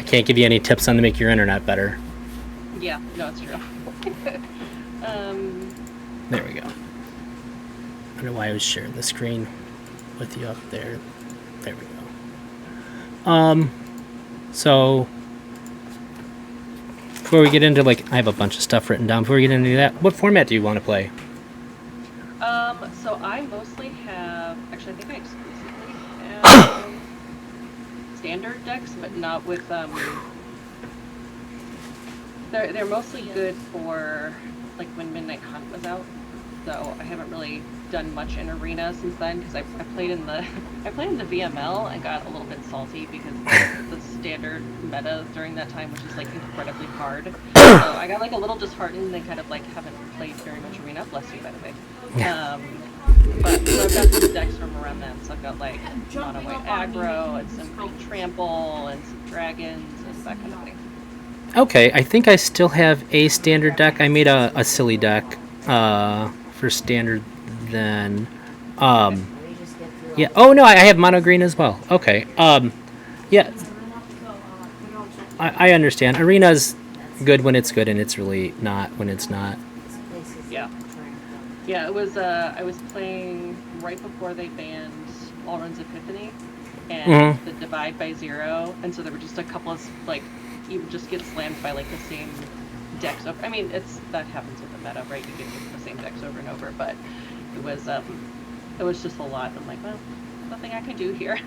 can't give you any tips on to make your internet better. Yeah, no, it's true. There we go. I don't know why I was sharing the screen with you up there. There we go. So before we get into, like, I have a bunch of stuff written down. Before we get into that, what format do you want to play? So I mostly have, actually I think I exclusively have standard decks, but not with, they're mostly good for, like, when Midnight Hunt was out. So I haven't really done much in Arena since then, because I played in the VML and got a little bit salty because the standard meta during that time was just like incredibly hard. So I got like a little disheartened and kind of like haven't played very much Arena. Bless you, by the way. But so I've got some decks from around then. So I've got like mono white aggro and some green trample and some dragons and that kind of thing. Okay, I think I still have a standard deck. I made a silly deck for standard then. Yeah. Oh no, I have mono green as well. Okay. Yeah. I understand. Arena's good when it's good, and it's really not when it's not. Yeah. Yeah, it was. I was playing right before they banned Allrun's Epiphany and the Divide by Zero, and so there were just a couple of like, you would just get slammed by like the same decks over. I mean, that happens with the meta, right? You get the same decks over and over, but it was just a lot. I'm like, well, nothing I can do here.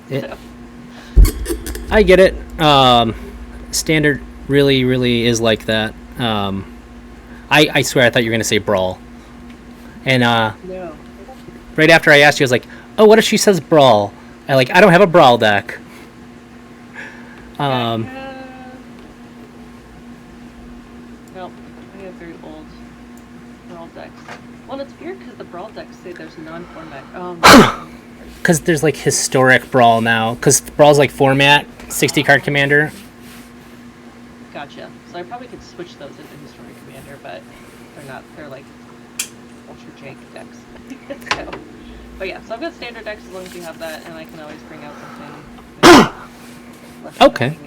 So. I get it. Standard really is like that. I swear I thought you were gonna say Brawl, and no. Right after I asked you, I was like, oh, what if she says Brawl? I don't have a Brawl deck. Well, I have very old Brawl decks. Well, it's weird because the Brawl decks say there's non-format. Because there's like historic Brawl now. Because Brawl's like format, 60 card commander. Gotcha. So I probably could switch those into historic commander, but they're not. They're like ultra jank decks. So, but yeah, so I've got standard decks as long as you have that, and I can always bring out something. Okay.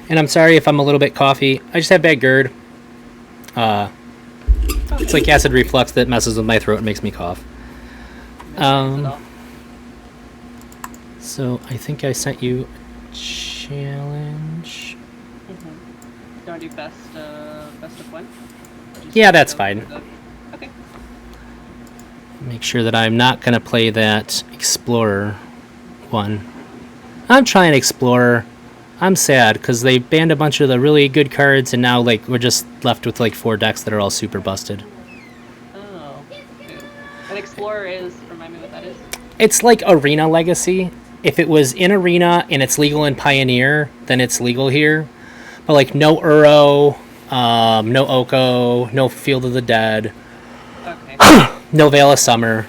And I'm sorry if I'm a little bit coffee. I just have bad GERD. It's like acid reflux that messes with my throat and makes me cough. So I think I sent you a challenge. Do you want to do best of one? Yeah, that's fine. Okay. Make sure that I'm not going to play that Explorer one. I'm trying Explorer. I'm sad because they banned a bunch of the really good cards, and now like we're just left with like 4 decks that are all super busted. Oh. And Explorer is, remind me what that is? It's like Arena Legacy. If it was in Arena and it's legal in Pioneer, then it's legal here. But like no Uro, no Oko, no Field of the Dead, okay. no Veil of Summer.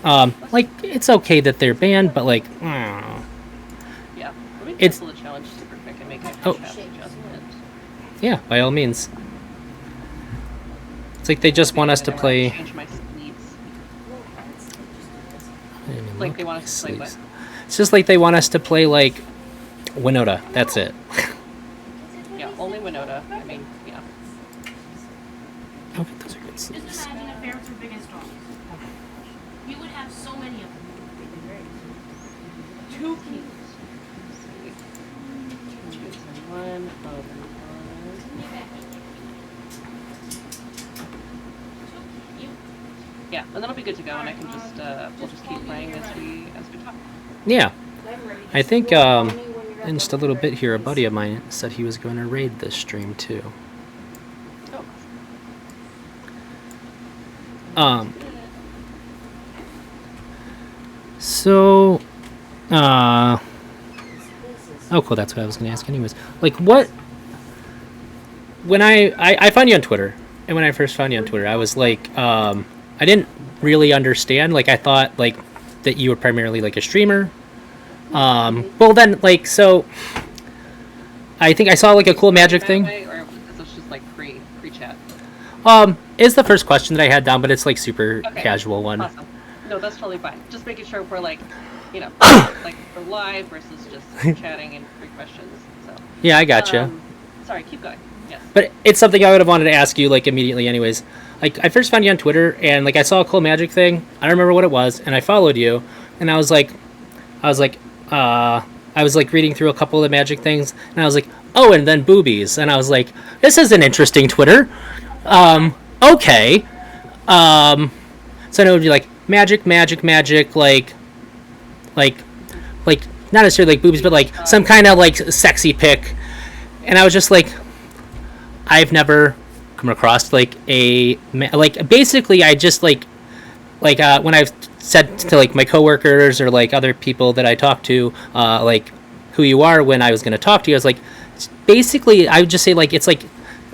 Like it's okay that they're banned, but like, yeah. Let me it's cancel the challenge super quick and make a fast adjustment. Yeah, by all means. It's like they just want us to play. Change my sleeves. Like they want us to play what? It's just like they want us to play like Winota. That's it. Yeah, only Winota. I mean, yeah. Okay, those are good sleeves. Just imagine if ferrets were big and strong. We would have so many of them. 2 kilos. One. Yeah, and that'll be good to go, and I can just we'll just keep playing as we talk. Yeah, I think in just a little bit here, a buddy of mine said he was going to raid this stream too. Oh. So, oh cool, that's what I was going to ask anyways. Like what, when I found you on Twitter, and when I first found you on Twitter, I was like, I didn't really understand, like I thought like that you were primarily like a streamer. Well then, like, so, I think I saw like a cool Magic thing. Or is this just like pre-chat? It's the first question that I had down, but it's like super casual one. Awesome. No, that's totally fine. Just making sure we're like you know, like for live versus just chatting and free questions. So Yeah, I gotcha. sorry, keep going. Yes. But it's something I would have wanted to ask you like immediately anyways. Like I first found you on Twitter and like I saw a cool magic thing. I don't remember what it was and I followed you and I was like I was like reading through a couple of the magic things and I was like, "Oh, and then boobies." And I was like, "This is an interesting Twitter." Okay. So then it would be like magic, magic, magic, like like not necessarily like boobies, but like some kind of like sexy pic. And I was just like, I've never come across like like basically I just like when I've said to like my coworkers or like other people that I talk to like who you are when I was going to talk to you, I was like basically I would just say like it's like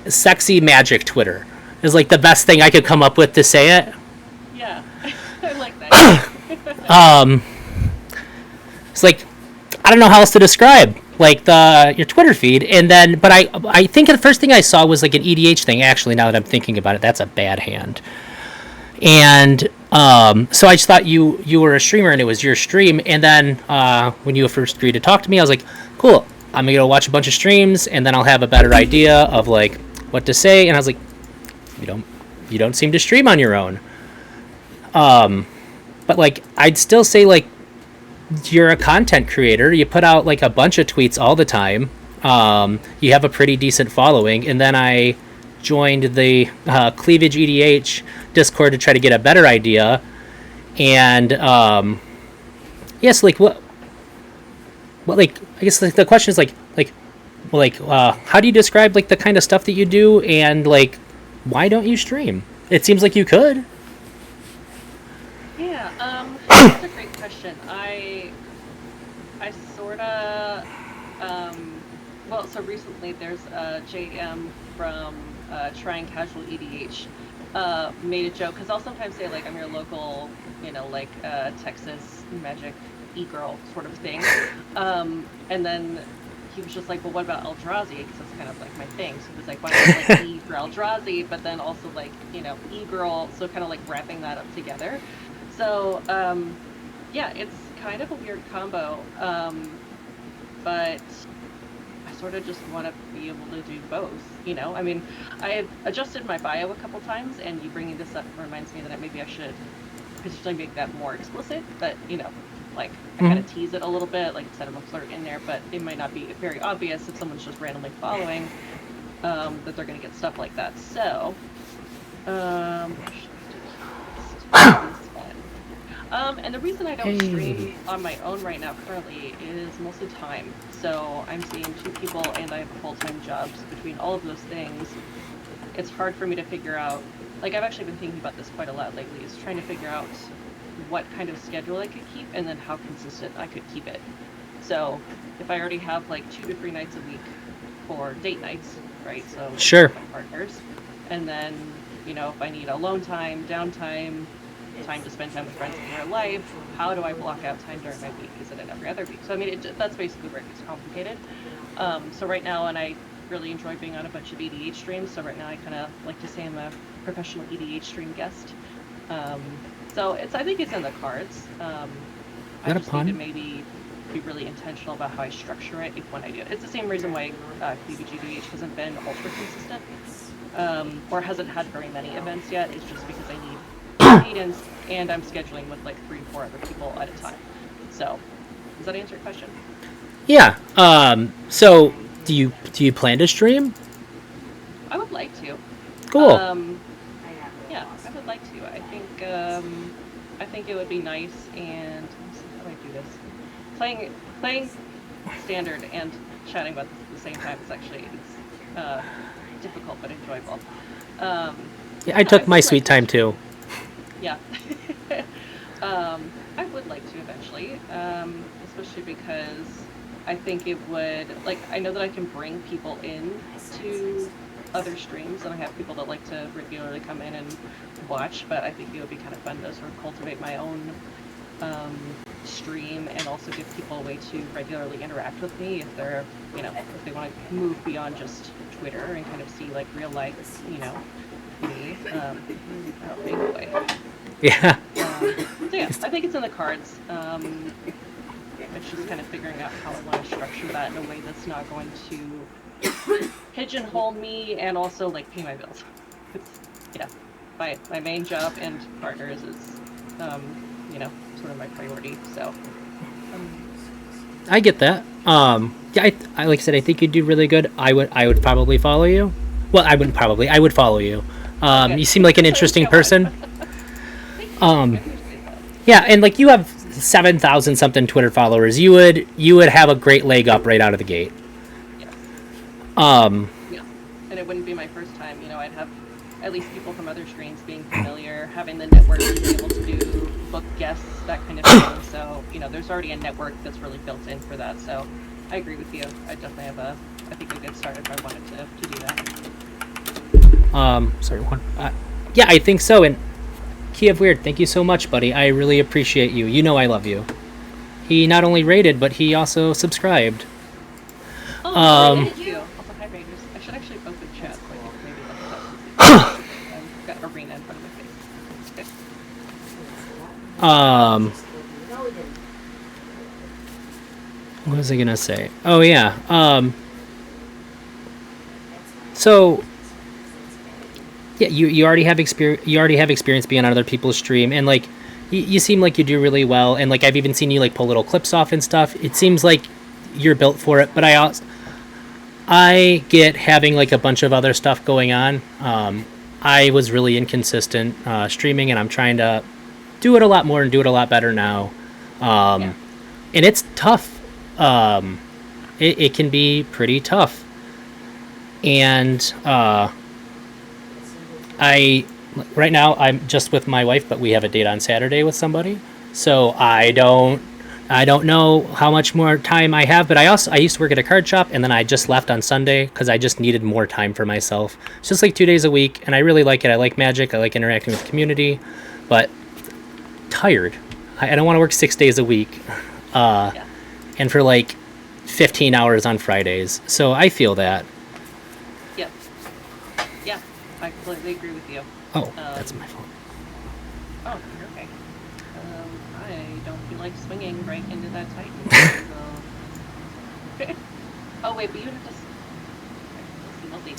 sexy magic Twitter is like the best thing I could come up with to say it. Yeah, I like that. It's like I don't know how else to describe like the your Twitter feed, and then but I think the first thing I saw was like an EDH thing. Actually, now that I'm thinking about it, that's a bad hand. And so I just thought you were a streamer and it was your stream. And then when you first agreed to talk to me, I was like, cool. I'm gonna go watch a bunch of streams, and then I'll have a better idea of like what to say. And I was like, you don't seem to stream on your own. But like I'd still say like you're a content creator. You put out like a bunch of tweets all the time. You have a pretty decent following, and then I joined the Cleavage EDH Discord to try to get a better idea. And yes, like what like I guess like, the question is how do you describe like the kind of stuff that you do, and like why don't you stream? It seems like you could. Yeah, that's a great question. I sort of, well, so recently there's a JM from Trying Casual EDH made a joke, because I'll sometimes say, like, I'm your local, you know, like, Texas magic e-girl sort of thing. And then he was just like, well, what about Eldrazi? Because that's kind of like my thing. So he was like, why not like E for Eldrazi, but then also like, you know, e-girl, so kind of like wrapping that up together. So, yeah, it's kind of a weird combo, but I sort of just want to be able to do both, you know? I mean, I've adjusted my bio a couple times, and you bringing this up reminds me that maybe I should potentially make that more explicit, but, you know, like, I kind of tease it a little bit, like, set a flirt in there, but it might not be very obvious if someone's just randomly following, that they're going to get stuff like that. So, and the reason I don't stream on my own right now currently is mostly time. So I'm seeing 2 people and I have a full-time job. So between all of those things, it's hard for me to figure out, like I've actually been thinking about this quite a lot lately, is trying to figure out what kind of schedule I could keep and then how consistent I could keep it. So if I already have like 2 to 3 nights a week for date nights, right? So sure, my partners, and then, you know, if I need alone time, downtime, time to spend time with friends in real life, how do I block out time during my week? Is it in every other week? So I mean, that's basically where it gets complicated. So right now, and I really enjoy being on a bunch of EDH streams, so right now I kind of like to say I'm a professional EDH stream guest. So I think it's in the cards. I just need to maybe be really intentional about how I structure it when I do it. It's the same reason why Cleavage EDH hasn't been ultra consistent, or hasn't had very many events yet. It's just because I need cadence, and I'm scheduling with like 3 to 4 other people at a time. So, does that answer your question? Yeah. So, do you plan to stream? I would like to. Cool. Yeah, I would like to. I think it would be nice, and how do I do this? Playing standard and chatting about this at the same time is actually difficult but enjoyable. Yeah, I took my sweet time too. Yeah. I would like to eventually, especially because I think it would, like, I know that I can bring people in to other streams, and I have people that like to regularly come in and watch, but I think it would be kind of fun to sort of cultivate my own stream, and also give people a way to regularly interact with me if they're, you know, if they want to move beyond just Twitter and kind of see, like, real life, you know, me, in a big way. Yeah. So yeah, I think it's in the cards. it's just kind of figuring out how I want to structure that in a way that's not going to pigeonhole me and also like pay my bills. It's, yeah, my main job and partners is, you know, sort of my priority. So. I get that. Yeah, I like I said, I think you'd do really good. I would probably follow you. Well, I wouldn't probably. I would follow you. Okay. You seem like an interesting Go on. person. Thank you. I appreciate that. Yeah, and like you have 7,000 something Twitter followers. You would have a great leg up right out of the gate. Yes. Um, Yeah, and it wouldn't be my first time. You know, I'd have at least people from other streams being familiar, having the network to be able to do book guests, that kind of thing. So, you know, there's already a network that's really built in for that. So, I agree with you. I definitely have I think a good start if I wanted to do that. sorry, one. Yeah, I think so. And Kiev Weird, thank you so much, buddy. I really appreciate you. You know I love you. He not only rated, but he also subscribed. Oh, thank you. Also, hi, Rangers. I should actually open chat so I can maybe look at that. I've got Arena in front of my face. It's good. What was I gonna say? Oh yeah. So yeah, you already have experience. You already have experience being on other people's stream, and like you seem like you do really well. And like I've even seen you like pull little clips off and stuff. It seems like you're built for it. But I get having like a bunch of other stuff going on. I was really inconsistent streaming, and I'm trying to do it a lot more and do it a lot better now. And it's tough. It can be pretty tough. And right now I'm just with my wife, but we have a date on Saturday with somebody. So I don't know how much more time I have, but I used to work at a card shop, and then I just left on Sunday because I just needed more time for myself. It's just like 2 days a week, and I really like it. I like Magic. I like interacting with the community, but tired. I don't want to work 6 days a week, and for like 15 hours on Fridays. So I feel that. Yep. Yeah, I completely agree with you. Oh, that's my fault. Oh, you're okay. I don't feel like swinging right into that Titan. So. Oh wait, but you have to. We'll see.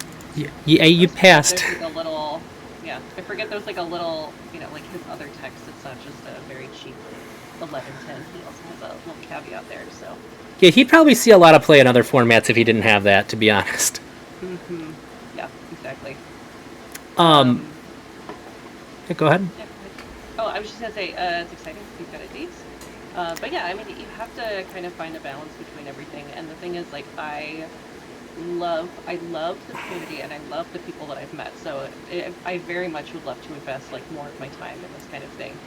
Yeah, you passed. There's like a little. Yeah, I forget there's like a little. You know, like his other text. It's not just a very cheap 1110. He also has a little caveat there. So. Yeah, he'd probably see a lot of play in other formats if he didn't have that, to be honest. Mm-hmm. Yeah, exactly. Yeah, go ahead. Yeah. Oh, I was just gonna say, it's exciting to be good at dates. But yeah, I mean, you have to kind of find a balance between everything. And the thing is, like, I love the community and I love the people that I've met. So I very much would love to invest like more of my time in this kind of thing.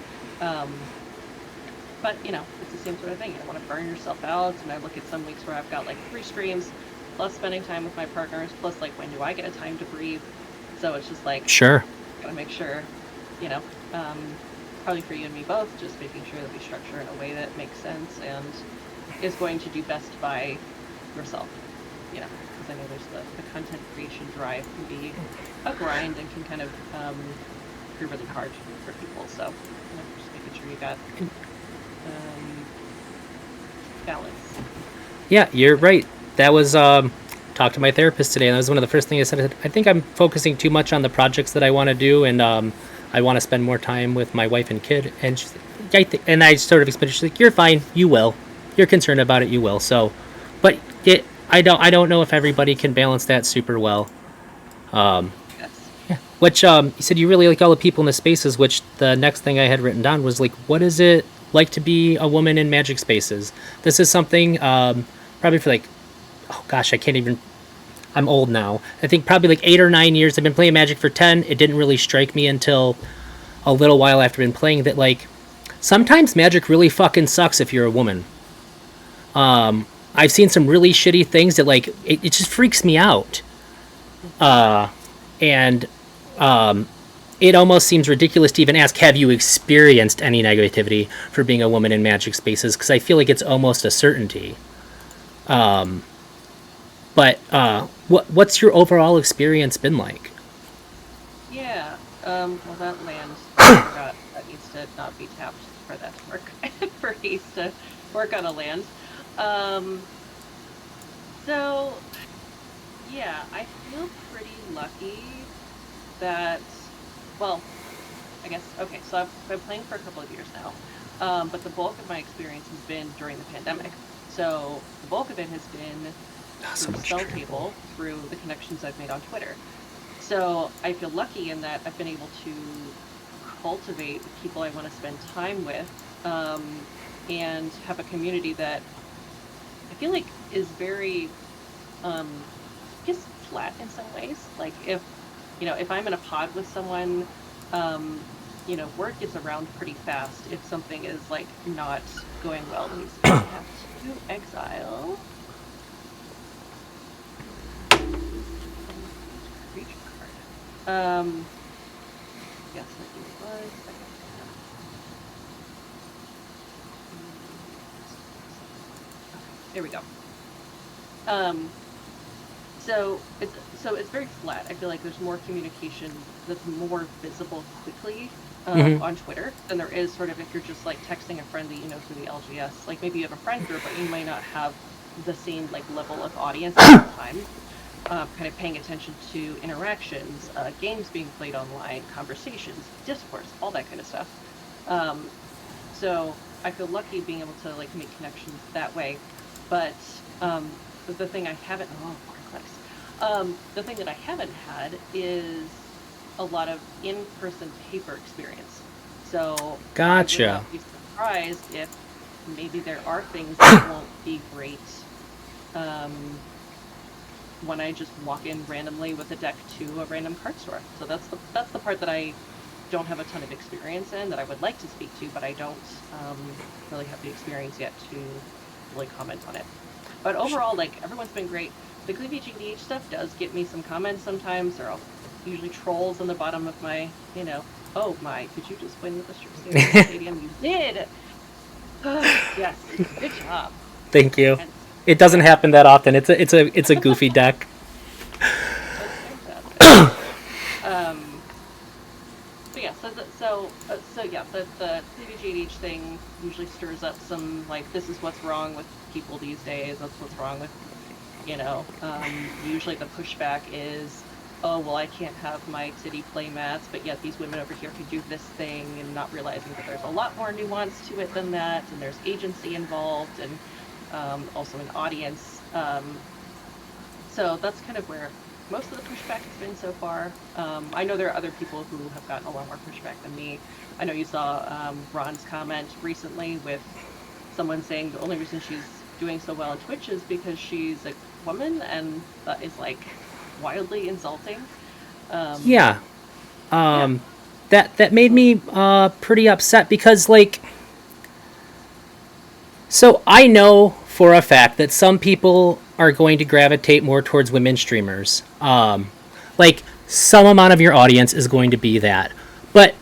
But you know, it's the same sort of thing. You don't want to burn yourself out. And I look at some weeks where I've got like 3 streams, plus spending time with my partners, plus like when do I get a time to breathe? So it's just like, Sure. gotta make sure, you know, probably for you and me both, just making sure that we structure in a way that makes sense and is going to do best by yourself, you know, because I know there's the content creation drive can be a grind and can kind of be really hard for people. So, you know, just making sure you got balance. Yeah, you're right. That was talked to my therapist today, and that was one of the first things I said. I think I'm focusing too much on the projects that I want to do, and I want to spend more time with my wife and kid. And she's like, and I sort of explained. She's like, "You're fine. You will. You're concerned about it. You will." So, but I don't know if everybody can balance that super well. Yes. Yeah. Which you said you really like all the people in the spaces. Which the next thing I had written down was like, what is it like to be a woman in Magic spaces? This is something probably for like, oh gosh, I can't even. I'm old now. I think probably like 8 or 9 years. I've been playing Magic for 10. It didn't really strike me until a little while after been playing that like sometimes Magic really fucking sucks if you're a woman. I've seen some really shitty things that like it just freaks me out. And it almost seems ridiculous to even ask, have you experienced any negativity for being a woman in Magic spaces? Because I feel like it's almost a certainty. But what's your overall experience been like? Yeah. Well, that land, I forgot, that needs to not be tapped for that to work. For haste to work on a land. Um, so, yeah, I feel pretty lucky that, well, I guess, okay, so I've been playing for a couple of years now, but the bulk of my experience has been during the pandemic. So the bulk of it has been So through much Cell trouble. Table, through the connections I've made on Twitter. So I feel lucky in that I've been able to cultivate the people I want to spend time with, and have a community that I feel like is very, um, just flat in some ways. Like if I'm in a pod with someone, um, word gets around pretty fast if something is like not going well. Let me see. I have to exile. Creature card. Yes, it was. There we go. So it's very flat. I feel like there's more communication that's more visible quickly on Twitter than there is sort of if you're just like texting a friend that you know through the LGS. Like maybe you have a friend group, but you might not have the same like level of audience at the time. Kind of paying attention to interactions, games being played online, conversations, discourse, all that kind of stuff. So I feel lucky being able to like make connections that way. But the thing I haven't, the thing that I haven't had is a lot of in-person paper experience. So Gotcha. I would not be surprised if maybe there are things that won't be great when I just walk in randomly with a deck to a random card store. So that's the part that I don't have a ton of experience in, that I would like to speak to, but I don't really have the experience yet to really comment on it. But overall, like, everyone's been great. The Cleavage EDH stuff does get me some comments sometimes. There are usually trolls on the bottom of my, oh my, could you just win with the Strip Stadium? You did! Yes, good job. Thank you. And It doesn't happen that often. It's a goofy deck. that's fantastic. But yeah, the Cleavage thing usually stirs up some, like, this is what's wrong with people these days, that's what's wrong with, usually the pushback is, oh, well, I can't have my city play mats, but yet these women over here could do this thing, and not realizing that there's a lot more nuance to it than that, and there's agency involved, and also an audience. So that's kind of where most of the pushback has been so far. I know there are other people who have gotten a lot more pushback than me. I know you saw Ron's comment recently with someone saying the only reason she's doing so well on Twitch is because she's a woman, and that is like wildly insulting. Yeah. That made me pretty upset because, like, so I know for a fact that some people are going to gravitate more towards women streamers. Like, some amount of your audience is going to be that. But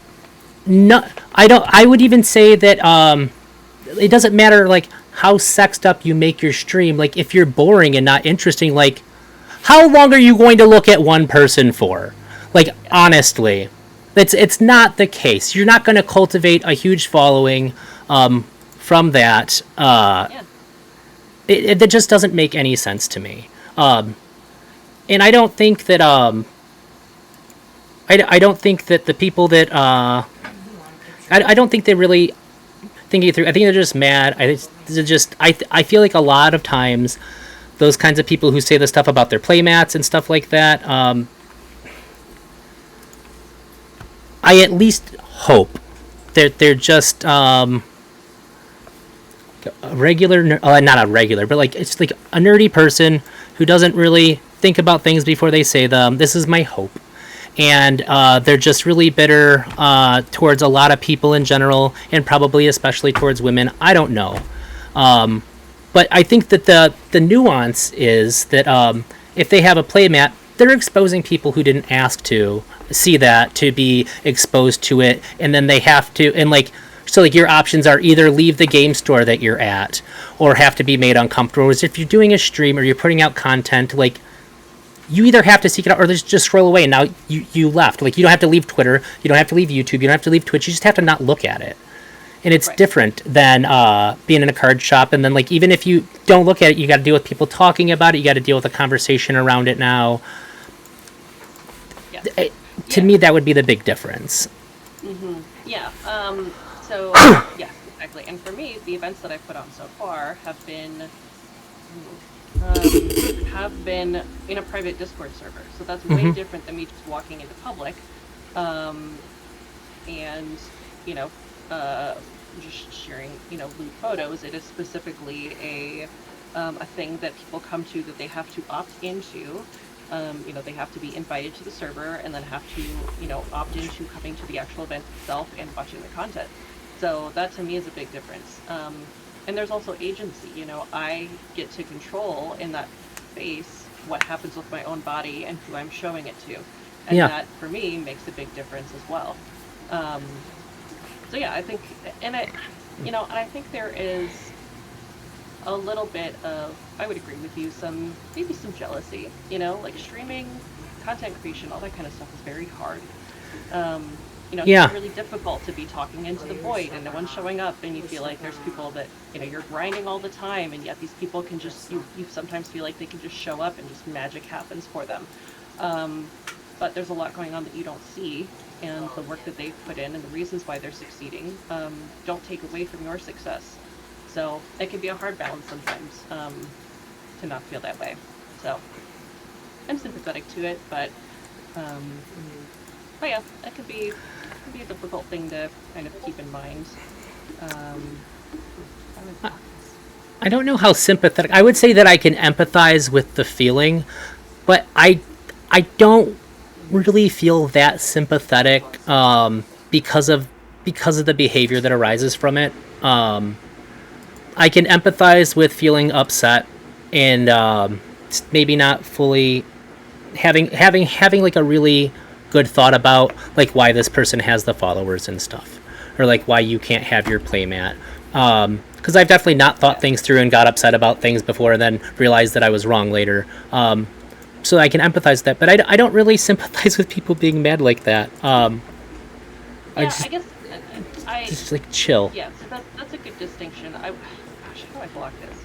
no, I would even say that it doesn't matter, like, how sexed up you make your stream. Like, if you're boring and not interesting, like, how long are you going to look at one person for? Like, honestly, it's not the case. You're not going to cultivate a huge following from that. That just doesn't make any sense to me. And I don't think that I don't think that the people that I don't think they really think it through. I think they're just mad. I feel like a lot of times those kinds of people who say the stuff about their playmats and stuff like that, I at least hope that they're just a regular, not a regular, but like it's like a nerdy person who doesn't really think about things before they say them. This is my hope. And they're just really bitter towards a lot of people in general, and probably especially towards women. I don't know. But I think that the nuance is that if they have a playmat, they're exposing people who didn't ask to see that, to be exposed to it, and then they have to, and like, so like your options are either leave the game store that you're at, or have to be made uncomfortable. Whereas if you're doing a stream or you're putting out content, like, you either have to seek it out or just scroll away. Now you left. Like, you don't have to leave Twitter, you don't have to leave YouTube, you don't have to leave Twitch, you just have to not look at it. and it's Right. different than being in a card shop. And then like even if you don't look at it, you got to deal with people talking about it. You got to deal with a conversation around it now. Yes. To Yeah. me, that would be the big difference. Yeah. So yeah, exactly. And for me, the events that I've put on so far have been in a private Discord server. So that's way different than me just walking into public, and you know, just sharing lewd photos. It is specifically a thing that people come to that they have to opt into. They have to be invited to the server and then have to, opt into coming to the actual event itself and watching the content. So that to me is a big difference. And there's also agency. I get to control in that space what happens with my own body and who I'm showing it to. And Yeah. that for me makes a big difference as well. So yeah, I think, and I think there is a little bit of, I would agree with you, maybe some jealousy, like streaming, content creation, all that kind of stuff is very hard. Yeah. It's really difficult to be talking into the void and no one's showing up, and you feel like there's people that, you're grinding all the time, and yet these people can just, you sometimes feel like they can just show up and just magic happens for them. But there's a lot going on that you don't see, and the work that they've put in and the reasons why they're succeeding don't take away from your success. So it can be a hard balance sometimes to not feel that way. So I'm sympathetic to it, but yeah, that could be a difficult thing to kind of keep in mind. I don't know how sympathetic. I would say that I can empathize with the feeling, but I don't really feel that sympathetic because of the behavior that arises from it. I can empathize with feeling upset and maybe not fully having like a really good thought about like why this person has the followers and stuff, or like why you can't have your playmat. Because I've definitely not thought things through and got upset about things before, and then realized that I was wrong later. So I can empathize with that, but I don't really sympathize with people being mad like that. I guess Just like chill. Yeah, so that's a good distinction. Gosh, how do I block this?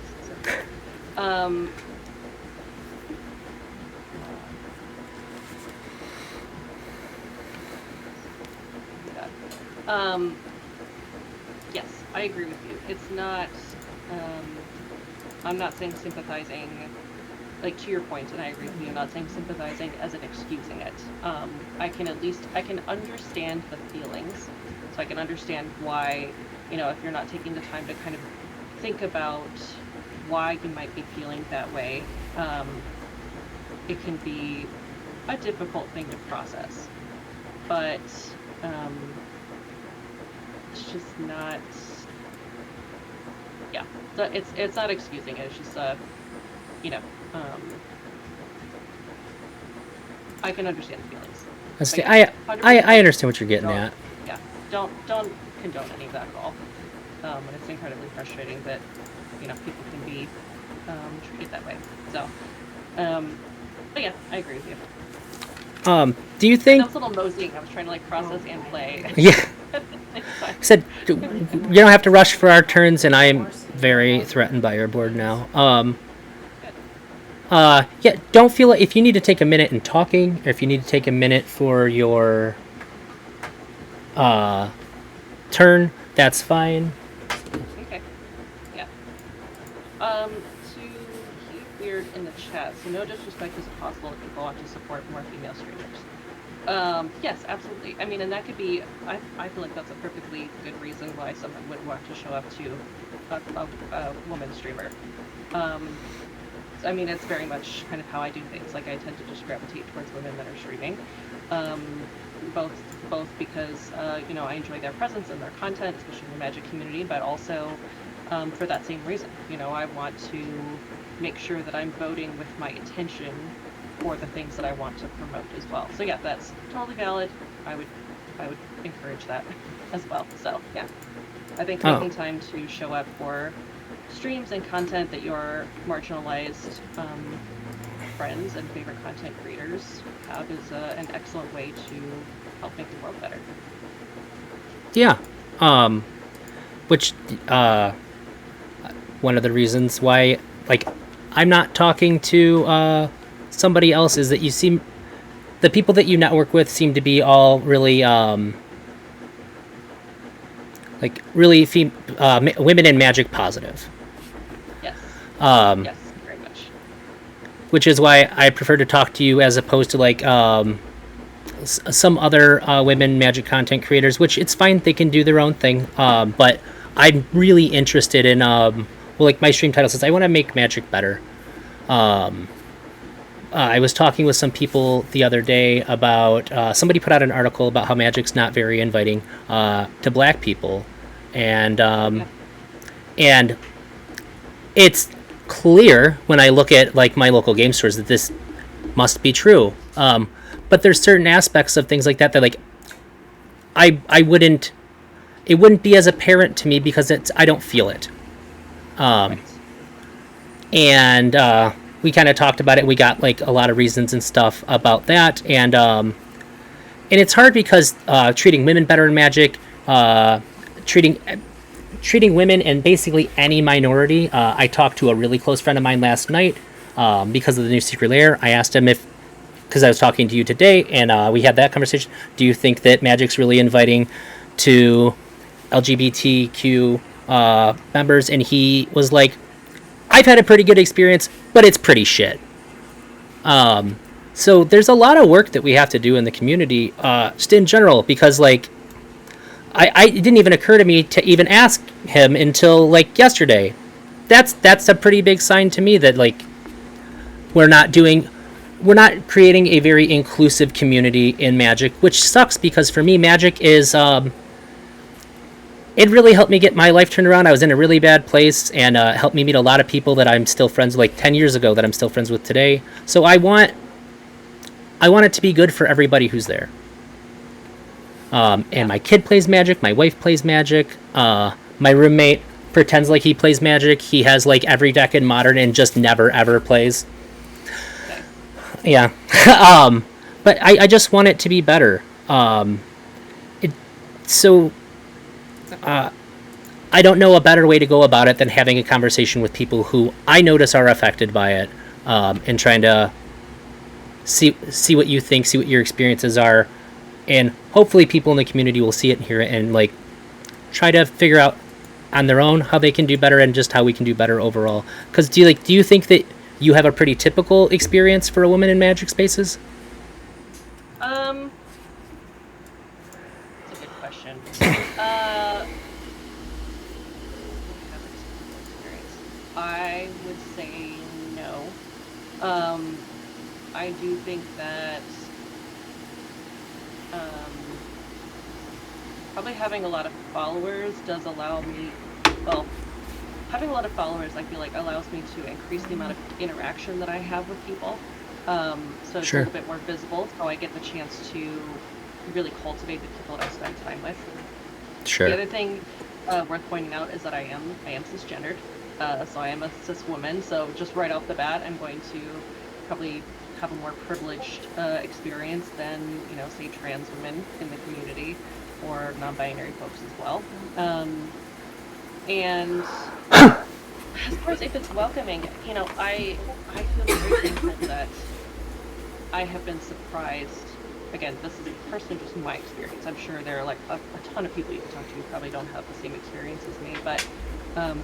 Yes, I agree with you. It's not. I'm not saying sympathizing, like to your point, and I agree with you. I'm not saying sympathizing as in excusing it. I can understand the feelings, so I can understand why, if you're not taking the time to kind of think about why you might be feeling that way, it can be a difficult thing to process. But it's just not. Yeah, so it's not excusing it. It's just I can understand the feelings. I understand what you're getting at. Yeah, don't condone any of that at all. And it's incredibly frustrating that people can be treated that way. So, but yeah, I agree with you. Do you That think? was a little moseying. I was trying to like process and play. Yeah. It's fine. I said you don't have to rush for our turns, and I am very threatened by your board now. Yeah, don't feel like if you need to take a minute in talking, or if you need to take a minute for your turn, that's fine. Okay. Yeah. To keep weird in the chat, so no disrespect is possible if people want to support more female streamers. Yes, absolutely. I mean, and that could be, I feel like that's a perfectly good reason why someone would want to show up to a woman streamer. I mean, it's very much kind of how I do things. Like, I tend to just gravitate towards women that are streaming. Both because, I enjoy their presence and their content, especially in the Magic community, but also for that same reason. I want to make sure that I'm voting with my intention for the things that I want to promote as well. So yeah, that's totally valid. I would encourage that as well. So yeah, I think taking time to show up for streams and content that your marginalized friends and favorite content creators have is an excellent way to help make the world better. Yeah. which one of the reasons why, like, I'm not talking to somebody else is that you seem, the people that you network with seem to be all really like really women in magic positive. Yes. Yes, very much. Which is why I prefer to talk to you as opposed to like some other women magic content creators, which it's fine, they can do their own thing. But I'm really interested in well, like my stream title says, I want to make magic better. I was talking with some people the other day about somebody put out an article about how magic's not very inviting to black people, and and it's clear when I look at like my local game stores that this must be true. But there's certain aspects of things like that that like I wouldn't, it wouldn't be as apparent to me because I don't feel it. And we kind of talked about it. We got like a lot of reasons and stuff about that, and it's hard because treating women better in Magic, treating women and basically any minority. I talked to a really close friend of mine last night because of the new Secret Lair. I asked him if, because I was talking to you today, and we had that conversation. Do you think that Magic's really inviting to LGBTQ members? And he was like, I've had a pretty good experience, but it's pretty shit. So there's a lot of work that we have to do in the community, just in general, because like, it didn't even occur to me to even ask him until like yesterday. That's a pretty big sign to me that like, we're not creating a very inclusive community in Magic, which sucks because for me, Magic is, it really helped me get my life turned around. I was in a really bad place, and helped me meet a lot of people that I'm still friends with, like 10 years ago, that I'm still friends with today. So I want it to be good for everybody who's there. And my kid plays Magic. My wife plays Magic. My roommate pretends like he plays Magic. He has like every deck in Modern and just never ever plays. Yeah. But I just want it to be better. I don't know a better way to go about it than having a conversation with people who I notice are affected by it, and trying to see what you think, see what your experiences are, and hopefully people in the community will see it and hear it and like try to figure out on their own how they can do better and just how we can do better overall. Because do you think that you have a pretty typical experience for a woman in Magic spaces? That's a good question. I would say no. I do think that probably having a lot of followers does allow me, well, having a lot of followers I feel like allows me to increase the amount of interaction that I have with people. So it's Sure. a little bit more visible, so I get the chance to really cultivate the people that I spend time with. Sure. The other thing worth pointing out is that I am cisgendered, so I am a cis woman. So just right off the bat, I'm going to probably have a more privileged experience than say trans women in the community or non-binary folks as well. And as far as if it's welcoming, I feel very thankful that I have been surprised. Again, this is personally just my experience. I'm sure there are like a ton of people you can talk to who probably don't have the same experience as me, but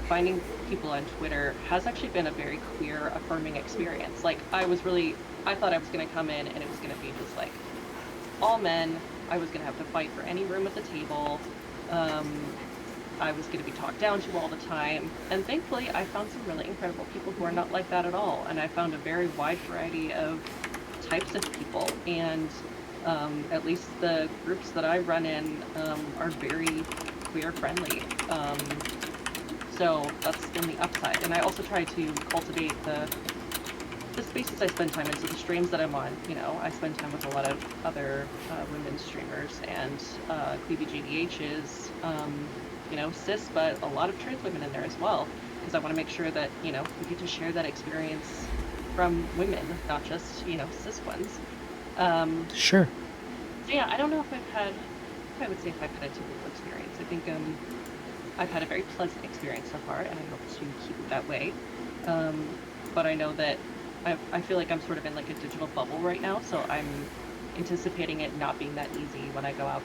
finding people on Twitter has actually been a very queer, affirming experience. Like, I thought I was going to come in and it was going to be just like all men. I was going to have to fight for any room at the table. I was going to be talked down to all the time. And thankfully, I found some really incredible people who are not like that at all. And I found a very wide variety of types of people. And at least the groups that I run in are very queer friendly. So that's been the upside. And I also try to cultivate the spaces I spend time in. So the streams that I'm on, I spend time with a lot of other women streamers, and QBGDH is, cis, but a lot of trans women in there as well. Because I want to make sure that, we get to share that experience from women, not just, cis ones. Sure. So yeah, I don't know if I would say if I've had a typical experience. I think I've had a very pleasant experience so far, and I hope to keep it that way. But I know that I feel like I'm sort of in like a digital bubble right now, so I'm anticipating it not being that easy when I go out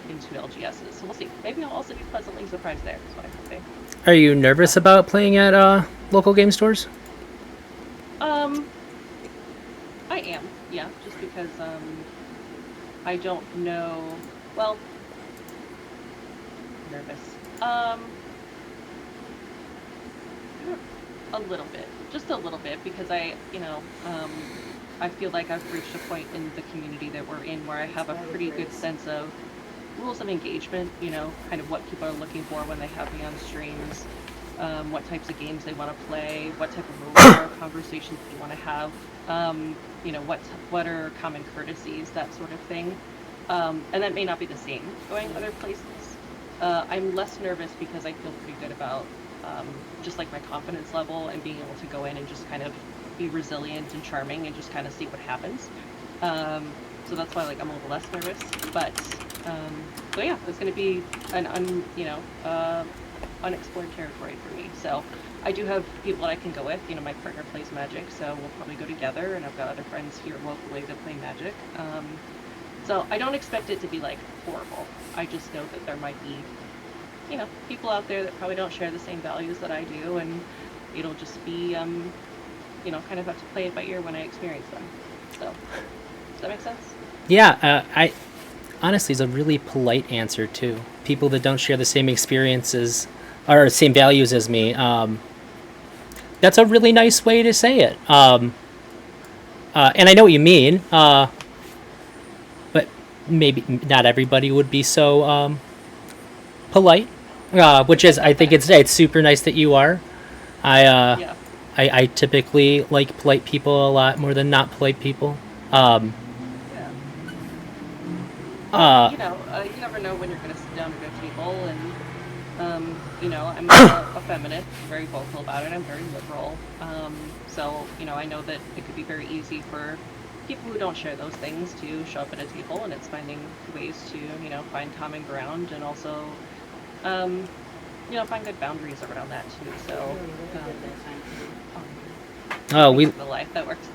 into LGSs. So we'll see. Maybe I'll also be pleasantly surprised there, is what I'm hoping. Are you nervous about playing at local game stores? I am, yeah, just because I don't know. Well, nervous. A little bit, just a little bit, because I feel like I've reached a point in the community that we're in where I have a pretty good sense of rules of engagement, kind of what people are looking for when they have me on streams, what types of games they want to play, what type of rules or conversations they want to have, what are common courtesies, that sort of thing. And that may not be the same going other places. I'm less nervous because I feel pretty good about just like my confidence level and being able to go in and just kind of be resilient and charming and just kind of see what happens. So that's why I'm a little less nervous. But so yeah, it's going to be an unexplored territory for me. So I do have people that I can go with. My partner plays Magic, so we'll probably go together, and I've got other friends here locally that play Magic. So I don't expect it to be horrible. I just know that there might be people out there that probably don't share the same values that I do, and it'll just be kind of have to play it by ear when I experience them. So does that make sense? Yeah, I honestly, it's a really polite answer too. People that don't share the same experiences or same values as me. That's a really nice way to say it. And I know what you mean. But maybe not everybody would be so polite. Which is, I think it's super nice that you are. Yeah. I typically like polite people a lot more than not polite people. Yeah. You never know when you're going to sit down at a table, and I'm a feminist, very vocal about it. I'm very liberal, so I know that it could be very easy for people who don't share those things to show up at a table, and it's finding ways to find common ground and also find good boundaries around that too. So we the life that works.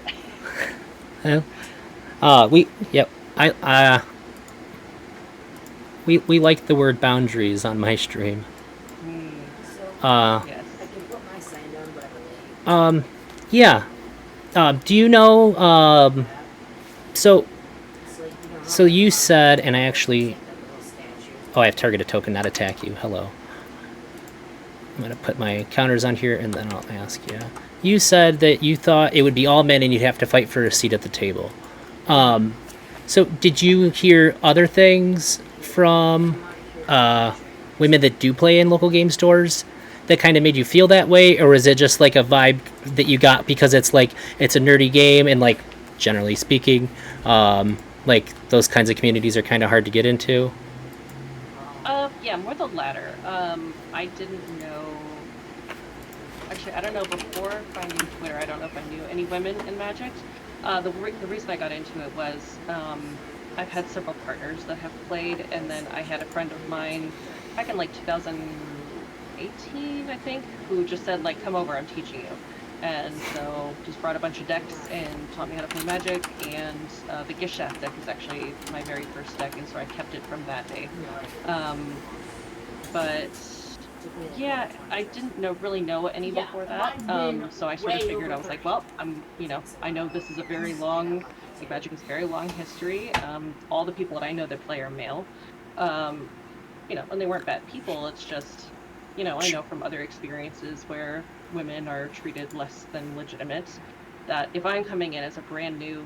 We like the word boundaries on my stream. Yes. Yeah. Do you know? So you said, and I actually. Oh, I have target a token, not attack you. Hello. I'm gonna put my counters on here, and then I'll ask you. You said that you thought it would be all men, and you'd have to fight for a seat at the table. So did you hear other things from women that do play in local game stores that kind of made you feel that way, or is it just like a vibe that you got because it's a nerdy game and generally speaking, those kinds of communities are kind of hard to get into? Yeah, more the latter. I didn't know. Actually, I don't know. Before finding Twitter, I don't know if I knew any women in Magic. The reason I got into it was I've had several partners that have played, and then I had a friend of mine back in 2018, I think, who just said come over, I'm teaching you. And so just brought a bunch of decks and taught me how to play Magic, and the Gishath deck was actually my very first deck, and so I kept it from that day. But yeah, I didn't really know any before that, so I sort of figured, I was well, I know this is a very long, Magic is a very long history. All the people that I know that play are male, and they weren't bad people, it's just, I know from other experiences where women are treated less than legitimate, that if I'm coming in as a brand new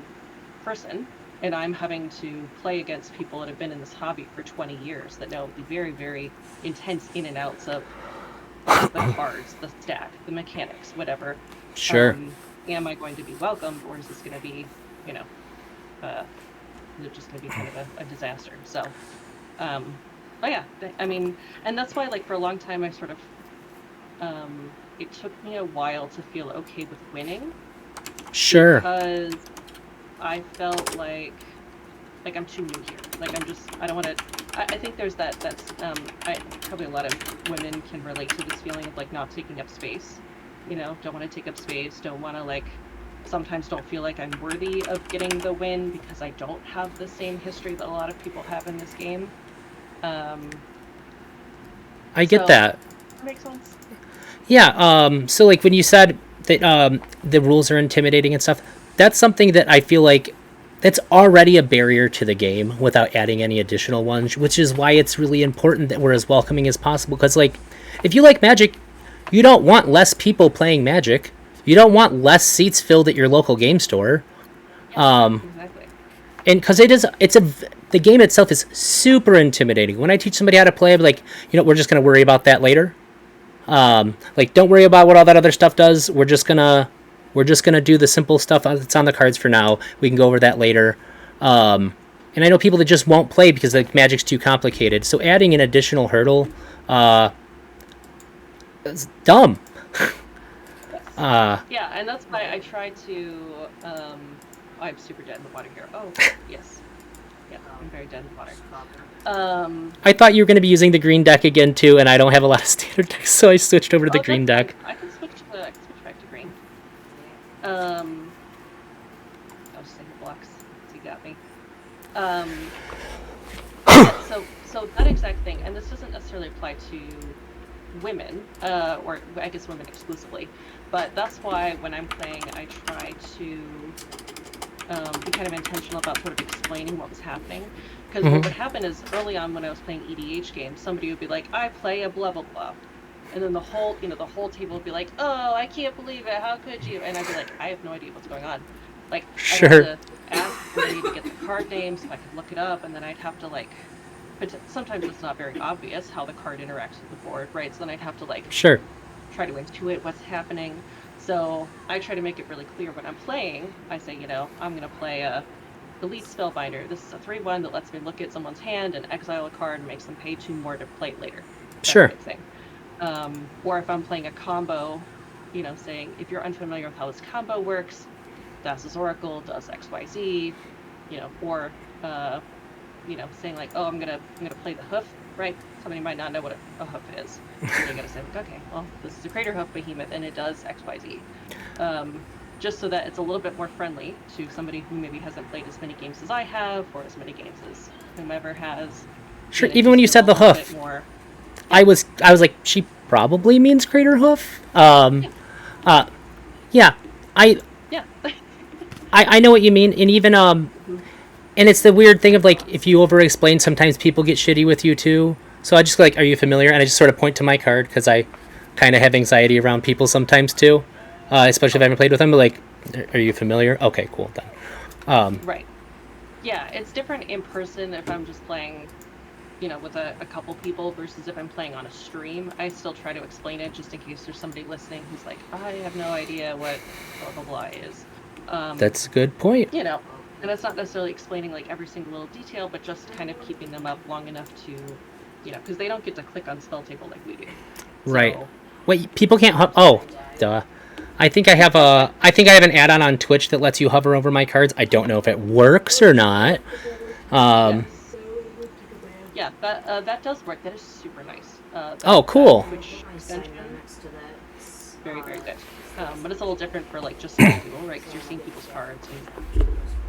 person and I'm having to play against people that have been in this hobby for 20 years that know the very, very intense in and outs of the cards, the stack, the mechanics, whatever. Sure. Am I going to be welcomed, or is this going to be, just going to be kind of a disaster? So, but yeah, I mean, and that's why, for a long time, I sort of, it took me a while to feel okay with winning. Sure. Because I felt like I'm too new here. I don't want to I think there's that's probably a lot of women can relate to this feeling of like not taking up space. Don't want to take up space, don't want to like sometimes don't feel like I'm worthy of getting the win because I don't have the same history that a lot of people have in this game. I get that. Makes sense. Yeah. So like when you said that the rules are intimidating and stuff, that's something that I feel like that's already a barrier to the game without adding any additional ones, which is why it's really important that we're as welcoming as possible. Because like, if you like Magic, you don't want less people playing Magic. You don't want less seats filled at your local game store. Exactly. And because the game itself is super intimidating. When I teach somebody how to play, I'm like, we're just gonna worry about that later. Like, don't worry about what all that other stuff does. We're just gonna do the simple stuff that's on the cards for now. We can go over that later. And I know people that just won't play because like Magic's too complicated. So adding an additional hurdle, is dumb. Yeah, and that's why I try to. I'm super dead in the water here. Oh, yes. Yeah, I'm very dead in the water. I thought you were going to be using the green deck again too, and I don't have a lot of standard decks, so I switched over to the green deck. I can switch back to green. I'll just take the blocks. You got me. So that exact thing, and this doesn't necessarily apply to women, or I guess women exclusively, but that's why when I'm playing, I try to be kind of intentional about sort of explaining what was happening. Because what would happen is early on when I was playing EDH games, somebody would be like, I play a blah blah blah. And then the whole table would be like, oh, I can't believe it, how could you? And I'd be like, I have no idea what's going on. Like, sure. I'd have to ask somebody to get the card names so I could look it up, and then I'd have to like, but sometimes it's not very obvious how the card interacts with the board, right? So then I'd have to like, sure, try to intuit what's happening. So I try to make it really clear when I'm playing. I say, I'm going to play a Elite Spellbinder. This is a 3/1 that lets me look at someone's hand and exile a card and makes them pay 2 more to play it later. Sure. Thing. Or if I'm playing a combo, saying, if you're unfamiliar with how this combo works, Das's Oracle does XYZ, or, saying like, oh, I'm gonna play the hoof, right? Somebody might not know what a hoof is. So you gotta say, like, okay, well, this is a crater hoof behemoth and it does XYZ. Just so that it's a little bit more friendly to somebody who maybe hasn't played as many games as I have, or as many games as whomever has. Sure, even when you said the hoof, I was like, she probably means crater hoof. Yeah, I know what you mean, and even and it's the weird thing of like, if you over-explain, sometimes people get shitty with you too. So I just go like, are you familiar? And I just sort of point to my card because I kind of have anxiety around people sometimes too, especially if I haven't played with them. But like, are you familiar? Okay, cool then. Right. Yeah, it's different in person if I'm just playing, with a couple people versus if I'm playing on a stream. I still try to explain it just in case there's somebody listening who's like, I have no idea what blah blah blah is. That's a good point. And it's not necessarily explaining like every single little detail, but just kind of keeping them up long enough to, because they don't get to click on spell table like we do. Right. Wait, people can't. Oh, duh. I think I have an add-on on Twitch that lets you hover over my cards. I don't know if it works or not. Yeah, that does work. That is super nice. Oh, cool. Twitch extension, very very good. But it's a little different for like just seeing people, right? Because you're seeing people's cards, and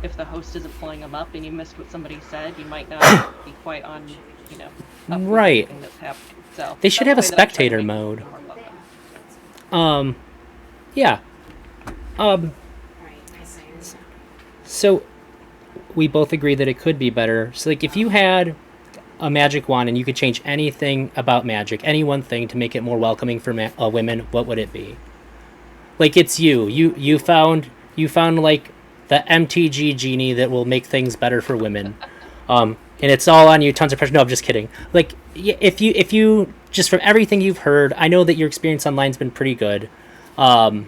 if the host isn't pulling them up and you missed what somebody said, you might not be quite on, up with right. everything that's happening. So they should have a spectator mode. Yeah. So we both agree that it could be better. So like, if you had a magic wand and you could change anything about Magic, any one thing to make it more welcoming for women, what would it be? Like, it's you found like the MTG genie that will make things better for women, and it's all on you. Tons of pressure. No, I'm just kidding. Like, if you just from everything you've heard, I know that your experience online's been pretty good, but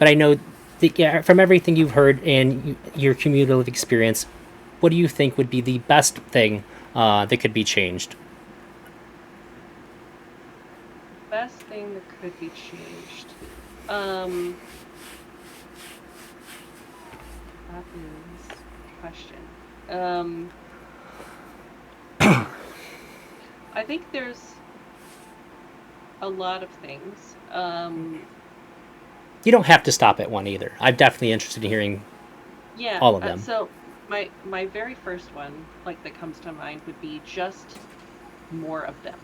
I know that, from everything you've heard and your cumulative experience, what do you think would be the best thing that could be changed? Best thing that could be changed. That is a question. I think there's a lot of things. You don't have to stop at one either. I'm definitely interested in hearing Yeah. all of them. So my very first one, like that comes to mind, would be just more of them.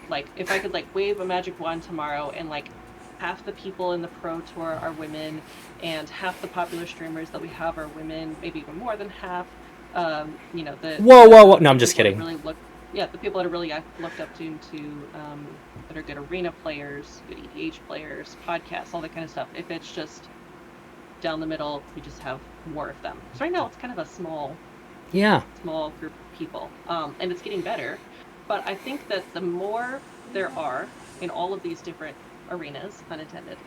Like if I could like wave a magic wand tomorrow and like half the people in the pro tour are women and half the popular streamers that we have are women, maybe even more than half. You know, Whoa. No, I'm just kidding. The people that are really looked up to that are good arena players, good EDH players, podcasts, all that kind of stuff. If it's just down the middle, we just have more of them. So right now it's kind of a small group of people, and it's getting better. But I think that the more there are in all of these different arenas, pun intended,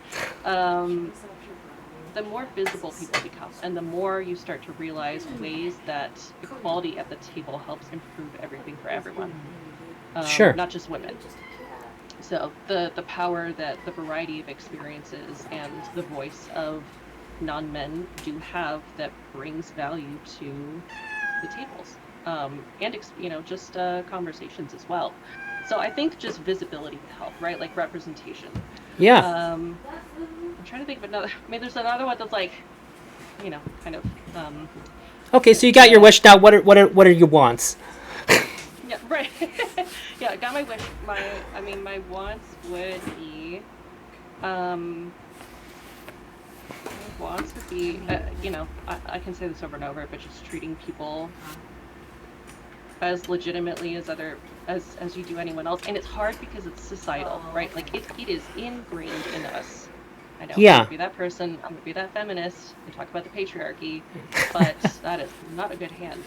the more visible people become, and the more you start to realize ways that equality at the table helps improve everything for everyone. Sure. Not just women. So the power that the variety of experiences and the voice of non-men do have that brings value to the tables, and just conversations as well. So I think just visibility would help, right? Like representation. Yeah. I'm trying to think of another. I mean, there's another one that's like, kind of. Okay, so you got your wish now. What are your wants? Yeah, right. Yeah, I got my wish. My wants would be, my wants would be, I can say this over and over, but just treating people as legitimately as you do anyone else. And it's hard because it's societal, right? Like it is ingrained in us. I know. Yeah. I'm gonna be that person. I'm gonna be that feminist and talk about the patriarchy, but that is not a good hand.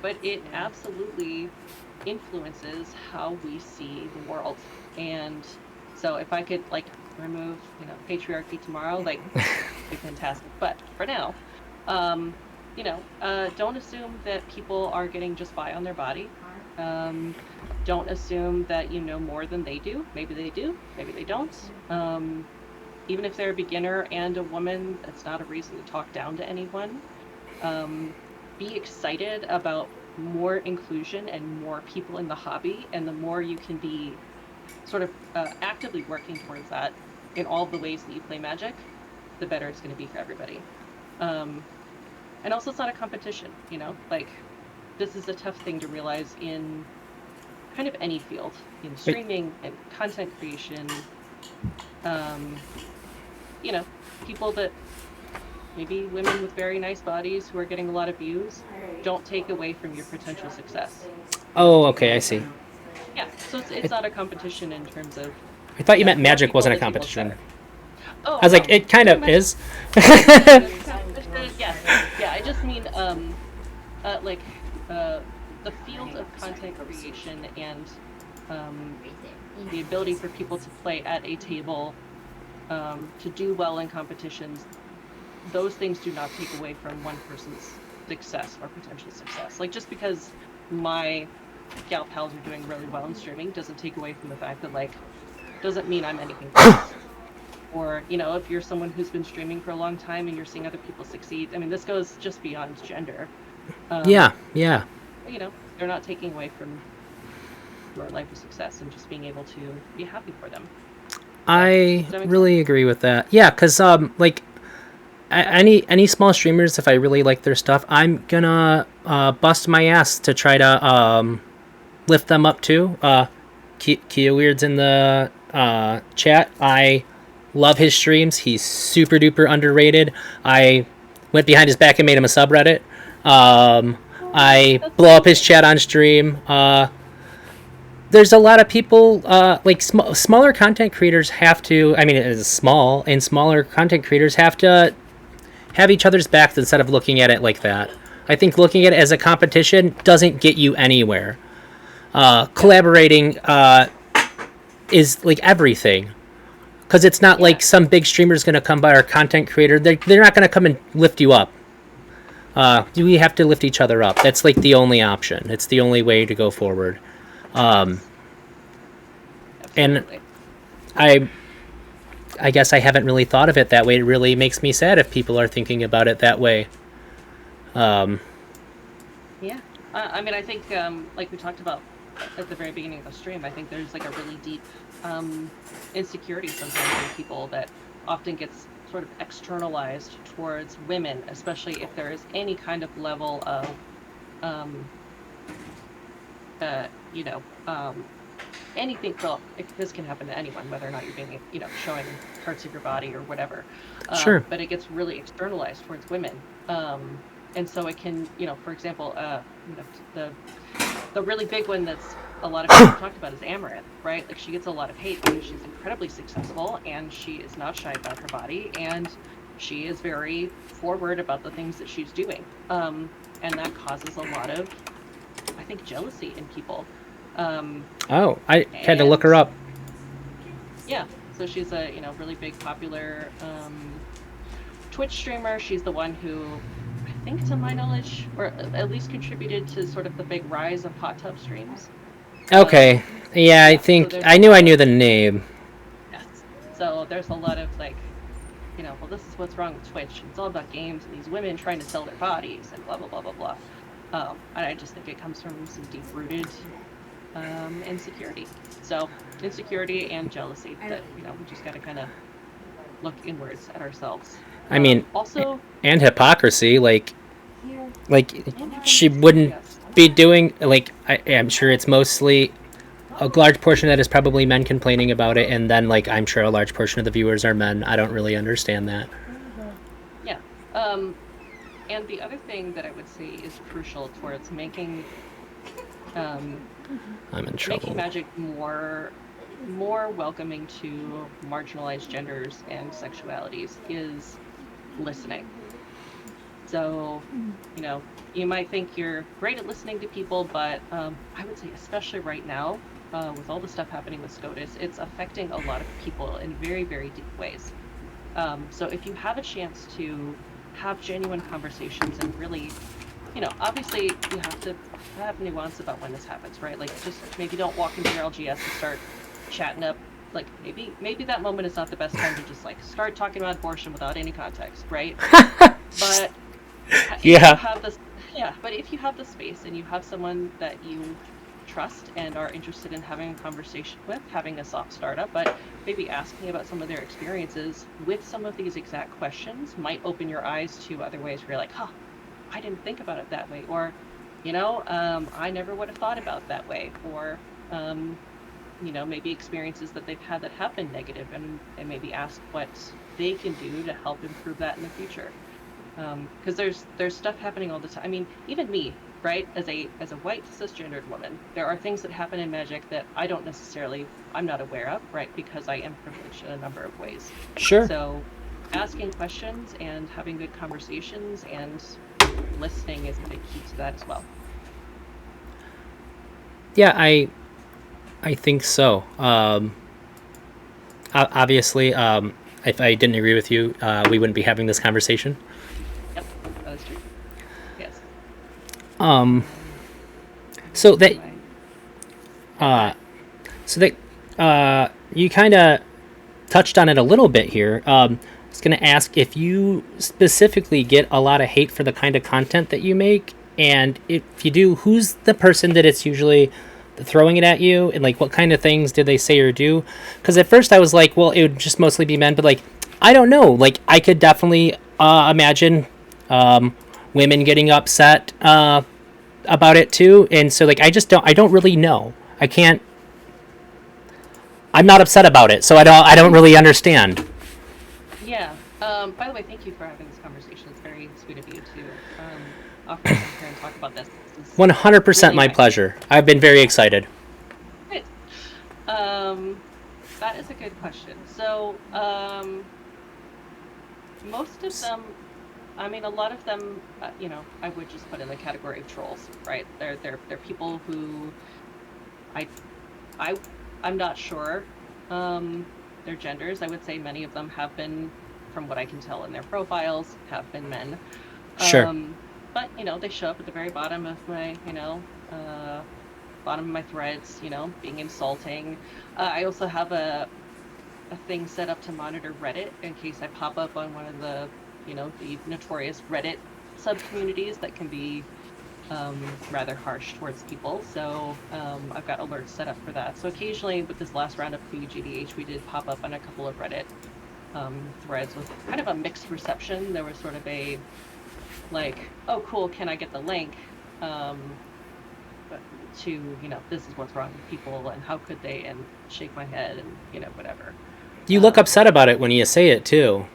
But it absolutely influences how we see the world. And so if I could like remove, patriarchy tomorrow, like it'd be fantastic. But for now, don't assume that people are getting just by on their body. Don't assume that you know more than they do. Maybe they do, maybe they don't. Even if they're a beginner and a woman, that's not a reason to talk down to anyone. Be excited about more inclusion and more people in the hobby, and the more you can be sort of actively working towards that in all the ways that you play Magic, the better it's going to be for everybody. And also, it's not a competition, like this is a tough thing to realize in kind of any field, in streaming and content creation. People that maybe women with very nice bodies who are getting a lot of views don't take away from your potential success. Oh, okay, I see. Yeah, so it's not a competition in terms of... I thought you meant Magic wasn't a competition. Oh, I was like, it kind of is. Yes. Yeah, I just mean, the field of content creation and the ability for people to play at a table, to do well in competitions, those things do not take away from one person's success or potential success. Like, just because my gal pals are doing really well in streaming doesn't take away from the fact that, like, doesn't mean I'm anything else. Or, if you're someone who's been streaming for a long time and you're seeing other people succeed, I mean, this goes just beyond gender. Yeah. They're not taking away from your life of success and just being able to be happy for them. I really agree with that. Yeah, because, any small streamers, if I really like their stuff, I'm gonna bust my ass to try to lift them up too. Kia Weird's in the chat. I love his streams. He's super duper underrated. I went behind his back and made him a subreddit. I blow up his chat on stream. There's a lot of people, smaller content creators have to, I mean, it is small, and smaller content creators have to have each other's backs instead of looking at it like that. I think looking at it as a competition doesn't get you anywhere. Collaborating is like everything. Because it's not like some big streamer is going to come by, or content creator. They're not going to come and lift you up. We have to lift each other up. That's like the only option. It's the only way to go forward. And I guess I haven't really thought of it that way. It really makes me sad if people are thinking about it that way. Yeah. I mean, I think, like we talked about at the very beginning of the stream, I think there's like a really deep insecurity sometimes in people that often gets sort of externalized towards women, especially if there is any kind of level of, you know, anything. Well, this can happen to anyone, whether or not you're being, you know, showing parts of your body or whatever. Sure. But it gets really externalized towards women. And so it can, you know, for example, you know, the really big one that's a lot of people talked about is Amaranth, right? Like she gets a lot of hate because she's incredibly successful and she is not shy about her body and she is very forward about the things that she's doing. And that causes a lot of, I think, jealousy in people. Oh, I had to look her up. Yeah, so she's a, you know, really big popular Twitch streamer. She's the one who, I think to my knowledge, or at least contributed to sort of the big rise of hot tub streams. Okay. Yeah, I think so I knew the name. Yes. So there's a lot of like, you know, well, this is what's wrong with Twitch. It's all about games and these women trying to sell their bodies and blah blah blah blah blah. And I just think it comes from some deep-rooted insecurity. So insecurity and jealousy that, you know, we just got to kind of look inwards at ourselves. I mean, also, and hypocrisy, like she wouldn't be doing, like, I'm sure it's mostly a large portion of that is probably men complaining about it, and then like I'm sure a large portion of the viewers are men. I don't really understand that. Yeah. And the other thing that I would say is crucial towards making I'm in trouble. making magic more welcoming to marginalized genders and sexualities is listening. So, you know, you might think you're great at listening to people, but I would say especially right now, with all the stuff happening with SCOTUS, it's affecting a lot of people in very, very deep ways. So if you have a chance to have genuine conversations and really, you know, obviously you have to have nuance about when this happens, right? Like, just maybe don't walk into your LGS and start chatting up. Like, maybe that moment is not the best time to just like start talking about abortion without any context, right? But but if you have the space and you have someone that you trust and are interested in having a conversation with, having a soft startup, but maybe asking about some of their experiences with some of these exact questions might open your eyes to other ways where you're like, huh, I didn't think about it that way, or, you know, I never would have thought about that way, or, you know, maybe experiences that they've had that have been negative, and maybe ask what they can do to help improve that in the future. Because there's stuff happening all the time. I mean, even me, right, as a white cisgendered woman, there are things that happen in magic that I'm not aware of, right, because I am privileged in a number of ways. Sure. So asking questions and having good conversations and listening is a big key to that as well. Yeah, I think so. Obviously, if I didn't agree with you, we wouldn't be having this conversation. Yep, that is true. Yes. You kind of touched on it a little bit here. I was going to ask if you specifically get a lot of hate for the kind of content that you make, and if you do, who's the person that it's usually throwing it at you, and like what kind of things did they say or do? Because at first I was like, well, it would just mostly be men, but like I don't know, like I could definitely imagine women getting upset about it too, and so like I don't really know. I'm not upset about it, so I don't really understand. Yeah. By the way, thank you for having this conversation. It's very sweet of you to offer to come here and talk about this. 100% really my pleasure. I've been very excited. Good. That is a good question. So, most of them, I mean, a lot of them, you know, I would just put in the category of trolls, right? They're people who I'm not sure their genders. I would say many of them have been, from what I can tell in their profiles, have been men. Sure. But, you know, they show up at the very bottom of my, you know, bottom of my threads, you know, being insulting. I also have a thing set up to monitor Reddit in case I pop up on one of the, you know, the notorious Reddit sub-communities that can be rather harsh towards people. So I've got alerts set up for that. So occasionally with this last round of PGDH, we did pop up on a couple of Reddit threads with kind of a mixed reception. There was sort of a like, oh cool, can I get the link to, you know, this is what's wrong with people and how could they, and shake my head and, you know, whatever. You look upset about it when you say it too.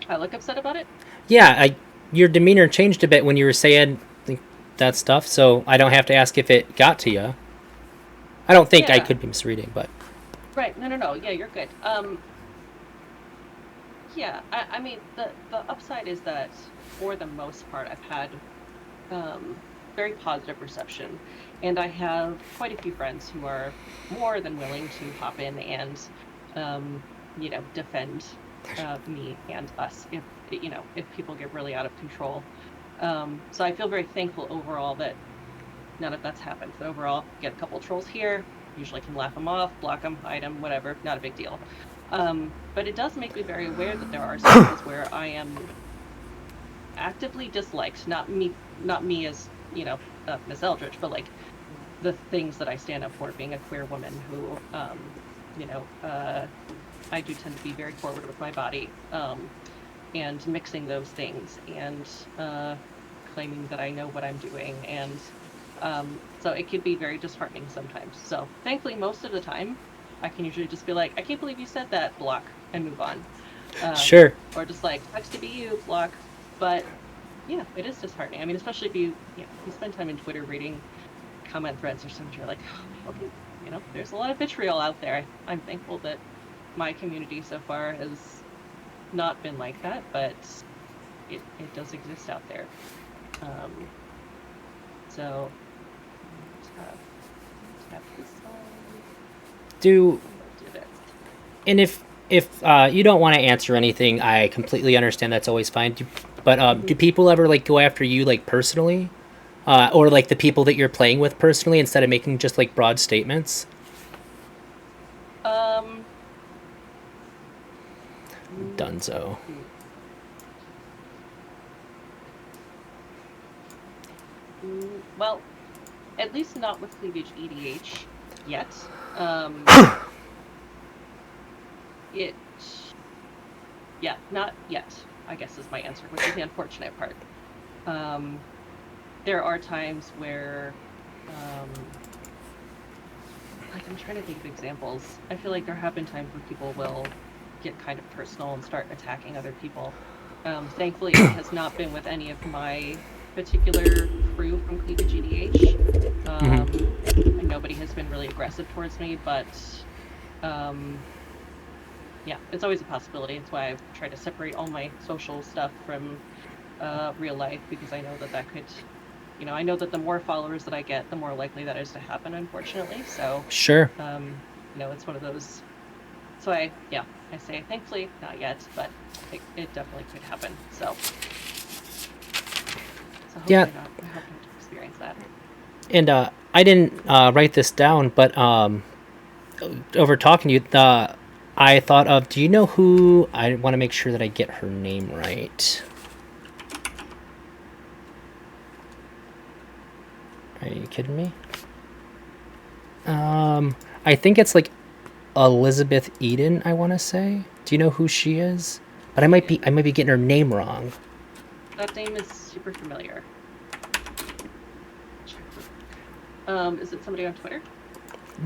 I look upset about it? Yeah, your demeanor changed a bit when you were saying that stuff, so I don't have to ask if it got to you. I don't think I could be misreading, but... Right, no. Yeah, you're good. Yeah, I mean, the upside is that for the most part, I've had very positive reception. And I have quite a few friends who are more than willing to hop in and, you know, defend me and us if, you know, if people get really out of control. So I feel very thankful overall that none of that's happened. So overall, get a couple trolls here, usually can laugh them off, block them, hide them, whatever, not a big deal. But it does make me very aware that there are spaces where I am actively disliked, not me as, you know, MsEldrich, but like the things that I stand up for, being a queer woman who, you know, I do tend to be very forward with my body, and mixing those things and claiming that I know what I'm doing, and so it could be very disheartening sometimes. So thankfully, most of the time, I can usually just be like, I can't believe you said that, block, and move on. Sure. Or just like, sucks to be you, block. But yeah, it is disheartening. I mean, especially if you spend time in Twitter reading comment threads or something, you're like, oh, okay, you know, there's a lot of vitriol out there. I'm thankful that my community so far has not been like that, but it does exist out there. So tap this on. And if you don't want to answer anything, I completely understand. That's always fine. But do people ever like go after you like personally, or like the people that you're playing with personally, instead of making just like broad statements? Dunzo. Well, at least not with cleavage EDH yet. Yeah, not yet, I guess is my answer, which is the unfortunate part. There are times where, like, I'm trying to think of examples. I feel like there have been times when people will get kind of personal and start attacking other people. Thankfully, it has not been with any of my particular crew from cleavage EDH. And nobody has been really aggressive towards me, but yeah, it's always a possibility. It's why I've tried to separate all my social stuff from real life, because I know that could, you know, I know that the more followers that I get, the more likely that is to happen, unfortunately. So sure, you know, it's one of those. So I say thankfully not yet, but it definitely could happen. So yeah, I hope not to experience that. And I didn't write this down, but over talking to you, I thought of, do you know who, I want to make sure that I get her name right. Are you kidding me? I think it's like Elizabeth Eden, I want to say. Do you know who she is? But I might be getting her name wrong. That name is super familiar. Is it somebody on Twitter?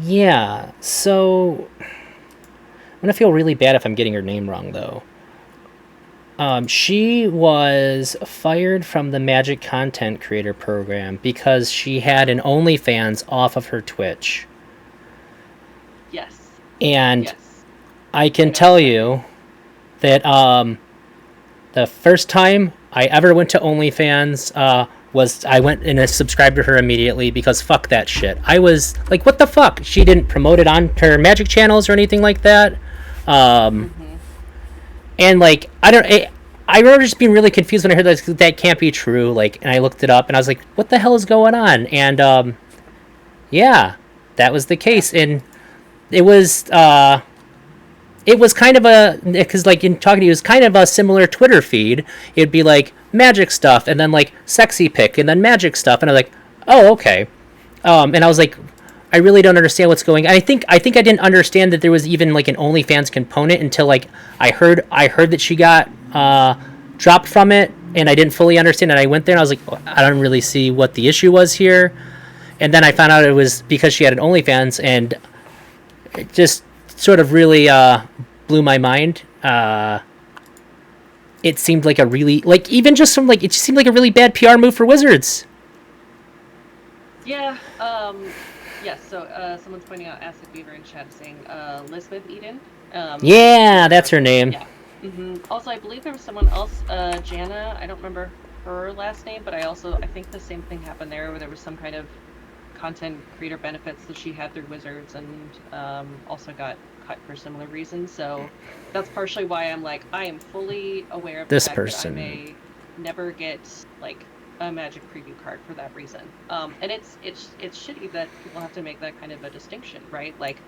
Yeah, so I'm gonna feel really bad if I'm getting her name wrong, though. She was fired from the Magic Content Creator Program because she had an OnlyFans off of her Twitch. Yes. And yes. I can tell you that the first time I ever went to OnlyFans was I went and I subscribed to her immediately, because fuck that shit. I was like, what the fuck? She didn't promote it on her Magic channels or anything like that. And like, I remember just being really confused when I heard that can't be true. Like, and I looked it up and I was like, what the hell is going on? And yeah, that was the case. And it was it was kind of because like in talking to you, it was kind of a similar Twitter feed. It'd be like magic stuff, and then like sexy pic, and then magic stuff, and I was like, oh, okay. And I was like, I really don't understand what's going. I think I didn't understand that there was even like an OnlyFans component until like I heard that she got dropped from it, and I didn't fully understand. And I went there and I was like, I don't really see what the issue was here. And then I found out it was because she had an OnlyFans, and it just sort of really blew my mind. It seemed like a really even just some it just seemed like a really bad PR move for Wizards. Yeah. Yes. So someone's pointing out Acid Beaver in chat saying Elizabeth Eden. Yeah, that's her name. Yeah. Also, I believe there was someone else, Jana. I don't remember her last name, but I think the same thing happened there, where there was some kind of content creator benefits that she had through Wizards, and also got cut for similar reasons. So that's partially why I'm like, I am fully aware of the fact that I may never get like a Magic preview card for that reason. And it's shitty that people have to make that kind of a distinction, right? Like,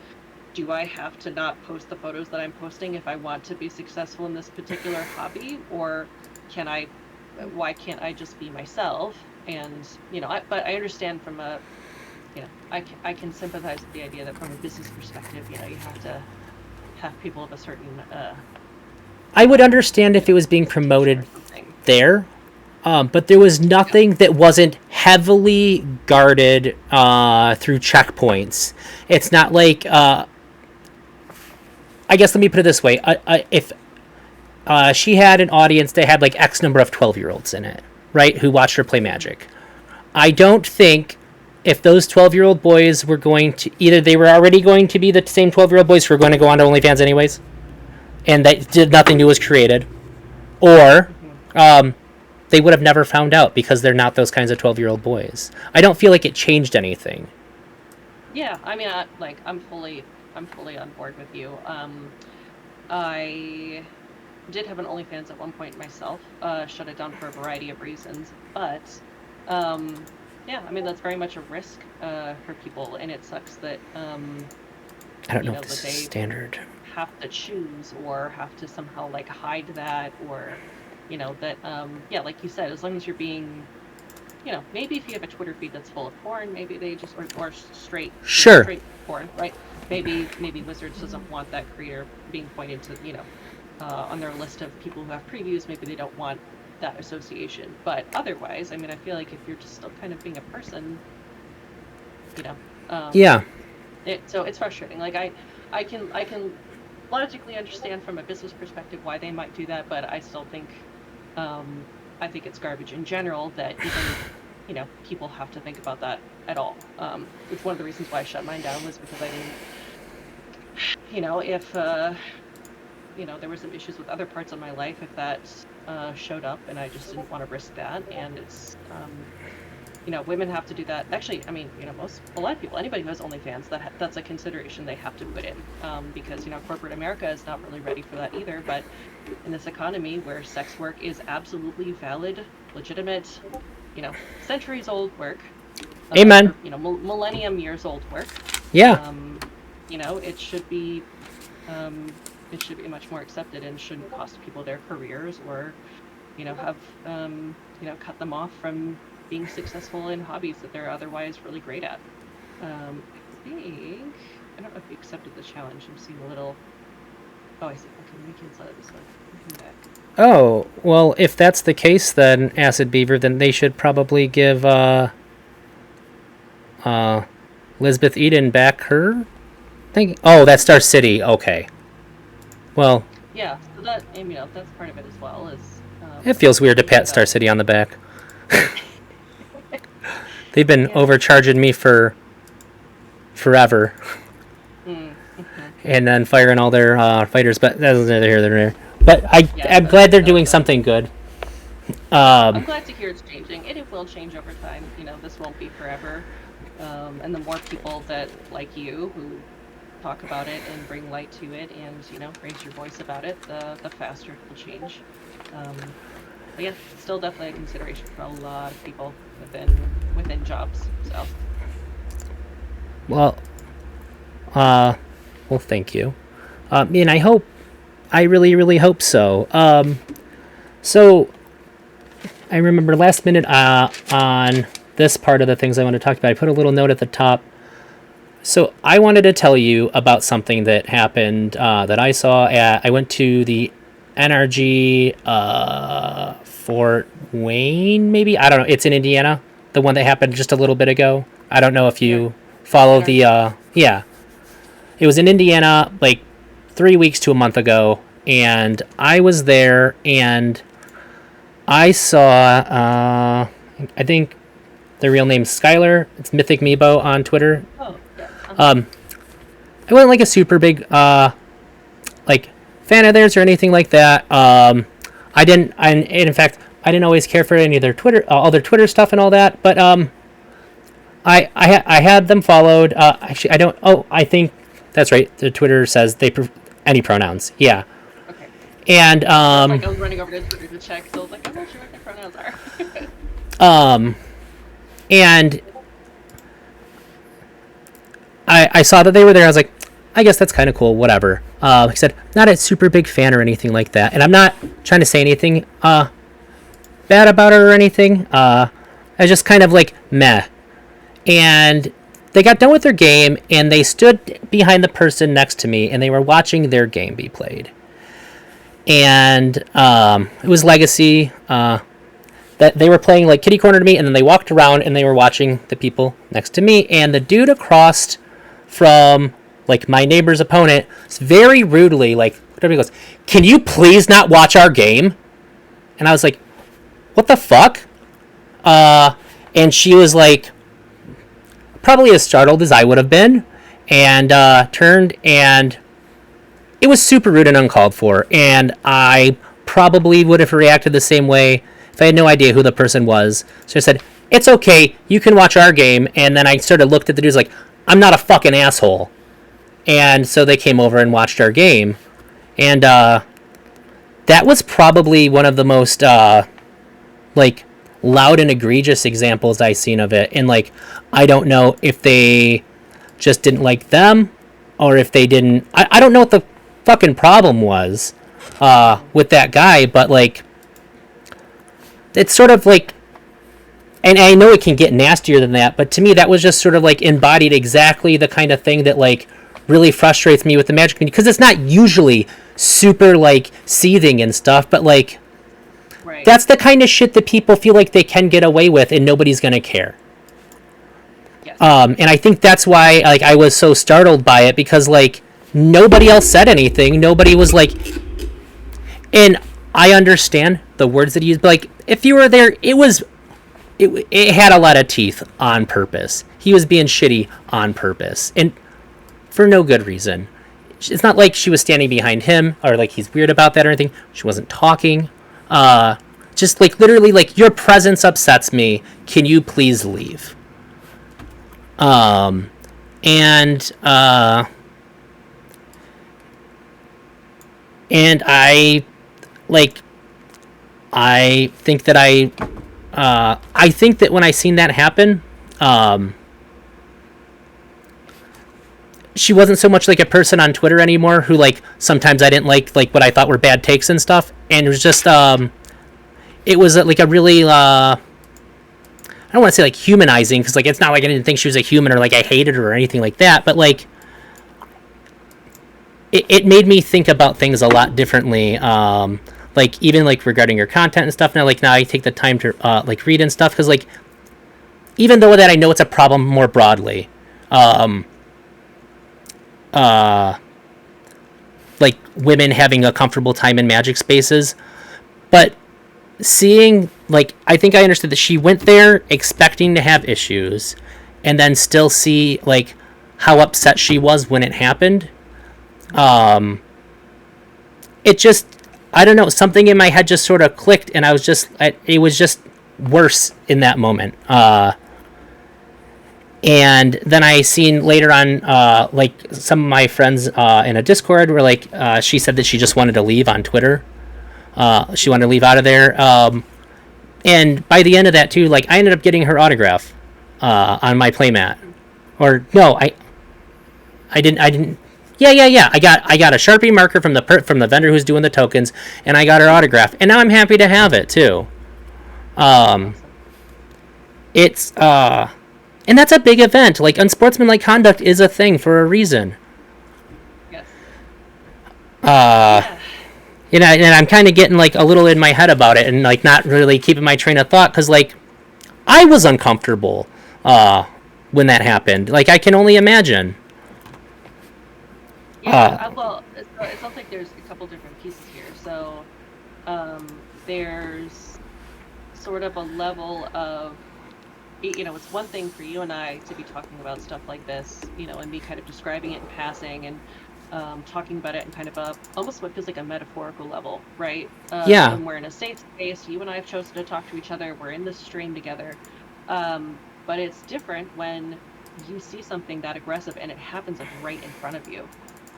do I have to not post the photos that I'm posting if I want to be successful in this particular hobby, or why can't I just be myself? And but I understand from a I can sympathize with the idea that from a business perspective, you have to have people of a certain. I would understand if it was being promoted there, but there was nothing that wasn't heavily guarded through checkpoints. It's not like. I guess let me put it this way: if she had an audience that had like X number of 12-year-olds in it, right, who watched her play Magic, I don't think. If those 12-year-old boys were going to... Either they were already going to be the same 12-year-old boys who were going to go on to OnlyFans anyways, and that did nothing new was created, or they would have never found out because they're not those kinds of 12-year-old boys. I don't feel like it changed anything. Yeah, I mean, I'm fully on board with you. I did have an OnlyFans at one point myself, shut it down for a variety of reasons, but... yeah, I mean, that's very much a risk for people, and it sucks that I don't know if this is standard. Have to choose or have to somehow like hide that, or that yeah, like you said, as long as you're being maybe if you have a Twitter feed that's full of porn, maybe they just or straight porn, right? Maybe Wizards doesn't want that creator being pointed to on their list of people who have previews. Maybe they don't want that association, but otherwise, I mean, I feel like if you're just still kind of being a person, yeah. So it's frustrating. Like I can logically understand from a business perspective why they might do that, but I still think, I think it's garbage in general that even people have to think about that at all. It's one of the reasons why I shut mine down was because I didn't, if there were some issues with other parts of my life, if that showed up, and I just didn't want to risk that. And it's women have to do that. Actually, I mean, a lot of people, anybody who has OnlyFans, that's a consideration they have to put in, because corporate America is not really ready for that either. But in this economy where sex work is absolutely valid, legitimate, centuries old work, amen, millennium years old work, yeah, it should be. It should be much more accepted and shouldn't cost people their careers or, have, cut them off from being successful in hobbies that they're otherwise really great at. I don't know if you accepted the challenge. I'm seeing a little... Oh, I see. Okay, we can set this one. Back. Oh, well, if that's the case, then, Acid Beaver, then they should probably give Elizabeth Eden back her thing. Oh, that's Star City. Okay. Well, yeah, so that that's part of it as well. Is it feels weird to pat Star City on the back. They've been overcharging me for forever, and then firing all their fighters. But that's neither here nor there. But I'm glad they're doing something good. I'm glad to hear it's changing, and it will change over time. This won't be forever, and the more people that like you who talk about it and bring light to it and raise your voice about it, the faster it will change. But yeah, it's still definitely a consideration for a lot of people within jobs. So well, thank you. And I really, really hope so. So I remember last minute on this part of the things I want to talk about, I put a little note at the top. So I wanted to tell you about something that happened that I saw I went to the NRG Fort Wayne, maybe? I don't know. It's in Indiana, the one that happened just a little bit ago. I don't know if you follow the... yeah. It was in Indiana, like 3 weeks to a month ago, and I was there, and I saw, I think the real name's Skylar. It's Mythic Meebo on Twitter. Oh, yeah. I wasn't like a super big, like, fan of theirs or anything like that. In fact, I didn't always care for any of their Twitter, all their Twitter stuff and all that, but, I had them followed. Actually, I don't, I think that's right. The Twitter says any pronouns. Yeah. Okay. And, I was running over to Twitter to check, so I was like, I'm not sure what the pronouns are. And I saw that they were there. I was like, I guess that's kind of cool. Whatever. Like I said, not a super big fan or anything like that. And I'm not trying to say anything bad about her or anything. I was just kind of like meh. And they got done with their game, and they stood behind the person next to me, and they were watching their game be played. And it was Legacy. That they were playing like kitty corner to me, and then they walked around and they were watching the people next to me, and the dude across from like my neighbor's opponent very rudely, like, whatever, he goes, "Can you please not watch our game?" And I was like, what the fuck? And she was like probably as startled as I would have been, and turned, and it was super rude and uncalled for, and I probably would have reacted the same way if I had no idea who the person was. So I said, it's okay, you can watch our game. And then I sort of looked at the dudes like, I'm not a fucking asshole. And so they came over and watched our game. And that was probably one of the most like loud and egregious examples I've seen of it. And like, I don't know if they just didn't like them, or if they didn't... I don't know what the fucking problem was with that guy, but like, it's sort of like, and I know it can get nastier than that, but to me that was just sort of like embodied exactly the kind of thing that like really frustrates me with the Magic community, because it's not usually super like seething and stuff, but like, right, that's the kind of shit that people feel like they can get away with and nobody's gonna care. Yes. And I think that's why like I was so startled by it, because like nobody else said anything. Nobody was like, and I understand the words that he used, but like, if you were there, it had a lot of teeth on purpose. He was being shitty on purpose, and for no good reason. It's not like she was standing behind him, or like he's weird about that or anything. She wasn't talking. Just like literally like, your presence upsets me. Can you please leave? And I like, I think that I think that when I seen that happen, she wasn't so much like a person on Twitter anymore who like sometimes I didn't like what I thought were bad takes and stuff, and it was just it was like a really I don't want to say like humanizing, because like it's not like I didn't think she was a human or like I hated her or anything like that, but like it made me think about things a lot differently. Like even like regarding your content and stuff. Now I take the time to like read and stuff, because like even though that I know it's a problem more broadly, like women having a comfortable time in Magic spaces, but seeing like, I think I understood that she went there expecting to have issues, and then still see like how upset she was when it happened. It just, I don't know, something in my head just sort of clicked, and I was just, it was just worse in that moment. And then I seen later on, like some of my friends in a Discord were like, she said that she just wanted to leave on Twitter. She wanted to leave out of there. And by the end of that too, like I ended up getting her autograph on my playmat. Or no, I didn't. Yeah. I got a Sharpie marker from the vendor who's doing the tokens, and I got her autograph, and now I'm happy to have it too. Um, Awesome. it's and that's a big event. Like, unsportsmanlike conduct is a thing for a reason. Yes. Uh, Yeah. and I'm kind of getting like a little in my head about it, and like not really keeping my train of thought, because like I was uncomfortable when that happened. Like, I can only imagine. Yeah. Well, it sounds like there's a couple different pieces here. So, there's sort of a level of, it's one thing for you and I to be talking about stuff like this, and me kind of describing it in passing and talking about it in kind of almost what feels like a metaphorical level, right? Yeah. When we're in a safe space, you and I have chosen to talk to each other, we're in this stream together. But it's different when you see something that aggressive and it happens like right in front of you.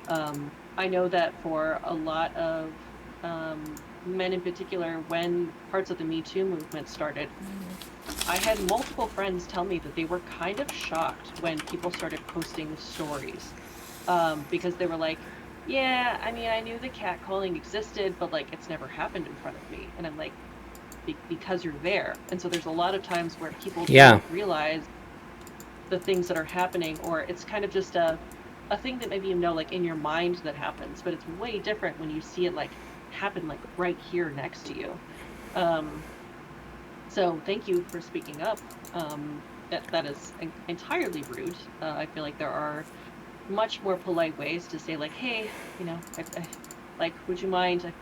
I know that for a lot of men in particular, when parts of the Me Too movement started, I had multiple friends tell me that they were kind of shocked when people started posting stories, because they were like, yeah, I mean, I knew the catcalling existed, but like it's never happened in front of me. And I'm like, because you're there. And so there's a lot of times where people Yeah. don't realize the things that are happening, or it's kind of just a thing that maybe like in your mind that happens, but it's way different when you see it like happen like right here next to you. So thank you for speaking up. That is entirely rude. I feel like there are much more polite ways to say like, hey, like, would you mind,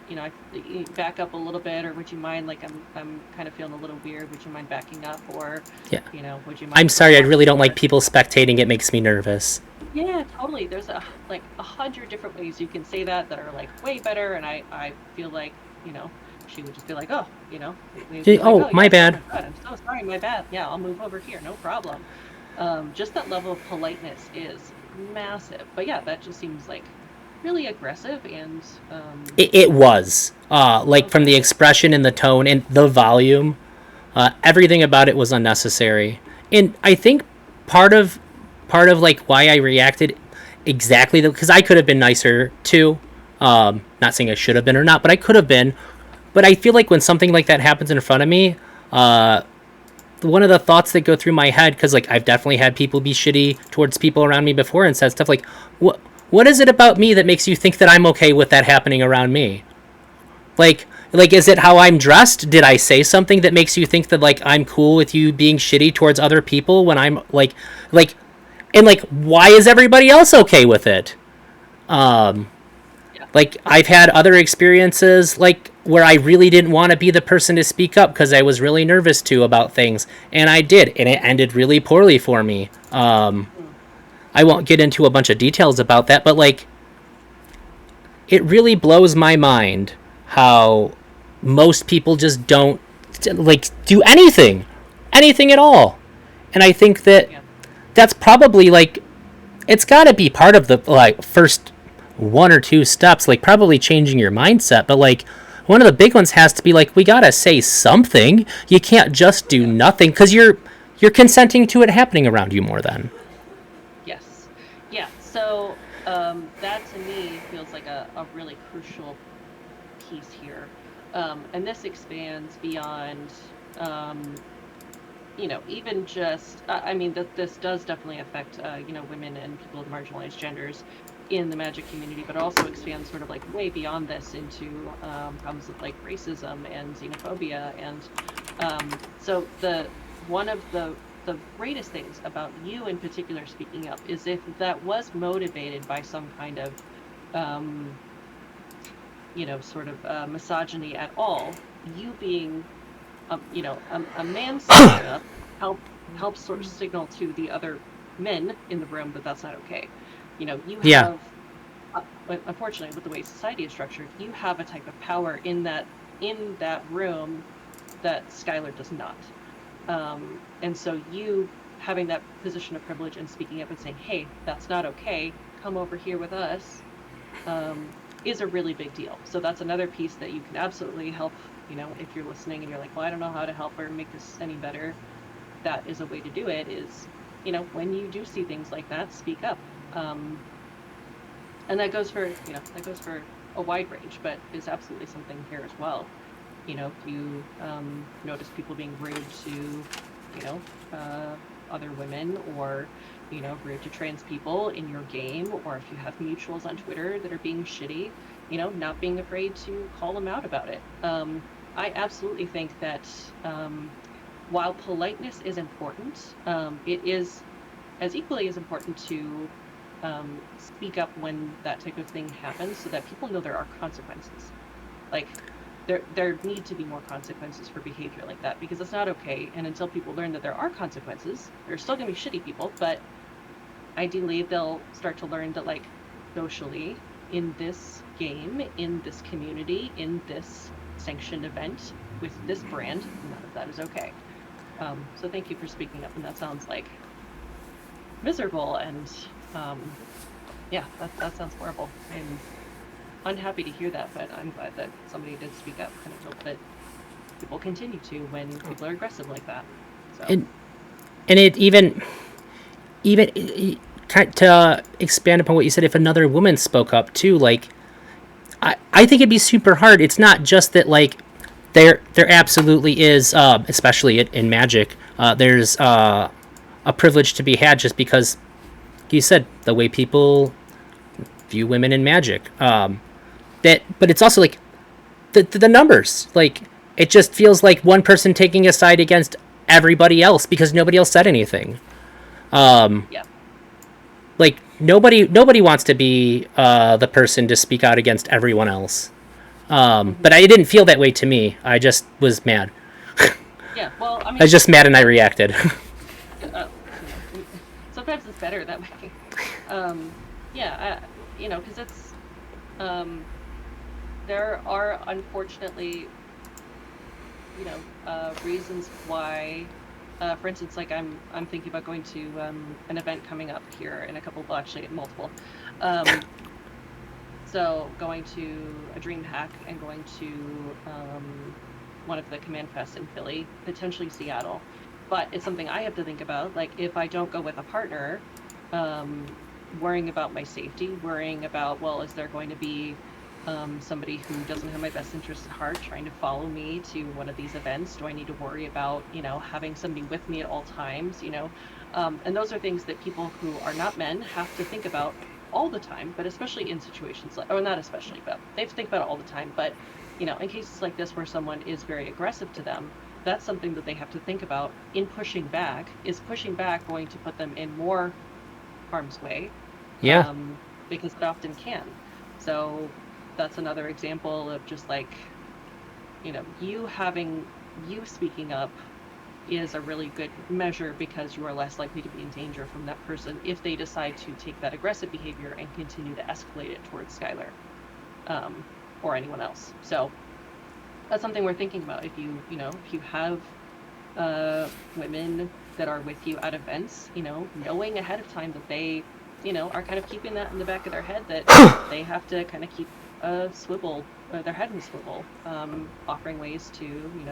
back up a little bit, or would you mind, like, I'm kind of feeling a little weird, would you mind backing up, or, Yeah. Would you mind? I'm sorry, I really don't like people spectating. It makes me nervous. Yeah, totally. There's 100 different ways you can say that are like way better, and I feel like, she would just be like, oh, we'd be like, Oh, my yeah, bad. oh my God, I'm so sorry, my bad. Yeah, I'll move over here, no problem. Just that level of politeness is massive. But yeah, that just seems like really aggressive, and It was like, from the expression and the tone and the volume, everything about it was unnecessary. And I think part of like why I reacted exactly, because I could have been nicer too. Not saying I should have been or not, but I could have been. But I feel like when something like that happens in front of me, one of the thoughts that go through my head, because like I've definitely had people be shitty towards people around me before and said stuff like, what is it about me that makes you think that I'm okay with that happening around me? Like, is it how I'm dressed? Did I say something that makes you think that like I'm cool with you being shitty towards other people when I'm and like, why is everybody else okay with it? Like, I've had other experiences like where I really didn't want to be the person to speak up because I was really nervous too about things, and I did, and it ended really poorly for me. I won't get into a bunch of details about that, but like, it really blows my mind how most people just don't like do anything at all. And I think that that's probably like, it's got to be part of the like first one or two steps, like probably changing your mindset. But like, one of the big ones has to be like, we gotta say something. You can't just do nothing, because you're consenting to it happening around you more than. Yes. Yeah. So that to me feels like a really crucial piece here. And this expands beyond, even just, I mean, this does definitely affect, women and people of marginalized genders in the magic community, but also expands sort of like way beyond this into problems of like racism and xenophobia. And so one of the greatest things about you in particular speaking up is if that was motivated by some kind of sort of misogyny at all, you being a man speaking up helps sort of signal to the other men in the room that that's not okay. You have, unfortunately, with the way society is structured, you have a type of power in that room that Skylar does not. And so you having that position of privilege and speaking up and saying, hey, that's not okay, come over here with us, is a really big deal. So that's another piece that you can absolutely help, if you're listening and you're like, well, I don't know how to help her make this any better. That is a way to do it, is, when you do see things like that, speak up. And that goes for, that goes for a wide range, but is absolutely something here as well. If you notice people being rude to, other women, or, rude to trans people in your game, or if you have mutuals on Twitter that are being shitty, not being afraid to call them out about it. I absolutely think that while politeness is important, it is as equally as important to speak up when that type of thing happens, so that people know there are consequences. Like, there need to be more consequences for behavior like that, because it's not okay. And until people learn that there are consequences, there's still gonna be shitty people, but ideally they'll start to learn that, like, socially, in this game, in this community, in this sanctioned event with this brand, none of that is okay. So thank you for speaking up. And that sounds like miserable, and yeah, that sounds horrible. I'm unhappy to hear that, but I'm glad that somebody did speak up, and I hope that people continue to when people are aggressive like that. So. And it even to expand upon what you said, if another woman spoke up too, like, I think it'd be super hard. It's not just that, like, there absolutely is, especially in Magic, there's a privilege to be had just because, like you said, the way people view women in Magic. But it's also like the numbers. Like, it just feels like one person taking a side against everybody else because nobody else said anything. Yeah. Like, nobody wants to be the person to speak out against everyone else. But I didn't feel that way to me. I just was mad. Yeah, well, I mean, I was just mad and I reacted. Sometimes it's better that way. Yeah, because it's, there are unfortunately, reasons why. For instance, like, I'm thinking about going to an event coming up here in a couple, well, actually multiple. So going to a DreamHack and going to one of the Command Fests in Philly, potentially Seattle. But it's something I have to think about. Like, if I don't go with a partner, worrying about my safety, worrying about, well, is there going to be somebody who doesn't have my best interest at heart trying to follow me to one of these events? Do I need to worry about, having somebody with me at all times, and those are things that people who are not men have to think about all the time, but especially in situations like, or not especially, but they have to think about it all the time. But, in cases like this where someone is very aggressive to them, that's something that they have to think about in pushing back. Is pushing back going to put them in more harm's way? Yeah. Because it often can. So that's another example of just, like, you speaking up is a really good measure, because you are less likely to be in danger from that person if they decide to take that aggressive behavior and continue to escalate it towards Skylar, or anyone else. So that's something we're thinking about. If you have women that are with you at events, knowing ahead of time that they, are kind of keeping that in the back of their head, that they have to kind of keep their head in a swivel, offering ways to,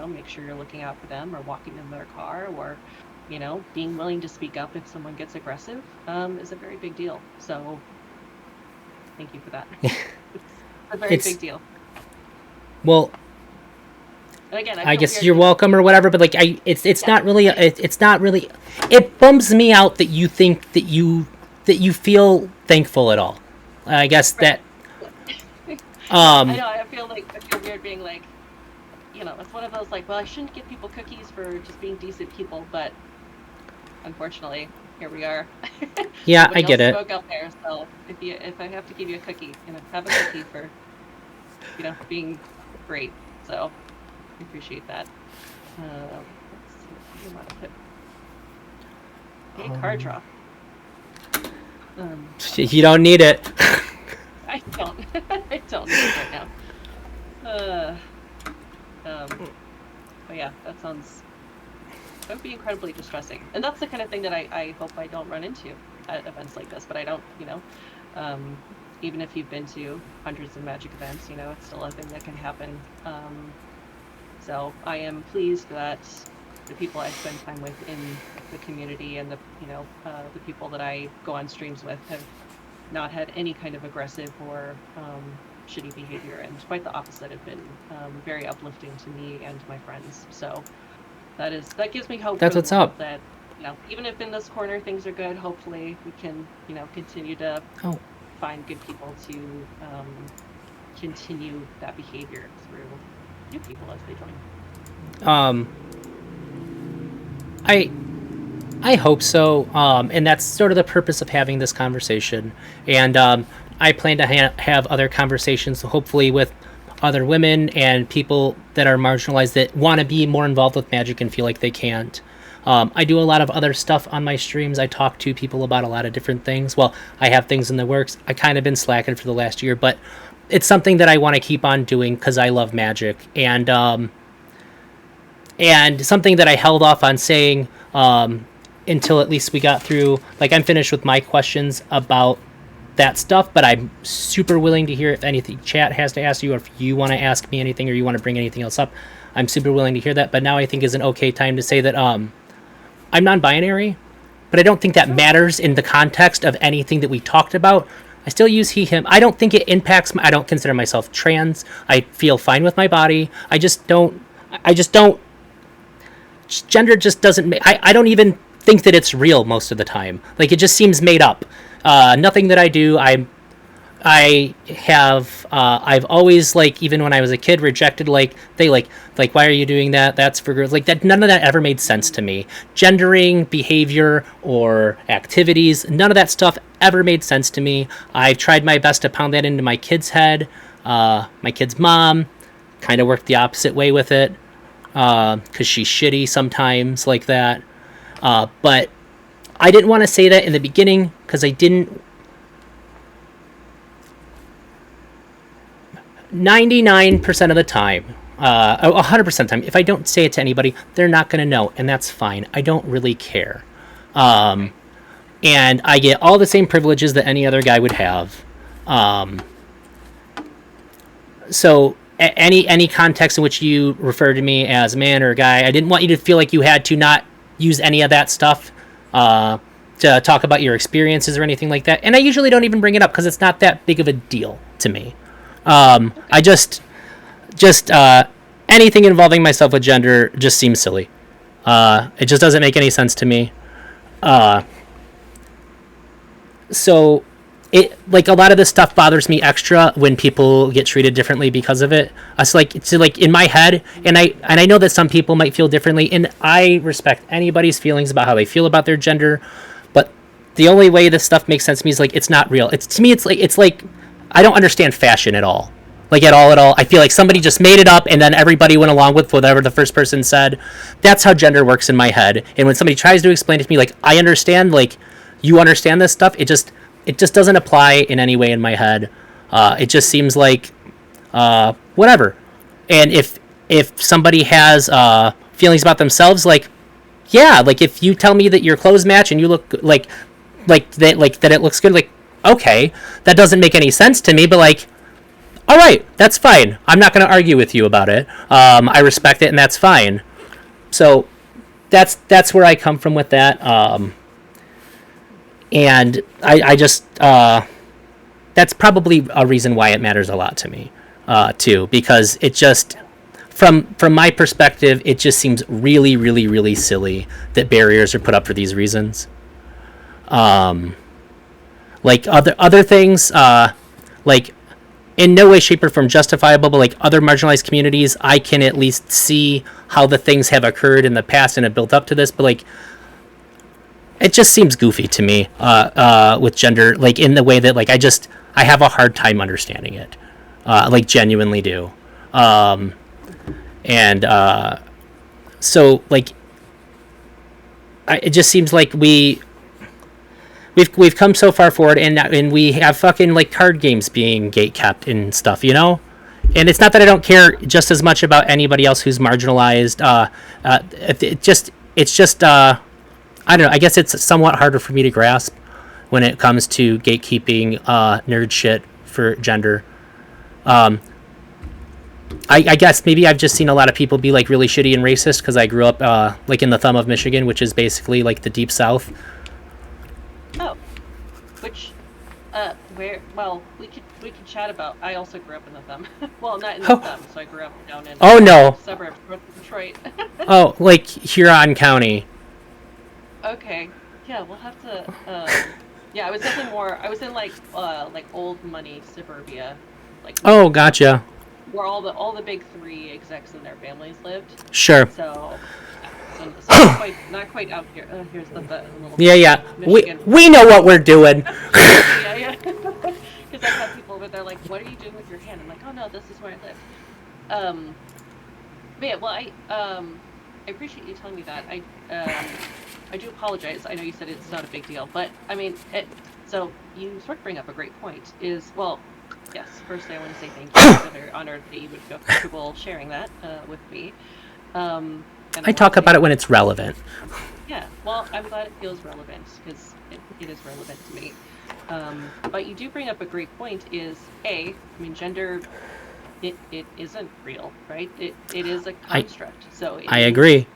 make sure you're looking out for them, or walking in their car, or, being willing to speak up if someone gets aggressive, is a very big deal. So thank you for that. It's a very big deal. Well, and again, I guess you're welcome or whatever, but, like, it's not really, it bums me out that you think that you feel thankful at all. I guess that. I know, I feel weird being like, it's one of those, like, well, I shouldn't give people cookies for just being decent people, but unfortunately, here we are. Yeah, I get it. Spoke out there, so if I have to give you a cookie, have a cookie for, being great. So I appreciate that. Let's see what you want to put. Okay, card draw. You don't need it. I don't. I don't need it right now. But yeah, that would be incredibly distressing. And that's the kind of thing that I hope I don't run into at events like this. But I don't, even if you've been to hundreds of Magic events, it's still a thing that can happen. So I am pleased that the people I spend time with in the community, and the people that I go on streams with, have not had any kind of aggressive or shitty behavior, and quite the opposite have been very uplifting to me and my friends. So that gives me hope. That's for the what's world up. That, you know, even if in this corner things are good, hopefully we can, you know, continue to find good people to continue that behavior through new people as they join. I hope so, and that's sort of the purpose of having this conversation. And I plan to have other conversations, hopefully with other women and people that are marginalized that want to be more involved with magic and feel like they can't. I do a lot of other stuff on my streams. I talk to people about a lot of different things. Well, I have things in the works. I kind of been slacking for the last year, but it's something that I want to keep on doing because I love magic, and something that I held off on saying until at least we got through. Like, I'm finished with my questions about that stuff, but I'm super willing to hear if anything chat has to ask you, or if you want to ask me anything, or you want to bring anything else up. I'm super willing to hear that. But now I think is an okay time to say that I'm non-binary, but I don't think that matters in the context of anything that we talked about. I still use he, him. I don't think it impacts I don't consider myself trans. I feel fine with my body. I just don't. Gender just doesn't. I don't even think that it's real most of the time. Like, it just seems made up. Nothing that I do. I've always, like, even when I was a kid, rejected, like, why are you doing that? That's for girls. Like, that, none of that ever made sense to me. Gendering behavior or activities, none of that stuff ever made sense to me. I've tried my best to pound that into my kid's head. My kid's mom kind of worked the opposite way with it, because she's shitty sometimes like that. But I didn't want to say that in the beginning, because I didn't. 99% of the time, 100% of the time, if I don't say it to anybody, they're not going to know, and that's fine. I don't really care. And I get all the same privileges that any other guy would have. So any context in which you refer to me as a man or a guy, I didn't want you to feel like you had to not use any of that stuff to talk about your experiences or anything like that. And I usually don't even bring it up because it's not that big of a deal to me. I just anything involving myself with gender just seems silly. It just doesn't make any sense to me. So it, like, a lot of this stuff bothers me extra when people get treated differently because of it. It's like in my head, and I know that some people might feel differently, and I respect anybody's feelings about how they feel about their gender, but the only way this stuff makes sense to me is, like, it's not real. It's, to me, it's like I don't understand fashion at all. Like, at all. I feel like somebody just made it up, and then everybody went along with whatever the first person said. That's how gender works in my head. And when somebody tries to explain it to me, like, I understand, like, you understand this stuff, it just doesn't apply in any way in my head. It just seems like whatever. And if somebody has feelings about themselves, like, yeah, like, if you tell me that your clothes match and you look like that it looks good, like, okay, that doesn't make any sense to me, but, like, all right, that's fine. I'm not going to argue with you about it. I respect it, and that's fine. So that's where I come from with that. And I just that's probably a reason why it matters a lot to me, too, because it just, from my perspective, it just seems really, really, really silly that barriers are put up for these reasons. Like other things, like, in no way, shape, or form justifiable, but, like, other marginalized communities, I can at least see how the things have occurred in the past and have built up to this, but, like, it just seems goofy to me with gender, like, in the way that, like, I have a hard time understanding it, like, genuinely do. So, like, it just seems like we've come so far forward, and we have fucking, like, card games being gatekept and stuff, you know? And it's not that I don't care just as much about anybody else who's marginalized. It's just I don't know, I guess it's somewhat harder for me to grasp when it comes to gatekeeping nerd shit for gender. I guess maybe I've just seen a lot of people be, like, really shitty and racist because I grew up like, in the thumb of Michigan, which is basically, like, the deep south. Oh, which Where? Well, we could chat about. I also grew up in the Thumb. Well, not in the Oh, Thumb. So I grew up down in oh no. suburbs north of Detroit. Oh, like Huron County. Okay. Yeah, we'll have to. Yeah, I was definitely more. I was in like old money suburbia, like Oh, north of gotcha. where all the big three execs and their families lived. Sure. So, yeah, so not quite out here. Here's the little Yeah, yeah. Michigan. We know what we're doing. Yeah, yeah. Because I've had people over there like, "What are you doing with your hand?" I'm like, "Oh no, this is where I live." Um, but yeah, well, I appreciate you telling me that. I do apologize. I know you said it's not a big deal, but I mean, so you sort of bring up a great point. Well, yes. Firstly, I want to say thank you. I'm very honored that you would feel comfortable sharing that with me. And I I want talk to about say, it when it's relevant. yeah. Well, I'm glad it feels relevant because it is relevant to me. But you do bring up a great point. I mean, gender. It isn't real, right? It is a construct. So I agree.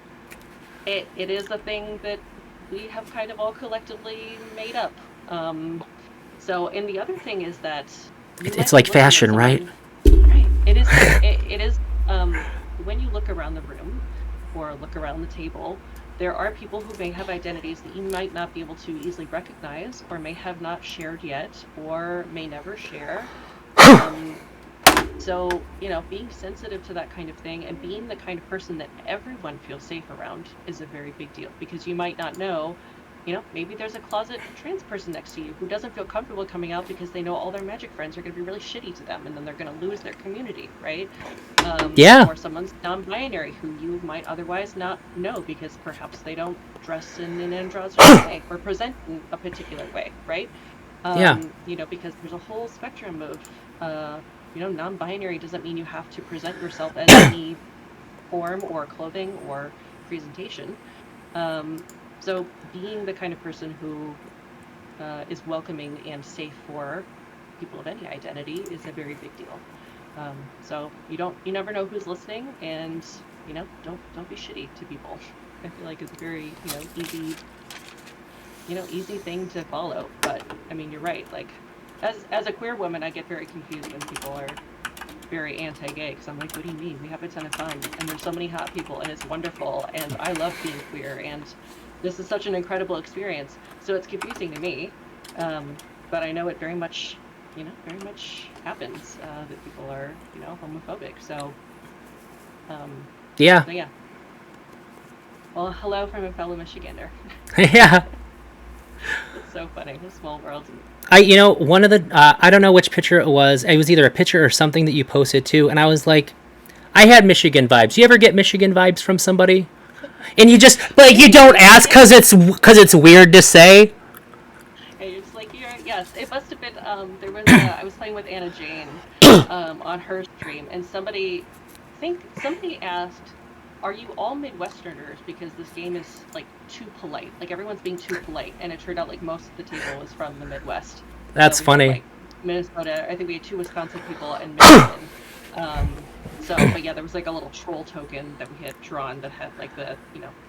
it is a thing that we have kind of all collectively made up. And the other thing is that you It's might be like looking at fashion, right? someone, right? It is when you look around the room or look around the table, there are people who may have identities that you might not be able to easily recognize, or may have not shared yet, or may never share. Um, so, being sensitive to that kind of thing and being the kind of person that everyone feels safe around is a very big deal, because you might not know, maybe there's a closet trans person next to you who doesn't feel comfortable coming out because they know all their magic friends are going to be really shitty to them, and then they're going to lose their community, right? Yeah. Or someone's non-binary who you might otherwise not know because perhaps they don't dress in an androgynous way or present in a particular way, right? Yeah. Because there's a whole spectrum of, non-binary doesn't mean you have to present yourself as any form or clothing or presentation. So being the kind of person who is welcoming and safe for people of any identity is a very big deal. So you never know who's listening, and don't be shitty to people. I feel like it's a very easy thing to follow. But I mean, you're right. Like, as a queer woman, I get very confused when people are very anti-gay, because I'm like, what do you mean? We have a ton of fun, and there's so many hot people, and it's wonderful, and I love being queer, and this is such an incredible experience. So it's confusing to me, but I know it very much happens that people are homophobic. So Yeah. yeah. Well, hello from a fellow Michigander. Yeah. It's so funny. A small world. One of the, I don't know which picture it was. It was either a picture or something that you posted too. And I was like, I had Michigan vibes. You ever get Michigan vibes from somebody? And you just, like, you don't ask because it's weird to say. And you're just like, yes, it must have been, there was, I was playing with Anna Jane, on her stream, and somebody asked, are you all Midwesterners, because this game is, like, too polite. Like, everyone's being too polite, and it turned out, like, most of the table was from the Midwest. That's We funny. had, like, Minnesota, I think we had 2 Wisconsin people, and Michigan. But yeah, there was, like, a little troll token that we had drawn that had, like, the,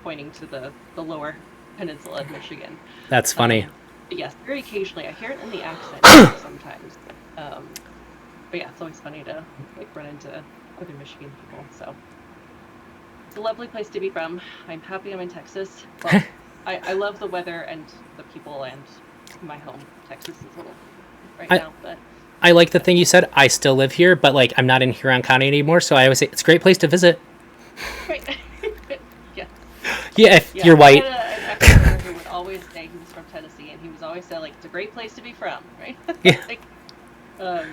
pointing to the lower peninsula of Michigan. That's funny. But yes, very occasionally, I hear it in the accent sometimes. But yeah, it's always funny to, like, run into other Michigan people, so. It's a lovely place to be from. I'm happy I'm in Texas. Well, I love the weather and the people, and my home. Texas is a little right now, but I like the thing you said. I still live here, but, like, I'm not in Huron County anymore, so I always say it's a great place to visit. right. Yeah. Yeah, if you're white. I had an ex-partner who would always say he was from Tennessee, and he was always saying, like, it's a great place to be from, right? Yeah. But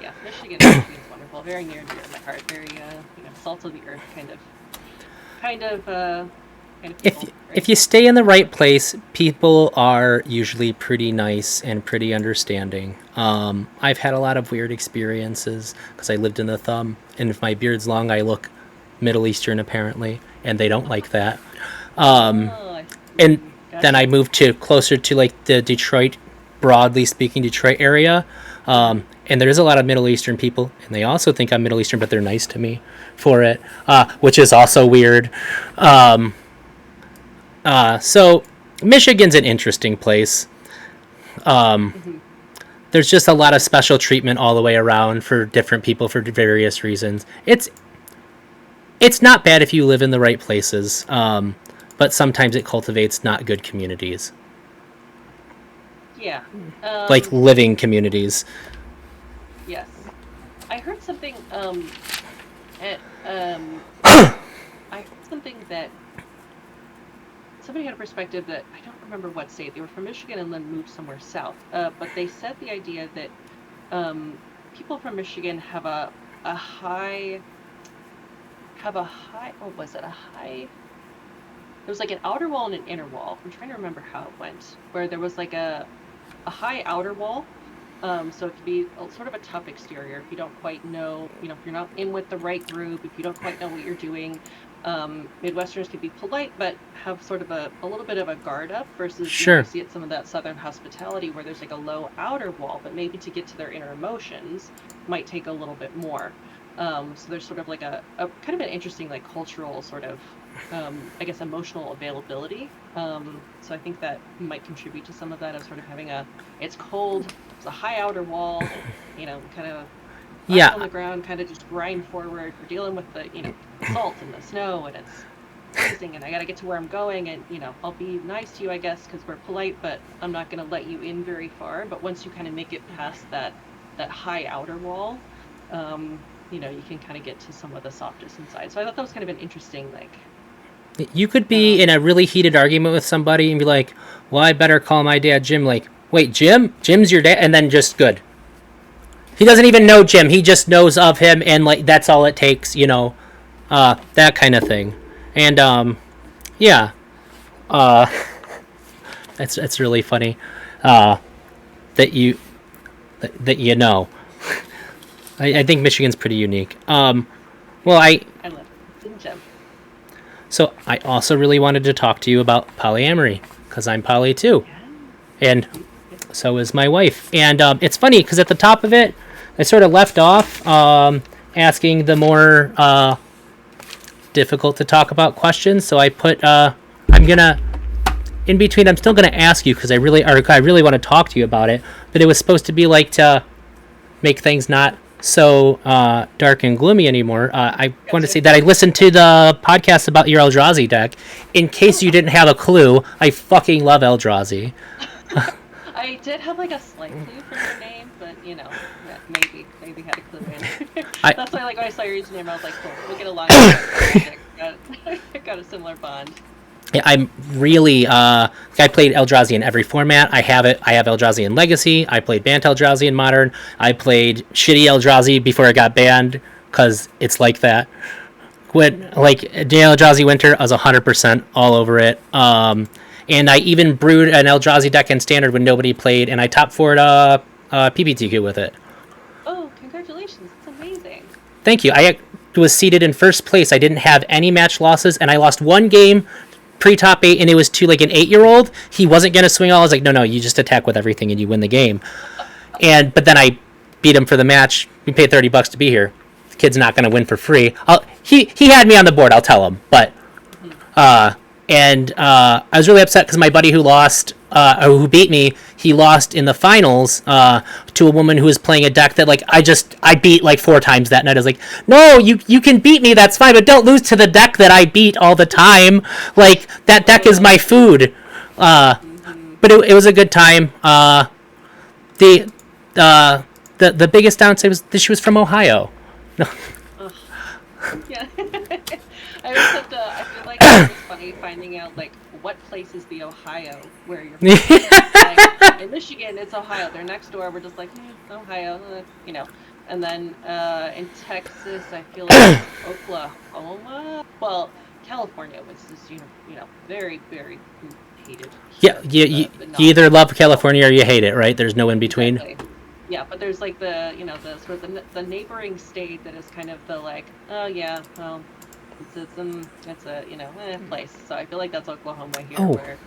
yeah, Michigan's wonderful. Very near and dear to my heart. Very, salt of the earth kind of people, If you stay in the right place, people are usually pretty nice and pretty understanding. I've had a lot of weird experiences because I lived in the Thumb, and if my beard's long, I look Middle Eastern apparently, and they don't like that. And then I moved closer to, like, the Detroit, broadly speaking, Detroit area. And there's a lot of Middle Eastern people, and they also think I'm Middle Eastern, but they're nice to me for it, which is also weird. So Michigan's an interesting place. there's just a lot of special treatment all the way around for different people for various reasons. It's not bad if you live in the right places, but sometimes it cultivates not good communities, Yeah. like living communities. Yes. I heard something. At, I heard something that somebody had a perspective that I don't remember what state. They were from Michigan and then moved somewhere south. But they said the idea that people from Michigan have a high. What was it? There was like an outer wall and an inner wall. I'm trying to remember how it went. Where there was like a high outer wall. So it could be sort of a tough exterior if you don't quite know, if you're not in with the right group, if you don't quite know what you're doing. Midwesterners can be polite, but have sort of a little bit of a guard up versus Sure. you see at some of that Southern hospitality where there's like a low outer wall, but maybe to get to their inner emotions might take a little bit more. So there's sort of like a kind of an interesting like cultural sort of, I guess, emotional availability. So I think that might contribute to some of that of sort of having it's cold, it's a high outer wall, kind of Yeah. on the ground, kind of just grind forward. We're dealing with the, salt and the snow, and it's freezing, and I got to get to where I'm going, and, I'll be nice to you, I guess, because we're polite, but I'm not going to let you in very far. But once you kind of make it past that high outer wall, you can kind of get to some of the softest inside. So I thought that was kind of an interesting, like... You could be in a really heated argument with somebody and be like, well, I better call my dad Jim. Like, wait, Jim? Jim's your dad? And then just good. He doesn't even know Jim. He just knows of him, and like that's all it takes, that kind of thing. And yeah, it's really funny that you know. I think Michigan's pretty unique. Well, I love Jim. So I also really wanted to talk to you about polyamory because I'm poly too, and so is my wife. And it's funny because at the top of it, I sort of left off asking the more difficult to talk about questions. So I put I'm gonna in between. I'm still gonna ask you because I really want to talk to you about it. But it was supposed to be like to make things not so dark and gloomy anymore. I want to say that I listened to the podcast about your Eldrazi deck. In case you didn't have a clue, I fucking love Eldrazi. I did have like a slight clue from your name, but maybe had a clue in. That's why, like, when I saw your username, I was like, cool, we'll get along. Got a similar bond. Yeah, I'm really I played Eldrazi in every format. I have Eldrazi in Legacy. I played Bant Eldrazi in Modern. I played shitty Eldrazi before it got banned because it's like that. When like Eldrazi Winter, I was 100% all over it. And I even brewed an Eldrazi deck in Standard when nobody played, and I top 4'd PPTQ with it. Oh, congratulations! That's amazing. Thank you. I was seated in first place. I didn't have any match losses, and I lost one game pre-top 8, and it was to like an 8-year-old. He wasn't going to swing all. I was like, no, you just attack with everything and you win the game. But then I beat him for the match. We paid $30 to be here. The kid's not going to win for free. He had me on the board, I'll tell him. But I was really upset because my buddy who beat me, he lost in the finals to a woman who was playing a deck that like I beat like 4 times that night. I was like, no, you can beat me, that's fine, but don't lose to the deck that I beat all the time. Like that deck is my food. But it was a good time. The biggest downside was that she was from Ohio. Yeah. I feel like it's funny finding out like what place is the Ohio where you're from. Like, in Michigan, it's Ohio. They're next door. We're just like, Ohio, And then in Texas, I feel like Oklahoma. Well, California was just very, very hated. Yeah, you either love California or you hate it, right? There's no in between. Exactly. Yeah, but there's like the the sort of the neighboring state that is kind of the like, oh yeah, well, it's a place. So I feel like that's Oklahoma here, where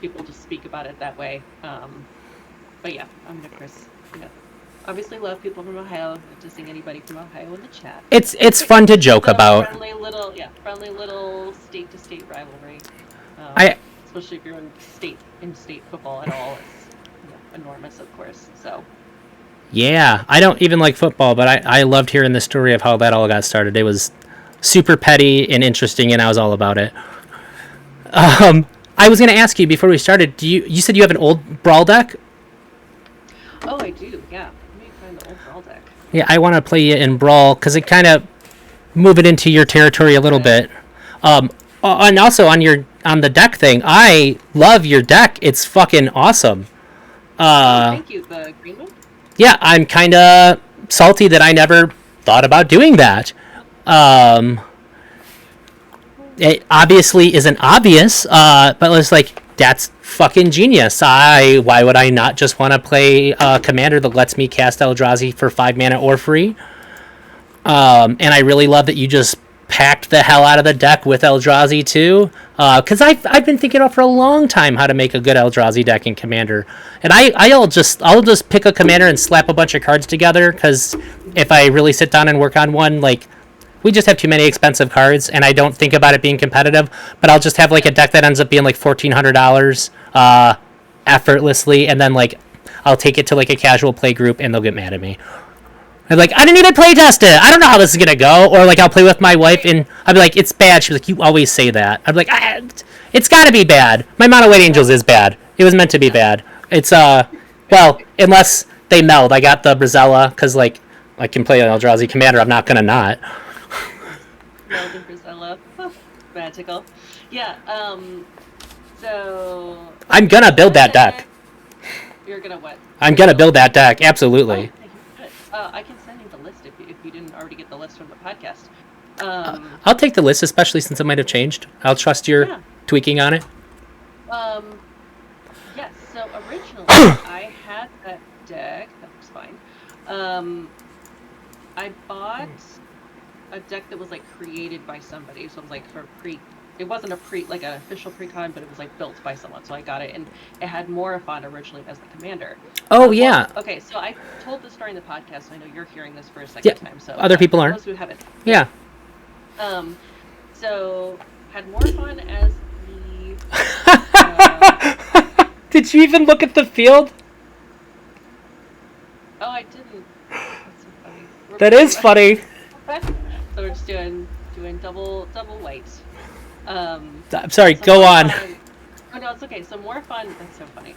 people just speak about it that way. But yeah, I'm of course, obviously love people from Ohio. Not to sing anybody from Ohio in the chat. It's fun to joke about. Friendly little state to state rivalry. Especially if you're in state football at all, it's enormous, of course. So. Yeah, I don't even like football, but I loved hearing the story of how that all got started. It was super petty and interesting, and I was all about it. I was going to ask you before we started. You said you have an old Brawl deck? Oh, I do. Yeah. Let me find the old Brawl deck. Yeah, I want to play you in Brawl because it kind of move it into your territory a little bit. And also on the deck thing, I love your deck. It's fucking awesome. Thank you. The green one? Yeah, I'm kind of salty that I never thought about doing that. It obviously isn't obvious, but it's like, that's fucking genius. Why would I not just want to play a commander that lets me cast Eldrazi for 5 mana or free? And I really love that you just packed the hell out of the deck with Eldrazi too. Because I've been thinking for a long time how to make a good Eldrazi deck in Commander. And I'll just pick a commander and slap a bunch of cards together, because if I really sit down and work on one, like, we just have too many expensive cards, and I don't think about it being competitive, but I'll just have like a deck that ends up being like $1,400 effortlessly, and then like I'll take it to like a casual play group and they'll get mad at me. I'm like, I didn't even play test it. I don't know how this is gonna go. Or like I'll play with my wife and I'll be like, it's bad. She's like, you always say that. I'm like, it's gotta be bad. My Mono White Angels is bad. It was meant to be bad. It's well, unless they meld. I got the Brazella because like I can play an Eldrazi commander. I'm not gonna not. Melvin Brazella. Magical. Yeah, so... I'm gonna build that deck. You're gonna what? I'm gonna build that deck, absolutely. I can send you the list if you didn't already get the list from the podcast. I'll take the list, especially since it might have changed. I'll trust your tweaking on it. Yes, so originally I had that deck. That was fine. I bought a deck that was like created by somebody, so it was like for it wasn't like an official pre-con, but it was like built by someone, so I got it, and it had Morifon originally as the commander. Oh yeah. Well, okay, so I told this story in the podcast, so I know you're hearing this for a second time, so other people aren't. Those who haven't. Yeah. So had Morifon as the Did you even look at the field? Oh, I didn't. That's so funny. That is funny. So we're just doing double white. I'm sorry, go on. Oh no, it's okay. So Morifon, that's so funny.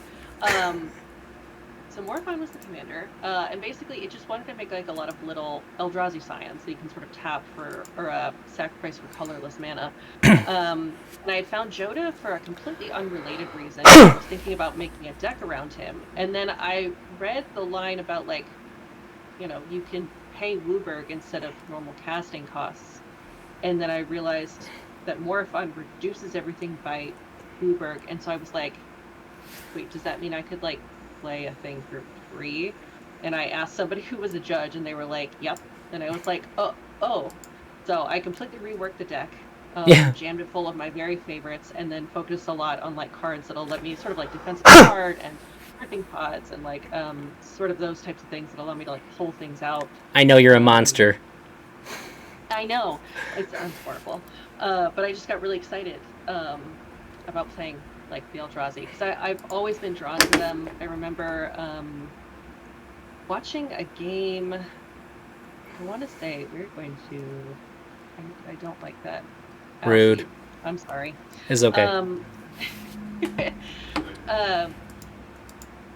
So Morifon was the commander, and basically it just wanted to make like a lot of little Eldrazi scions that you can sort of tap for, or sacrifice for colorless mana. And I had found Joda for a completely unrelated reason. I was thinking about making a deck around him, and then I read the line about like, you can pay Wooburg instead of normal casting costs, and then I realized that Morifon reduces everything by Wooburg, and so I was like, wait, does that mean I could like play a thing for free? And I asked somebody who was a judge, and they were like, yep. And I was like, oh. So I completely reworked the deck, jammed it full of my very favorites, and then focused a lot on like cards that'll let me sort of like defensive card and ripping pods and like sort of those types of things that allow me to like pull things out. I know you're a monster. I know, it's horrible, but I just got really excited about playing like the Eldrazi, because I've always been drawn to them. I remember watching a game. I want to say we're going to. I don't like that. Rude. Actually, I'm sorry. It's okay.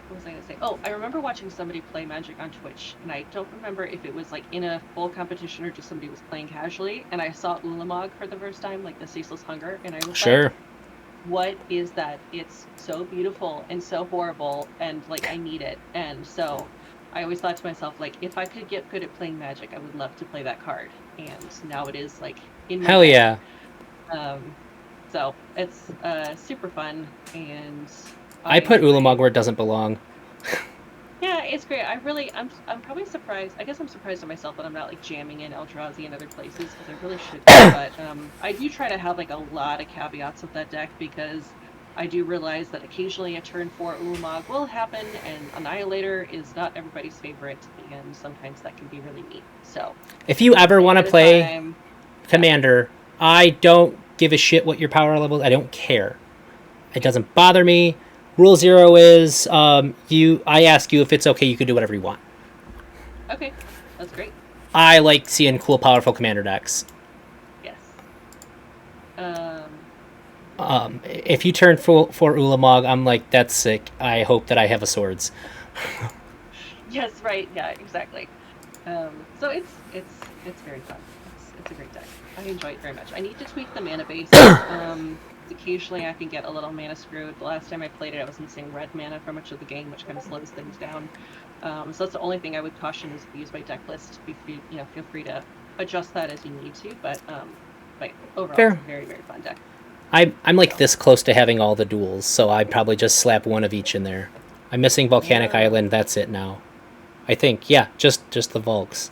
What was I going to say? Oh, I remember watching somebody play Magic on Twitch, and I don't remember if it was like in a full competition or just somebody was playing casually, and I saw Ulamog for the first time, like the Ceaseless Hunger, and I was like, what is that? It's so beautiful and so horrible, and like I need it. And so I always thought to myself, like, if I could get good at playing Magic, I would love to play that card. And now it is like in my head. Yeah. So it's super fun, and I put Ulamog where it doesn't belong. Yeah, it's great. I'm probably surprised. I guess I'm surprised at myself that I'm not like jamming in Eldrazi and other places, because I really should be. But I do try to have like a lot of caveats with that deck, because I do realize that occasionally a turn 4 Ulamog will happen, and Annihilator is not everybody's favorite, and sometimes that can be really neat. So if you ever want to play Commander, I don't give a shit what your power level is. I don't care. It doesn't bother me. Rule 0 is I ask you if it's okay, you can do whatever you want. Okay, that's great. I like seeing cool, powerful commander decks. Yes. If you turn for Ulamog, I'm like, that's sick. I hope that I have a swords. Yes, right. Yeah, exactly. So it's very fun. It's a great deck. I enjoy it very much. I need to tweak the mana base. Occasionally I can get a little mana screwed. The last time I played it, I was missing red mana for much of the game, which kind of slows things down. So that's the only thing I would caution is to use my deck list. Feel free to adjust that as you need to. But overall, Fair. It's a very, very fun deck. I'm like this close to having all the duels, so I'd probably just slap one of each in there. I'm missing Volcanic Island. That's it now. I think, yeah, just the Volks.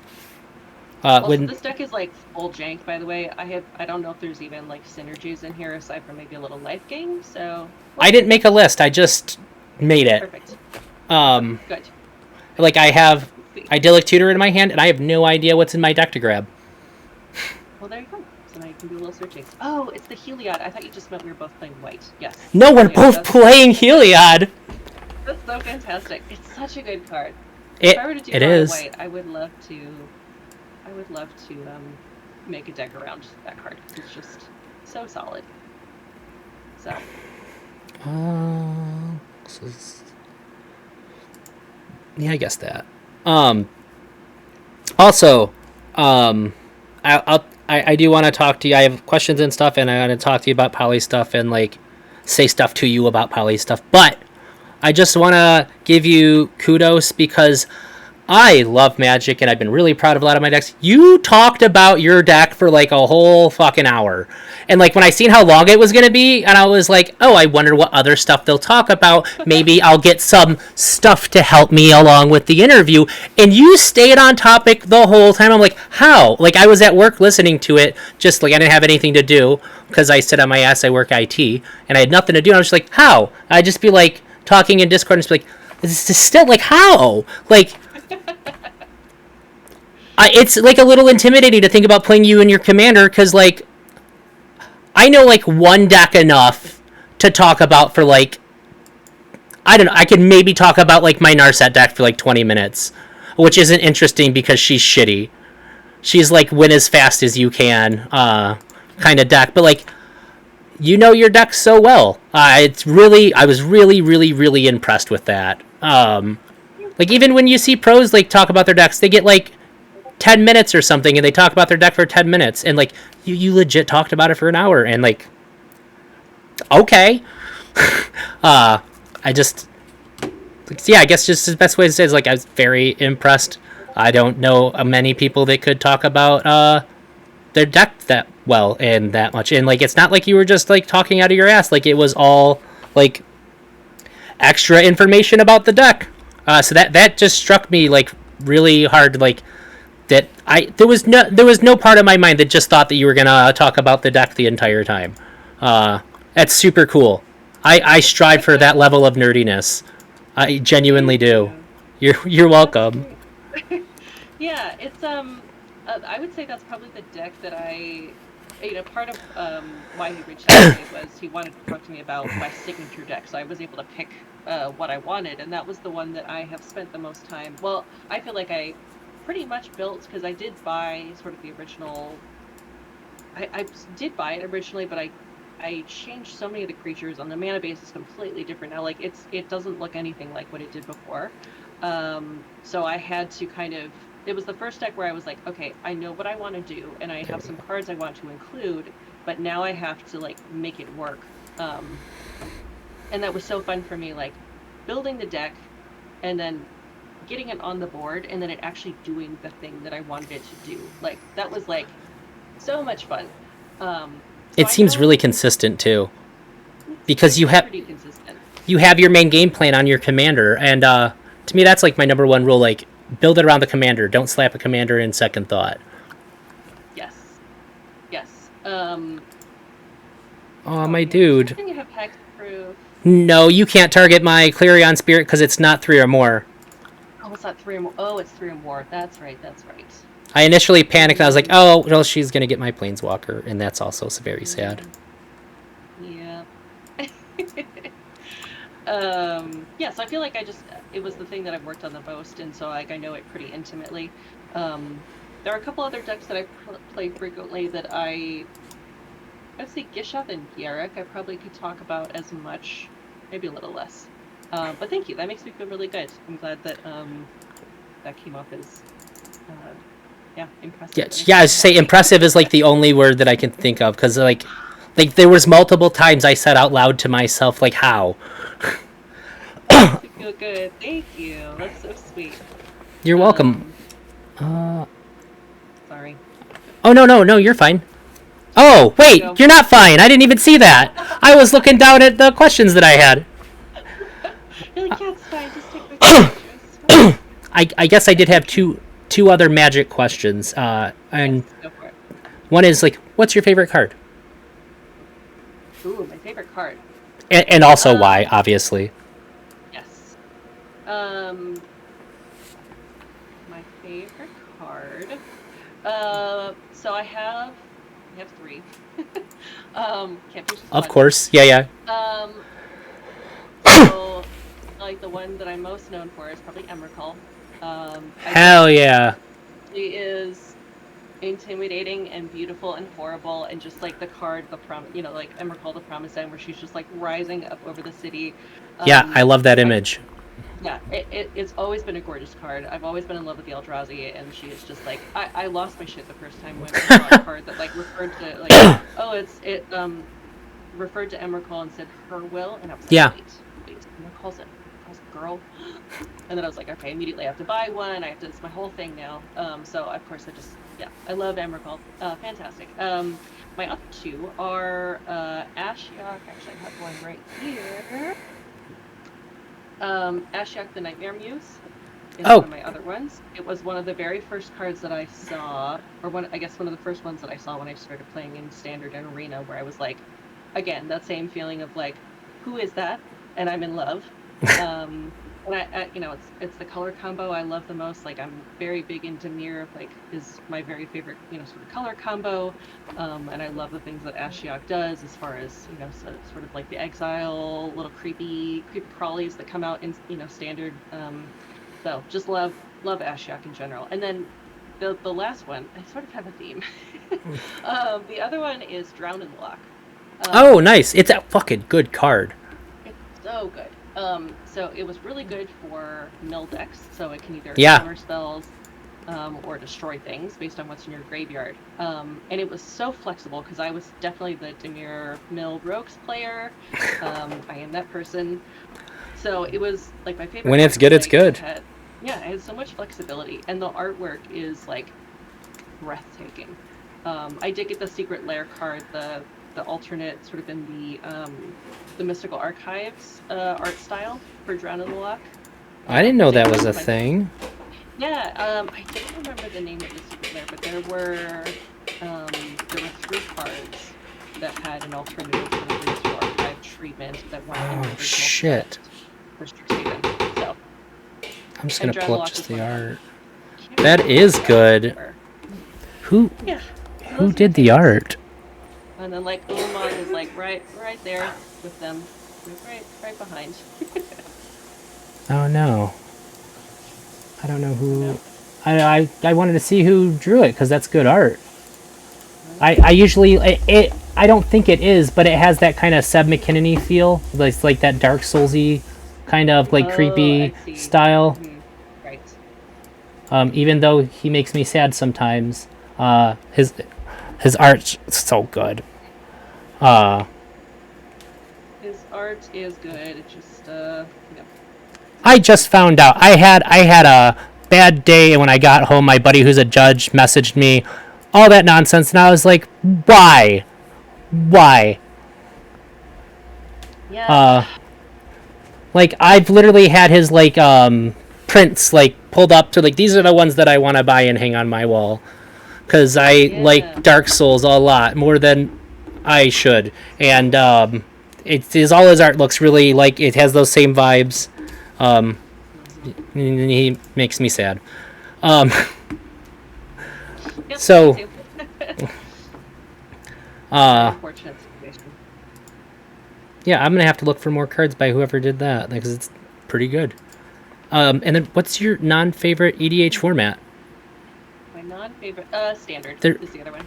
Also, this deck is like full jank, by the way. I don't know if there's even like synergies in here aside from maybe a little life gain. So I didn't make a list. I just made it. Perfect. Good. Good. Like I have Idyllic Tutor in my hand, and I have no idea what's in my deck to grab. Well, there you go. So now you can do a little searching. Oh, it's the Heliod. I thought you just meant we were both playing white. Yes. No, we're Heliod, both playing Heliod. That's so fantastic. It's such a good card. It If I were to do it it is. white, I would love to make a deck around that card. It's just so solid. So Yeah, I guess that. Also, I do want to talk to you. I have questions and stuff, and I want to talk to you about poly stuff and like say stuff to you about poly stuff. But I just want to give you kudos because I love Magic, and I've been really proud of a lot of my decks. You talked about your deck for like a whole fucking hour. And like when I seen how long it was going to be, and I was like, oh, I wonder what other stuff they'll talk about. Maybe I'll get some stuff to help me along with the interview. And you stayed on topic the whole time. I'm like, how? Like I was at work listening to it, just like I didn't have anything to do because I sit on my ass, I work IT, and I had nothing to do. And I was just like, how? I'd just be like talking in Discord and just be like, this is still like, how? Like, it's like a little intimidating to think about playing you and your commander because like I know like one deck enough to talk about for like I don't know, I could maybe talk about like my Narset deck for like 20 minutes, which isn't interesting because she's shitty. She's like win as fast as you can kind of deck, but like you know your deck so well. I was really impressed with that. Like even when you see pros like talk about their decks, they get like 10 minutes or something and they talk about their deck for 10 minutes and like you legit talked about it for an hour and like okay. I just yeah, I guess just the best way to say is like I was very impressed. I don't know many people that could talk about their deck that well and that much, and like it's not like you were just like talking out of your ass, like it was all like extra information about the deck. So that just struck me like really hard, like that there was no part of my mind that just thought that you were gonna talk about the deck the entire time. That's super cool. I strive for that level of nerdiness. I genuinely do. You're welcome. Yeah, it's I would say that's probably the deck that part of why he reached out to me was he wanted to talk to me about my signature deck, so I was able to pick what I wanted, and that was the one that I have spent the most time. Well, I feel like I pretty much built, because I did buy sort of the original. I did buy it originally, but I changed so many of the creatures, on the mana base is completely different now. Like it doesn't look anything like what it did before. So I had to kind of. It was the first deck where I was like, okay, I know what I want to do, and I have some cards I want to include, but now I have to like make it work. And that was so fun for me, like building the deck, and then getting it on the board, and then it actually doing the thing that I wanted it to do. Like that was like so much fun. It seems really consistent too, because you have pretty consistent. You have your main game plan on your commander, and to me that's like my number one rule. Like build it around the commander. Don't slap a commander in second thought. Yes. Oh, my dude. You have hexproof. No, you can't target my Clarion Spirit because it's not 3 or more. Oh, it's not 3 or more. Oh, it's 3 or more. That's right. I initially panicked. I was like, oh, well, she's going to get my Planeswalker, and that's also very sad. Yeah. Yeah, so I feel like it was the thing that I've worked on the most, and so like I know it pretty intimately. There are a couple other decks that I play frequently that I'd say Gishath and Yarrick I probably could talk about as much, maybe a little less. But thank you. That makes me feel really good. I'm glad that that came off as impressive. Yeah. I say impressive is like the only word that I can think of, because like there was multiple times I said out loud to myself, like, how. Makes me feel good. Thank you. That's so sweet. You're welcome. Sorry. Oh no, you're fine. Oh wait, you're not fine. I didn't even see that. I was looking down at the questions that I had. You're like, yeah, it's fine. Just take my questions. I guess I did have two other Magic questions. And Go for it. one is like, what's your favorite card? Ooh, my favorite card. And also why, obviously. Yes. My favorite card. So I have three. Can't choose just Of one. course, yeah. So like the one that I'm most known for is probably Emrakul. Hell yeah. She is intimidating and beautiful and horrible, and just like the card, like Emrakul, the Promised End, where she's just like rising up over the city. Yeah, I love that image. Yeah, it's always been a gorgeous card. I've always been in love with the Eldrazi, and she is just like, I lost my shit the first time when I saw a card that like referred to like it referred to Emrakul and said her will, and I was like, Yeah. wait, Emrakul's a girl, and then I was like, okay, immediately I have to buy one. It's my whole thing now. So of course I love Emrakul. Fantastic. My other two are Ashiok. Actually, I have one right here. Ashiok the Nightmare Muse is one of my other ones. It was one of the very first cards that I saw, or one of the first ones that I saw when I started playing in Standard and Arena, where I was like, again, that same feeling of like, who is that? And I'm in love. And it's the color combo I love the most. Like, I'm very big into Dimir, like, is my very favorite, sort of color combo. And I love the things that Ashiok does as far as, sort of like the exile, little creepy crawlies that come out in, Standard. So just love Ashiok in general. And then the last one, I sort of have a theme. The other one is Drown in the Loch. Oh, nice. It's a fucking good card. It's so good. So it was really good for mill decks, so it can either counter spells or destroy things based on what's in your graveyard. And it was so flexible because I was definitely the Dimir mill rogues player. I am that person. So it was like my favorite. When it's good, it's good. It had so much flexibility, and the artwork is like breathtaking. I did get the Secret Lair card, the alternate sort of in the Mystical Archives art style for Drown in the Loch. I didn't know that was a thing. Yeah, I don't remember the name of the Secret Lair, but there were 3 cards that had an alternative sort of Mystical Archive treatment that went in the original shit. For Strixhaven. So I'm just gonna pull up just the art. That is good. Who did the art? And then like Ulamog is like right there with them, right behind. Oh no. I don't know who. I wanted to see who drew it because that's good art. I usually I don't think it is, but it has that kind of Seb McKinney feel. It's like that Dark Soulsy kind of like creepy style. Mm-hmm. Right. Even though he makes me sad sometimes, his art's so good. His art is good. It just I just found out I had a bad day, and when I got home, my buddy who's a judge messaged me all that nonsense, and I was like, why? Yeah. Like I've literally had his like prints like pulled up to like these are the ones that I want to buy and hang on my wall, because I like Dark Souls a lot more than I should, and it is all his art looks really like it has those same vibes. He makes me sad. Yep, so unfortunate situation. Yeah, I'm gonna have to look for more cards by whoever did that because it's pretty good. And then what's your non-favorite EDH format? My non-favorite, standard There- is the other one.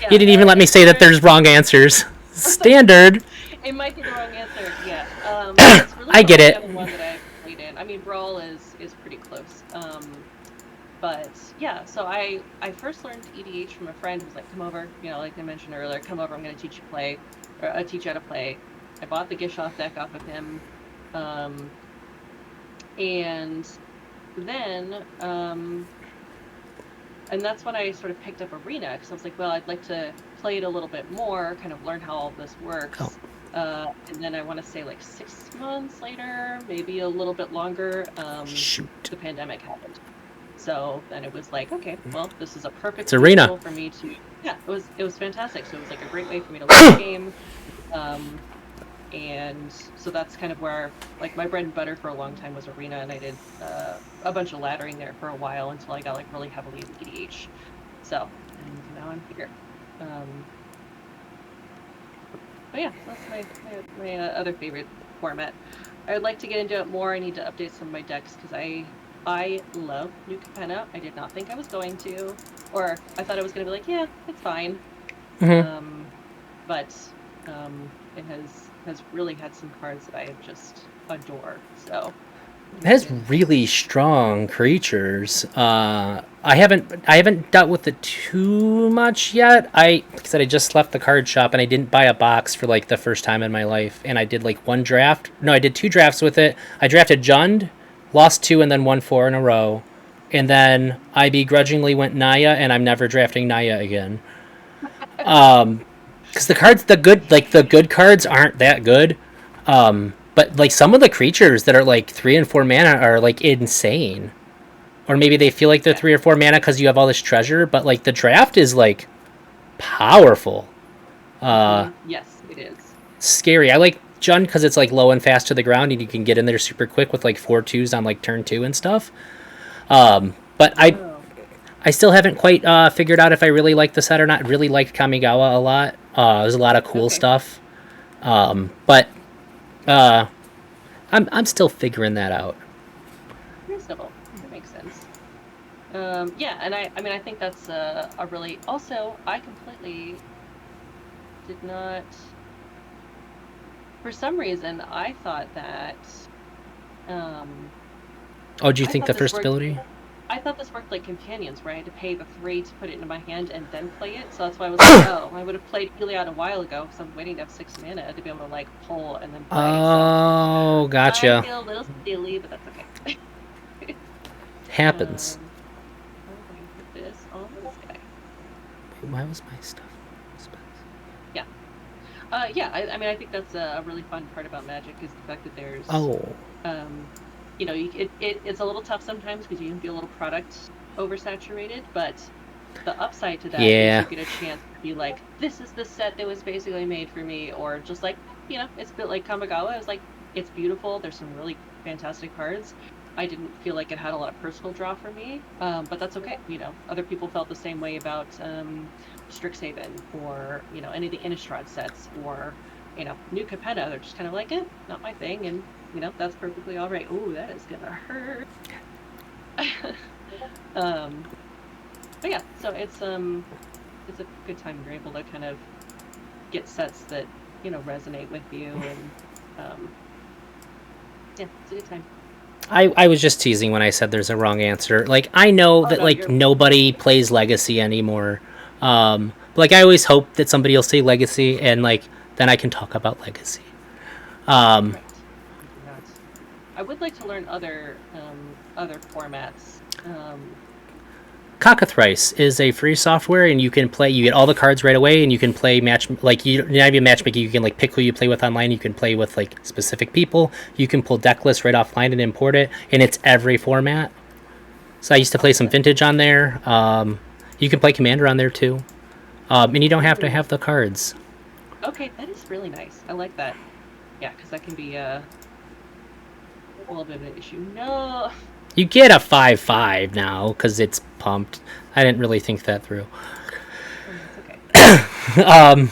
You didn't even let me say that there's wrong answers. Standard. It might be the wrong answer. Yeah. It's really I get the it. only one that I've played in. I mean, Brawl is pretty close. But yeah, so I first learned EDH from a friend who was like, come over, you know, like I mentioned earlier, come over, I'm going to teach you play, or teach you how to play. I bought the Gishoff deck off of him. And then, and that's when I sort of picked up Arena, because I was like, well, I'd like to play it a little bit more, kind of learn how all this works. And then I want to say like 6 months later, maybe a little bit longer, Shoot. the pandemic happened. So then it was like, okay, well, this is a perfect It's Arena vehicle for me to, yeah, it was fantastic. So it was like a great way for me to learn the game. And so that's kind of where, like, my bread and butter for a long time was Arena, and I did a bunch of laddering there for a while until I got like really heavily into EDH. So, and now I'm here. But yeah, that's my other favorite format. I would like to get into it more. I need to update some of my decks because I love New Capenna. I did not think I was going to, or I thought I was going to be like, yeah, it's fine. Mm-hmm. But it has really had some cards that I just adore. So It has really strong creatures. I haven't dealt with it too much yet. Like I said, I just left the card shop and I didn't buy a box for like the first time in my life. And I did like one draft. No, I did 2 drafts with it. I drafted Jund, lost 2, and then won 4 in a row. And then I begrudgingly went Naya, and I'm never drafting Naya again. Because the good cards aren't that good. But like some of the creatures that are like 3 and 4 mana are like insane. Or maybe they feel like they're 3 or 4 mana because you have all this treasure, but like the draft is like powerful. yes, it is. Scary. I like Jund because it's like low and fast to the ground, and you can get in there super quick with like 4/2s on like turn 2 and stuff. But I still haven't quite figured out if I really like the set or not. I really liked Kamigawa a lot. There's a lot of cool stuff. But I'm still figuring that out. Reasonable. That makes sense. Yeah, and I mean, I think that's a really... Also, I completely did not... For some reason, I thought that... Oh, do you think the first worked, ability? I thought this worked like Companions, where I had to pay the 3 to put it into my hand and then play it. So that's why I was like, oh, I would have played Heliod a while ago, because I'm waiting to have 6 mana to be able to like pull and then play. Oh, so gotcha. I feel a little silly, but that's okay. Happens. I'm going to put this on this guy. Why was my stuff? Yeah. Yeah, I mean, I think that's a really fun part about Magic is the fact that there's... you know, it's a little tough sometimes because you can be a little product oversaturated, but the upside to that is you get a chance to be like, this is the set that was basically made for me, or just like, you know, it's a bit like Kamigawa. It's like, it's beautiful. There's some really fantastic cards. I didn't feel like it had a lot of personal draw for me, but that's okay. You know, other people felt the same way about Strixhaven or, you know, any of the Innistrad sets or, you know, New Capenna. They're just kind of like, not my thing, and you know, that's perfectly all right. Ooh, that is gonna hurt. But yeah, so it's a good time. You're able to kind of get sets that, you know, resonate with you, and yeah, it's a good time. I was just teasing when I said there's a wrong answer. Like, I know that like nobody plays Legacy anymore. Like I always hope that somebody will say Legacy, and like then I can talk about Legacy. Right. I would like to learn other formats. Cockatrice is a free software, and you can play. You get all the cards right away, and you can play match. Like you're not even matchmaking. You can like pick who you play with online. You can play with like specific people. You can pull deck lists right offline and import it, and it's every format. So I used to play some Vintage on there. You can play Commander on there too, and you don't have to have the cards. Okay, that is really nice. I like that. Yeah, because that can be a little bit of an issue. No. You get a 5/5 now because it's pumped. I didn't really think that through. It's okay.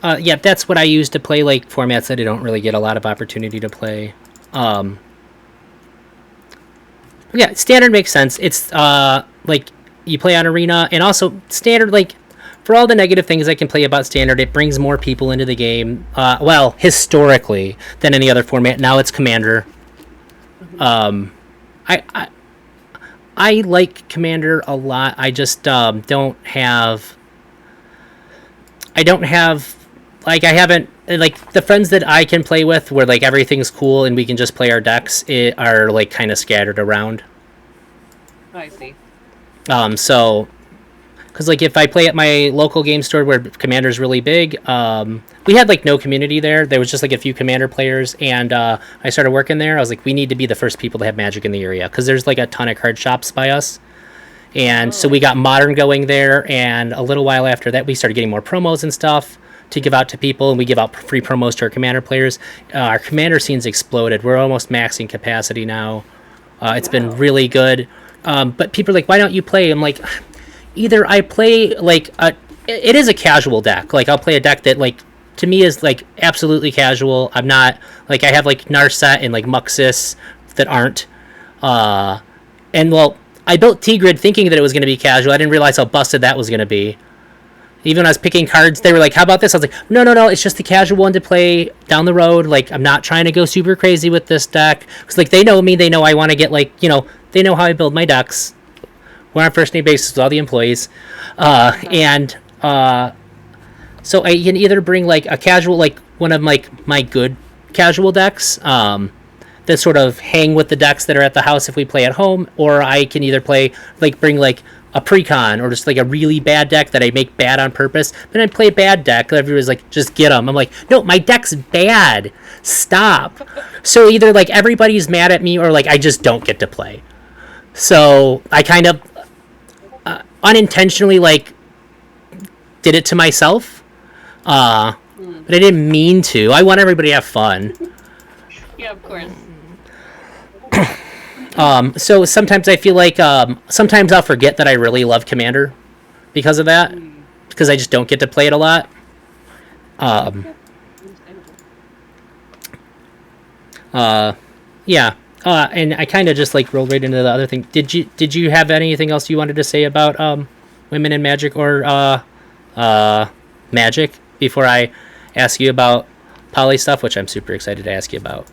yeah, that's what I use to play like formats that I don't really get a lot of opportunity to play. Yeah, standard makes sense. It's like you play on arena, and also standard, like for all the negative things I can play about standard, it brings more people into the game. Well, historically than any other format. Now it's commander. I I like commander a lot. I just don't have. I don't have like I haven't like the friends that I can play with where like everything's cool and we can just play our decks are like kind of scattered around. I see. So because like if I play at my local game store where commander's really big, we had like no community there. There was just like a few commander players, and I started working there. I was like, we need to be the first people to have Magic in the area because there's like a ton of card shops by us. And so we got Modern going there, and a little while after that, we started getting more promos and stuff to give out to people, and we give out free promos to our commander players. Our commander scene's exploded. We're almost maxing capacity now. It's been really good. But people are like, why don't you play? I'm like, either I play like it is a casual deck. Like I'll play a deck that like to me is like absolutely casual. I'm not like I have like Narset and like Muxus that aren't. And well, I built T-Grid thinking that it was going to be casual. I didn't realize how busted that was going to be. Even when I was picking cards, they were like, how about this? I was like, no, it's just the casual one to play down the road. Like, I'm not trying to go super crazy with this deck. Because, like, they know me. They know I want to get, like, you know, they know how I build my decks. We're on first name basis with all the employees. So I can either bring, like, a casual, like, one of, like, my good casual decks, that sort of hang with the decks that are at the house if we play at home, or I can either play, like, bring, like, a precon, or just, like, a really bad deck that I make bad on purpose. Then I play a bad deck, everybody's like, just get them. I'm like, no, my deck's bad. Stop. So either, like, everybody's mad at me, or, like, I just don't get to play. So I kind of unintentionally, like, did it to myself. But I didn't mean to. I want everybody to have fun. Yeah, of course. So sometimes I feel like sometimes I'll forget that I really love Commander because of that, because I just don't get to play it a lot. Yeah. And I kind of just like rolled right into the other thing. Did you have anything else you wanted to say about women in Magic or Magic before I ask you about poly stuff, which I'm super excited to ask you about?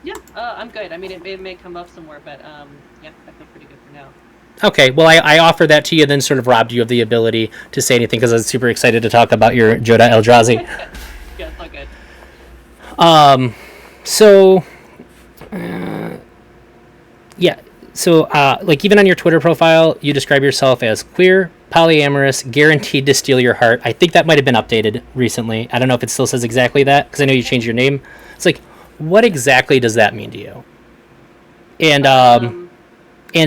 Yeah, I'm good. I mean, it may come up somewhere, but yeah, I feel pretty good for now. Okay, well, I offered that to you, then sort of robbed you of the ability to say anything because I was super excited to talk about your Joda Eldrazi. Yeah, it's all good. Like even on your Twitter profile, you describe yourself as queer, polyamorous, guaranteed to steal your heart. I think that might have been updated recently. I don't know if it still says exactly that because I know you changed your name. It's like, what exactly does that mean to you? And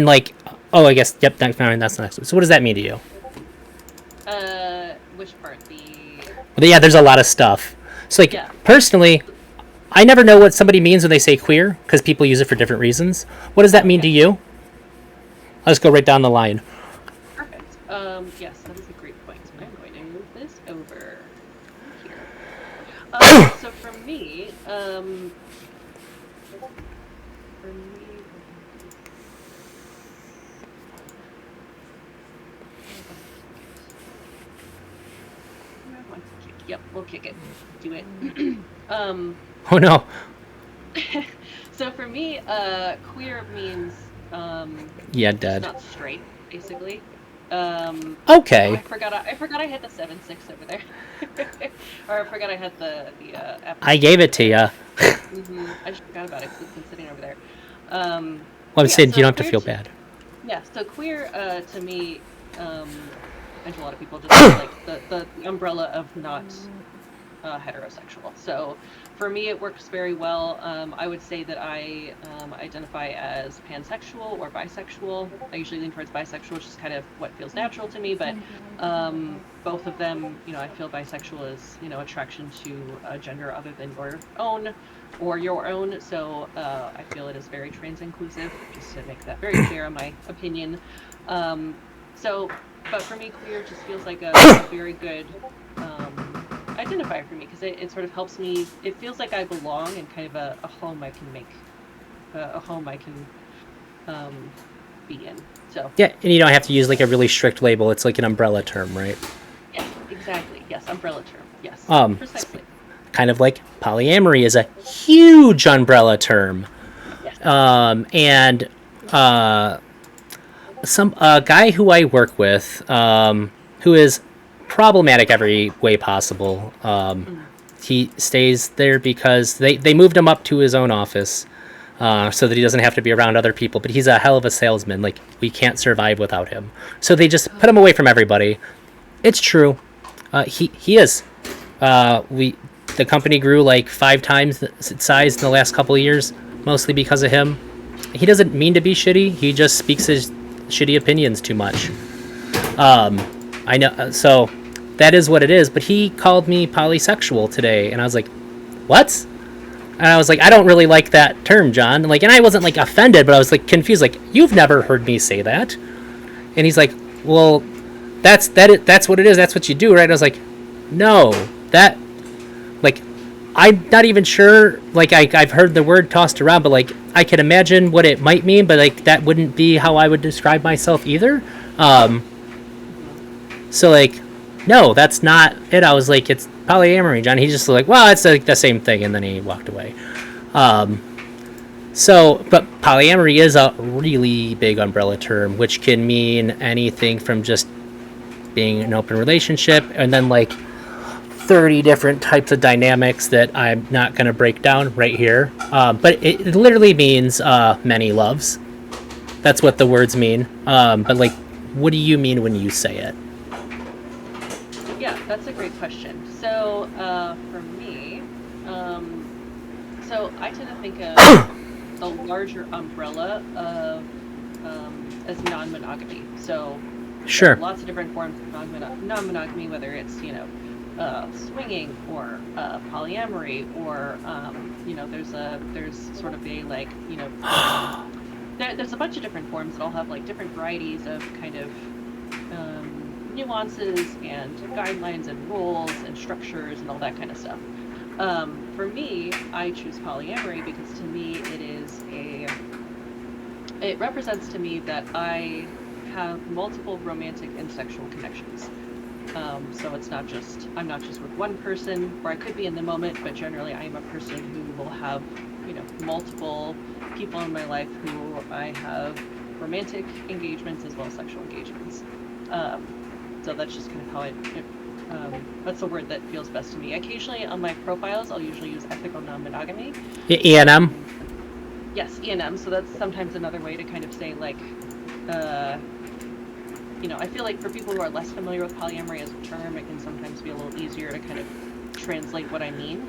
like, oh, I guess, yep, that's the next one. So what does that mean to you? Which part? Well, yeah, there's a lot of stuff. So like, personally, I never know what somebody means when they say queer because people use it for different reasons. What does that mean to you? Let's go right down the line. Perfect. Yes, that is a great point. I'm going to move this over here. So for me, yep, we'll kick it. Do it. Oh no. So for me, queer means dead. Not straight, basically. Okay. Oh, I forgot I had the 7/6 over there. Or I forgot I had the I gave it to you. I just forgot about it because it's been sitting over there. Well, I'm saying you don't have to feel bad. Yeah, so queer to me, and to a lot of people, just like the umbrella of not heterosexual. So for me, it works very well. I would say that I identify as pansexual or bisexual. I usually lean towards bisexual, which is kind of what feels natural to me, but both of them, I feel bisexual is, attraction to a gender other than your own or your own. So I feel it is very trans inclusive, just to make that very clear in my opinion. But for me, queer just feels like a very good identify for me because it sort of helps me. It feels like I belong and kind of a home I can make, a home I can be in. So Yeah, and you don't have to use like a really strict label. It's like an umbrella term, right? yes, exactly. Yes, umbrella term. Yes, Um, precisely. Kind of like polyamory is a huge umbrella term. Yes. And some guy who I work with, who is problematic every way possible. He stays there because they moved him up to his own office, so that he doesn't have to be around other people. But he's a hell of a salesman. Like, we can't survive without him. So they just put him away from everybody. It's true. He is. The company grew like 5 times its size in the last couple of years, mostly because of him. He doesn't mean to be shitty. He just speaks his shitty opinions too much. I know. So that is what it is. But he called me polysexual today, and I was like, "What?" And I was like, "I don't really like that term, John." Like, and I wasn't like offended, but I was like confused. Like, "You've never heard me say that?" And he's like, "Well, that's what it is. That's what you do, right?" And I was like, "No, that." Like, I'm not even sure, like, I've heard the word tossed around, but, like, I can imagine what it might mean, but, like, that wouldn't be how I would describe myself either. So, like, no, that's not it. I was like, it's polyamory, John. He's just like, well, it's, like, the same thing, and then he walked away. But polyamory is a really big umbrella term, which can mean anything from just being an open relationship, and then, like, 30 different types of dynamics that I'm not going to break down right here. But it literally means many loves. That's what the words mean. But, like, what do you mean when you say it? Yeah, that's a great question. So, for me, so I tend to think of the larger umbrella of as non-monogamy. So, Sure. lots of different forms of non-monogamy, whether it's, swinging or polyamory, or there's sort of a like, there's a bunch of different forms that all have like different varieties of kind of nuances and guidelines and rules and structures and all that kind of stuff. For me, I choose polyamory because to me it represents to me that I have multiple romantic and sexual connections. So I'm not just with one person, or I could be in the moment, but generally I am a person who will have, multiple people in my life who I have romantic engagements as well as sexual engagements. So that's just kind of how that's the word that feels best to me. Occasionally on my profiles, I'll usually use ethical non-monogamy. E&M? Yes, E&M. So that's sometimes another way to kind of say, like, I feel like for people who are less familiar with polyamory as a term, it can sometimes be a little easier to kind of translate what I mean.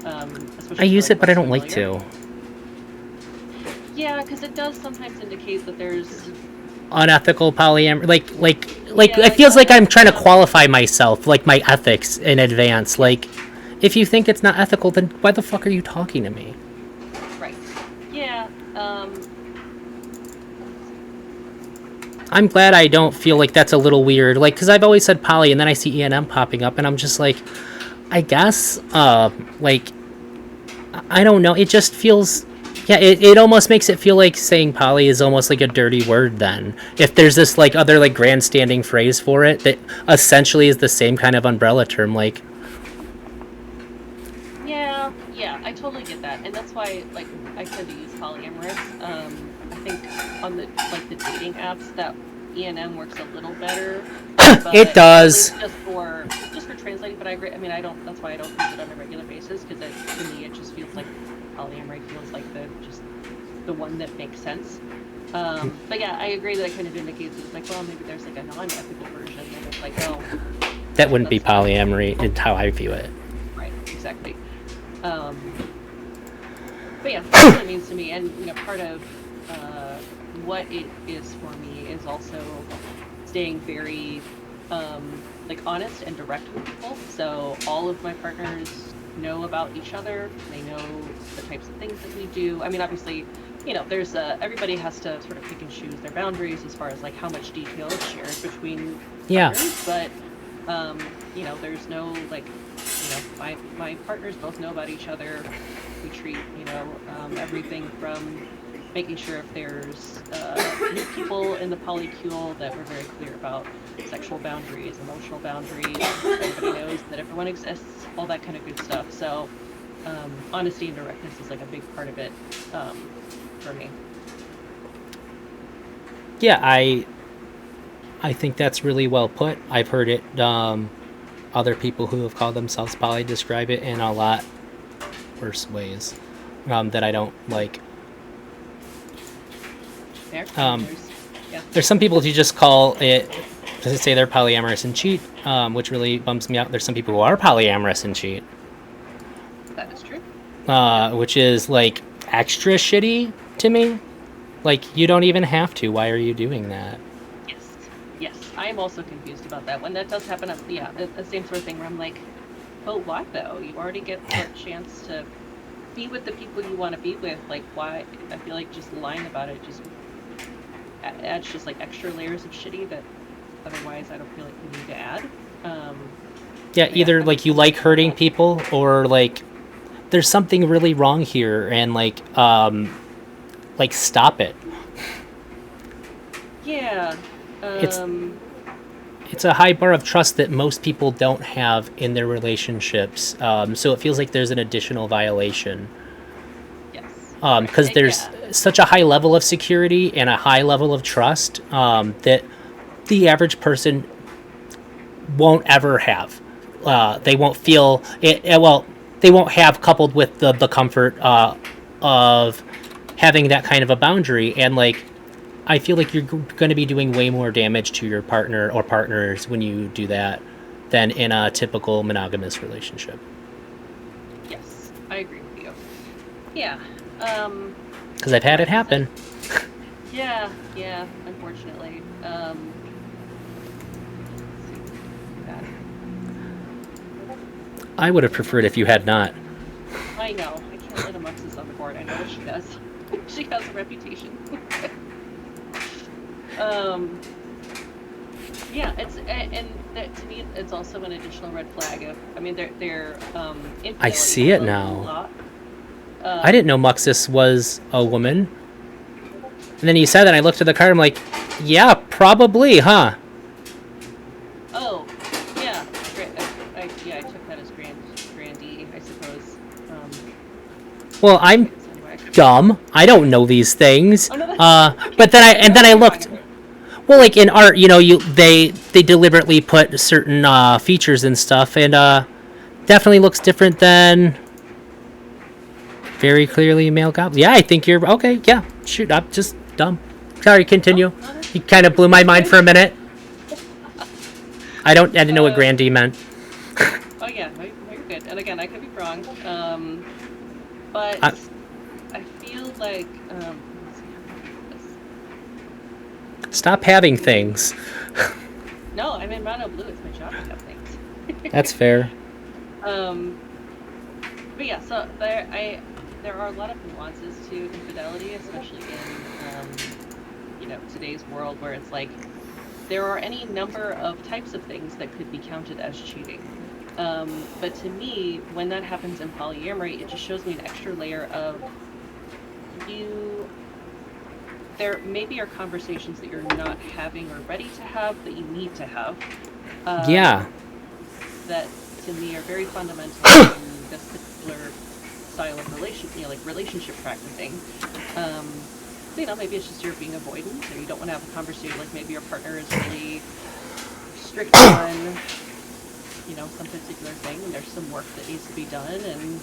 I use it, but I don't like to. Yeah, because it does sometimes indicate that there's unethical polyamory. Like it feels like I'm trying to qualify myself, like my ethics in advance. Like, if you think it's not ethical, then why the fuck are you talking to me? Right. Yeah. I'm glad I don't feel like that's a little weird. Like, because I've always said poly, and then I see E&M popping up, and I'm just like, I guess, like, I don't know. It just feels, yeah, it almost makes it feel like saying poly is almost like a dirty word then. If there's this, like, other, like, grandstanding phrase for it that essentially is the same kind of umbrella term, like. Yeah, I totally get that. And that's why, like, I tend to use polyamorous. I think on the dating apps that E&M works a little better. It does. Just for translating, but I agree. I mean, that's why I don't use it on a regular basis, because to me it just feels like polyamory feels like the one that makes sense. But yeah, I agree that it kind of indicates that it's like, well, maybe there's like a non-ethical version, and it's like, oh, that wouldn't be polyamory. It's how I view it. Right, exactly. But yeah, that's what it means to me, and part of what it is for me is also staying very honest and direct with people. So all of my partners know about each other. They know the types of things that we do. I mean, obviously, there's everybody has to sort of pick and choose their boundaries as far as like how much detail is shared between partners. But there's no like my partners both know about each other. We treat, everything from making sure if there's new people in the polycule that we're very clear about sexual boundaries, emotional boundaries. Everybody knows that everyone exists, all that kind of good stuff. So honesty and directness is like a big part of it for me. Yeah, I think that's really well put. I've heard it. Other people who have called themselves poly describe it in a lot worse ways that I don't like. There. There's some people who just call it, to say they're polyamorous and cheat, which really bums me out. There's some people who are polyamorous and cheat. That is true. Which is like extra shitty to me. Like, you don't even have to. Why are you doing that? Yes. I'm also confused about that. When that does happen, the same sort of thing where I'm like, but why though? You already get the chance to be with the people you want to be with. Like, why? I feel like just lying about it just adds just like extra layers of shitty that otherwise I don't feel like we need to add. Either like you like hurting people, or like there's something really wrong here, and like stop it. Yeah. It's a high bar of trust that most people don't have in their relationships. So it feels like there's an additional violation. Yes. Because there's such a high level of security and a high level of trust that the average person won't ever have. They won't feel it. They won't have, coupled with the comfort of having that kind of a boundary. And like, I feel like you're going to be doing way more damage to your partner or partners when you do that than in a typical monogamous relationship. Yes, I agree with you. Yeah. Because I've had it happen. Yeah, unfortunately. I would have preferred if you had not. I know. I can't let Amuxis on the board. I know what she does. She has a reputation. To me, it's also an additional red flag. They're I see it now. I didn't know Muxus was a woman. And then you said that, and I looked at the card, I'm like, yeah, probably, huh? Oh, yeah. I took that as grandee, I suppose. Well, I'm dumb. I don't know these things. Oh, no, but then I looked. Well, like in art, they deliberately put certain features and stuff, and definitely looks different than very clearly male goblin. Yeah, I think you're okay. Yeah, shoot, I'm just dumb. Sorry, continue. You kind of blew my mind for a minute. I didn't know what grandee meant. Oh yeah, no, you're good. And again, I could be wrong. But I feel like stop having things. No, I'm in mono blue. It's my job to have things. That's fair. But yeah, so there are a lot of nuances to infidelity, especially in today's world, where it's like there are any number of types of things that could be counted as cheating. But to me, when that happens in polyamory, it just shows me an extra layer of there maybe are conversations that you're not having or ready to have that you need to have. That to me are very fundamental in this particular style of relationship practicing. Maybe it's just you're being avoidant, or you don't want to have a conversation. Like maybe your partner is really strict on some particular thing, and there's some work that needs to be done, and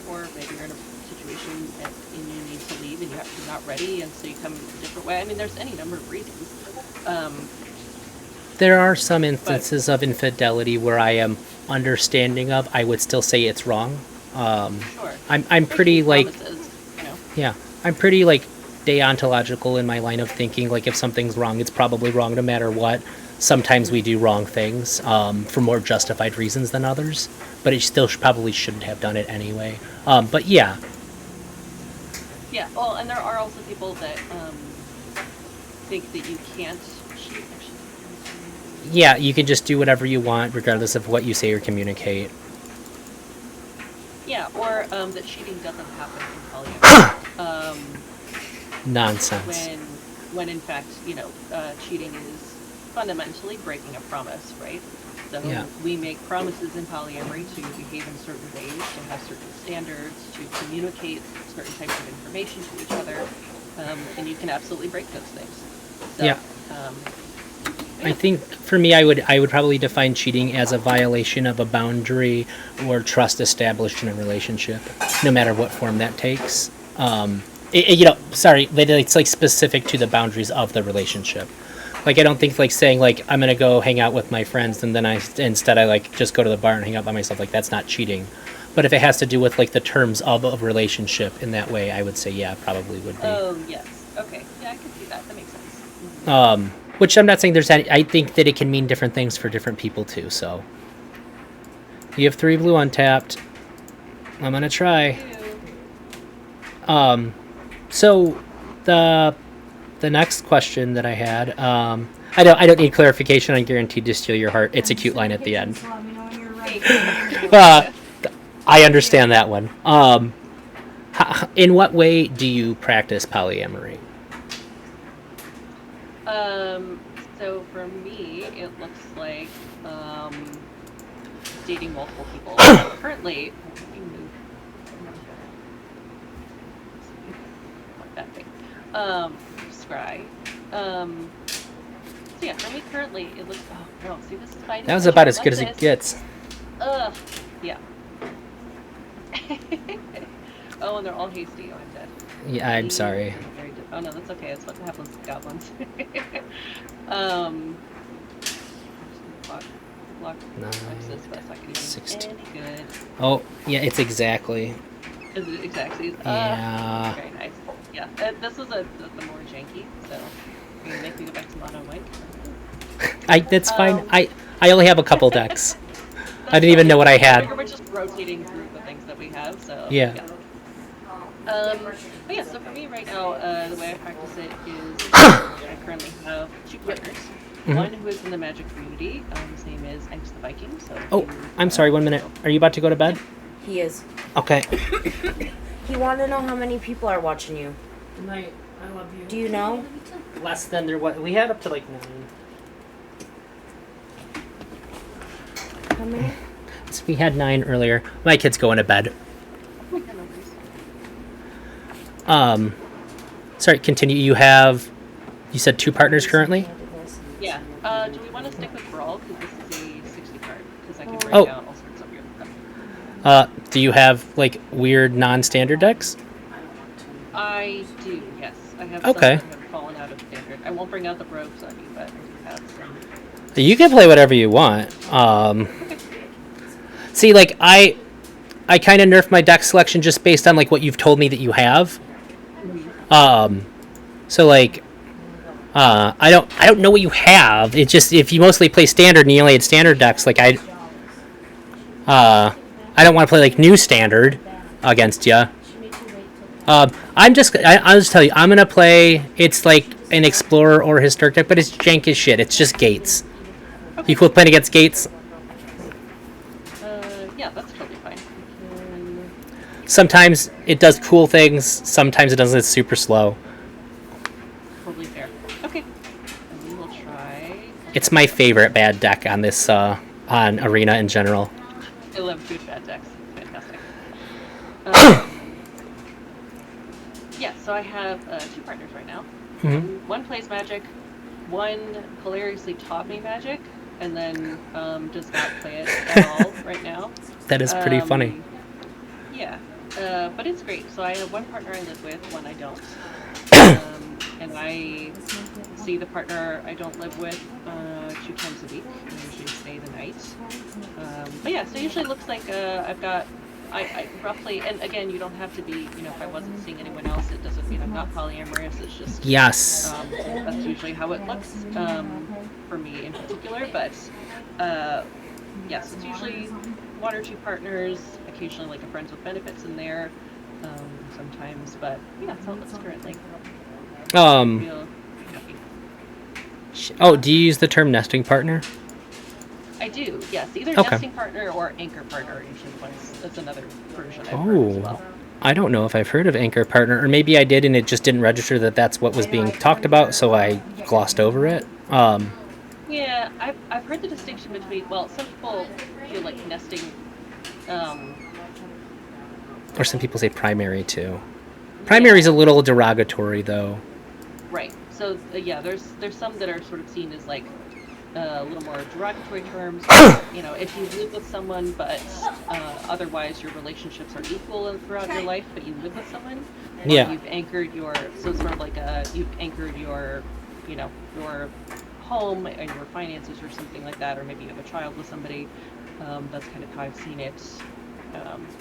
or maybe you're in a situation and you need to leave and you're not ready, and so you come a different way. There's any number of reasons. There are some instances of infidelity where I am understanding of. I would still say it's wrong. Sure. I'm pretty promises, Yeah, I'm pretty deontological in my line of thinking. Like if something's wrong, it's probably wrong no matter what. Sometimes we do wrong things for more justified reasons than others, but it still probably shouldn't have done it anyway. But yeah. Yeah, well, and there are also people that think that you can't cheat. Yeah, you can just do whatever you want, regardless of what you say or communicate. Yeah, or that cheating doesn't happen in polyamory. Nonsense. When in fact, cheating is fundamentally breaking a promise, right? So Yeah. we make promises in polyamory to behave in certain ways, to have certain standards, to communicate certain types of information to each other, and you can absolutely break those things. So, Yeah. I think for me, I would probably define cheating as a violation of a boundary or trust established in a relationship, no matter what form that takes. Sorry, but it's like specific to the boundaries of the relationship. Like I don't think like saying like I'm gonna go hang out with my friends and then instead I like just go to the bar and hang out by myself, like that's not cheating. But if it has to do with like the terms of a relationship in that way, I would say yeah, probably would be. Oh yes, okay, yeah, I can see that. That makes sense. Which I'm not saying there's any. I think that it can mean different things for different people too. So you have 3 blue untapped. I'm gonna try. So the next question that I had, I don't need clarification on guaranteed to steal your heart. It's a cute line at the end. So let me know when you're ready. I understand that one. In what way do you practice polyamory? So for me, it looks like dating multiple people. Currently, let me move. Not that thing. Scry. So yeah, for me currently, it looks. Oh no, see, this is fine. That was about as good as it gets. Ugh. Yeah. Oh, and they're all hasty. Oh, I'm dead. Yeah, I'm sorry. Oh no, that's okay. That's what happens with goblins. Block this, but it's not gonna be 16. any good. Oh, yeah, it's exactly. Is it exactly? Yeah. Very nice. Yeah, this was the more janky, so you're gonna make me go back to mono white. That's fine. I only have a couple decks. I didn't even know what I had. We're just rotating through the things that we have, so Yeah. But yeah, so for me right now, the way I practice it is I currently have 2 partners. Mhm. One who is in the Magic community. His name is Angst the Viking. So Oh, I'm sorry. 1 minute. Are you about to go to bed? He is. Okay. He wanted to know how many people are watching you. Good night. I love you. Do you know? Less than there was. We had up to like 9. How many? So we had 9 earlier. My kid's going to bed. Sorry, continue. You said 2 partners currently? Yeah. Do we want to stick with Brawl? Because this is a 60 card. Because I can break Oh. down all sorts of weird stuff. Do you have like weird non-standard decks? I do, yes. I have Okay. some that have fallen out of standard. I won't bring out the rogues on you, but I do have some. You can play whatever you want. See, like I kind of nerf my deck selection just based on like what you've told me that you have. So like, I don't know what you have. It's just if you mostly play standard and you only had standard decks, like I don't want to play like new standard against you. I'll just tell you, I'm gonna play. It's like an explorer or historic deck, but it's jank as shit. It's just gates. You cool playing against gates? Yeah, that's totally fine. Sometimes it does cool things. Sometimes it doesn't. It's super slow. Totally fair. Okay. And we will try. It's my favorite bad deck on this on Arena in general. I love good bad decks. Fantastic. Yeah, so I have 2 partners right now. Mhm. One plays Magic. One hilariously taught me Magic, and then does not play it at all right now. That is pretty funny. Yeah, but it's great. So I have one partner I live with, one I don't. And I see the partner I don't live with 2 times a week. I usually stay the night. But yeah, so it usually looks like I've got, I roughly, and again, you don't have to be, if I wasn't seeing anyone else, it doesn't mean I'm not polyamorous. It's just, Yes. that's usually how it looks for me in particular. But yes, it's usually 1 or 2 partners, occasionally like a friends with benefits in there sometimes. But yeah, that's how it looks currently. Feel happy. Oh, do you use the term nesting partner? I do, yes. Either Okay. nesting partner or anchor partner are usually ones. That's another version I've heard as Oh, well. I don't know if I've heard of anchor partner, or maybe I did and it just didn't register that that's what was being talked about, so I glossed over it. Yeah, I've heard the distinction between, well, some people feel like nesting, Or some people say primary too. Primary's a little derogatory though. right. So yeah, there's some that are sort of seen as like a little more derogatory terms. You know, if you live with someone, but otherwise your relationships are equal throughout your life, but you live with someone, or Yeah. you've anchored your, so it's sort of like you've anchored your, you know, your home and your finances or something like that, or maybe you have a child with somebody. That's kind of how I've seen it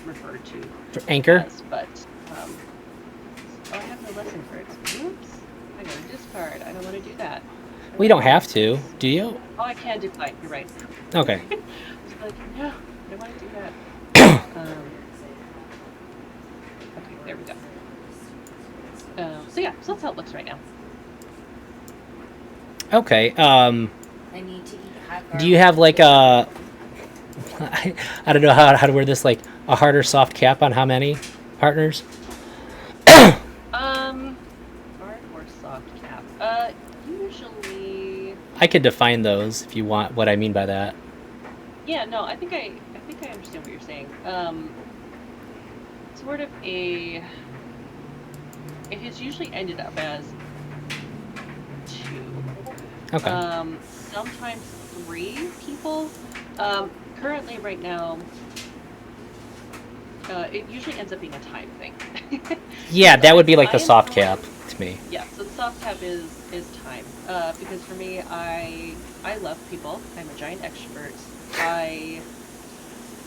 referred to. For anchor? As, but oh, I have no lesson cards. Oops, I got a discard. I don't want to do that. We don't have to, do you? Oh, I can decline. You're right. Okay. Just like, no, I don't want to do that. Okay, there we go. So yeah, so that's how it looks right now. Okay. I need to eat hot Do you have like a... I don't know how to word this, like a hard or soft cap on how many partners? Hard or soft cap? Usually. I could define those if you want what I mean by that. Yeah, no, I think I understand what you're saying. Sort of a. It has usually ended up as 2. Okay. Sometimes 3 people. Currently, right now, it usually ends up being a time thing. Yeah, that would be like I the am soft someone- cap to me. Yeah, so the soft cap is time. Because for me, I love people. I'm a giant extrovert. I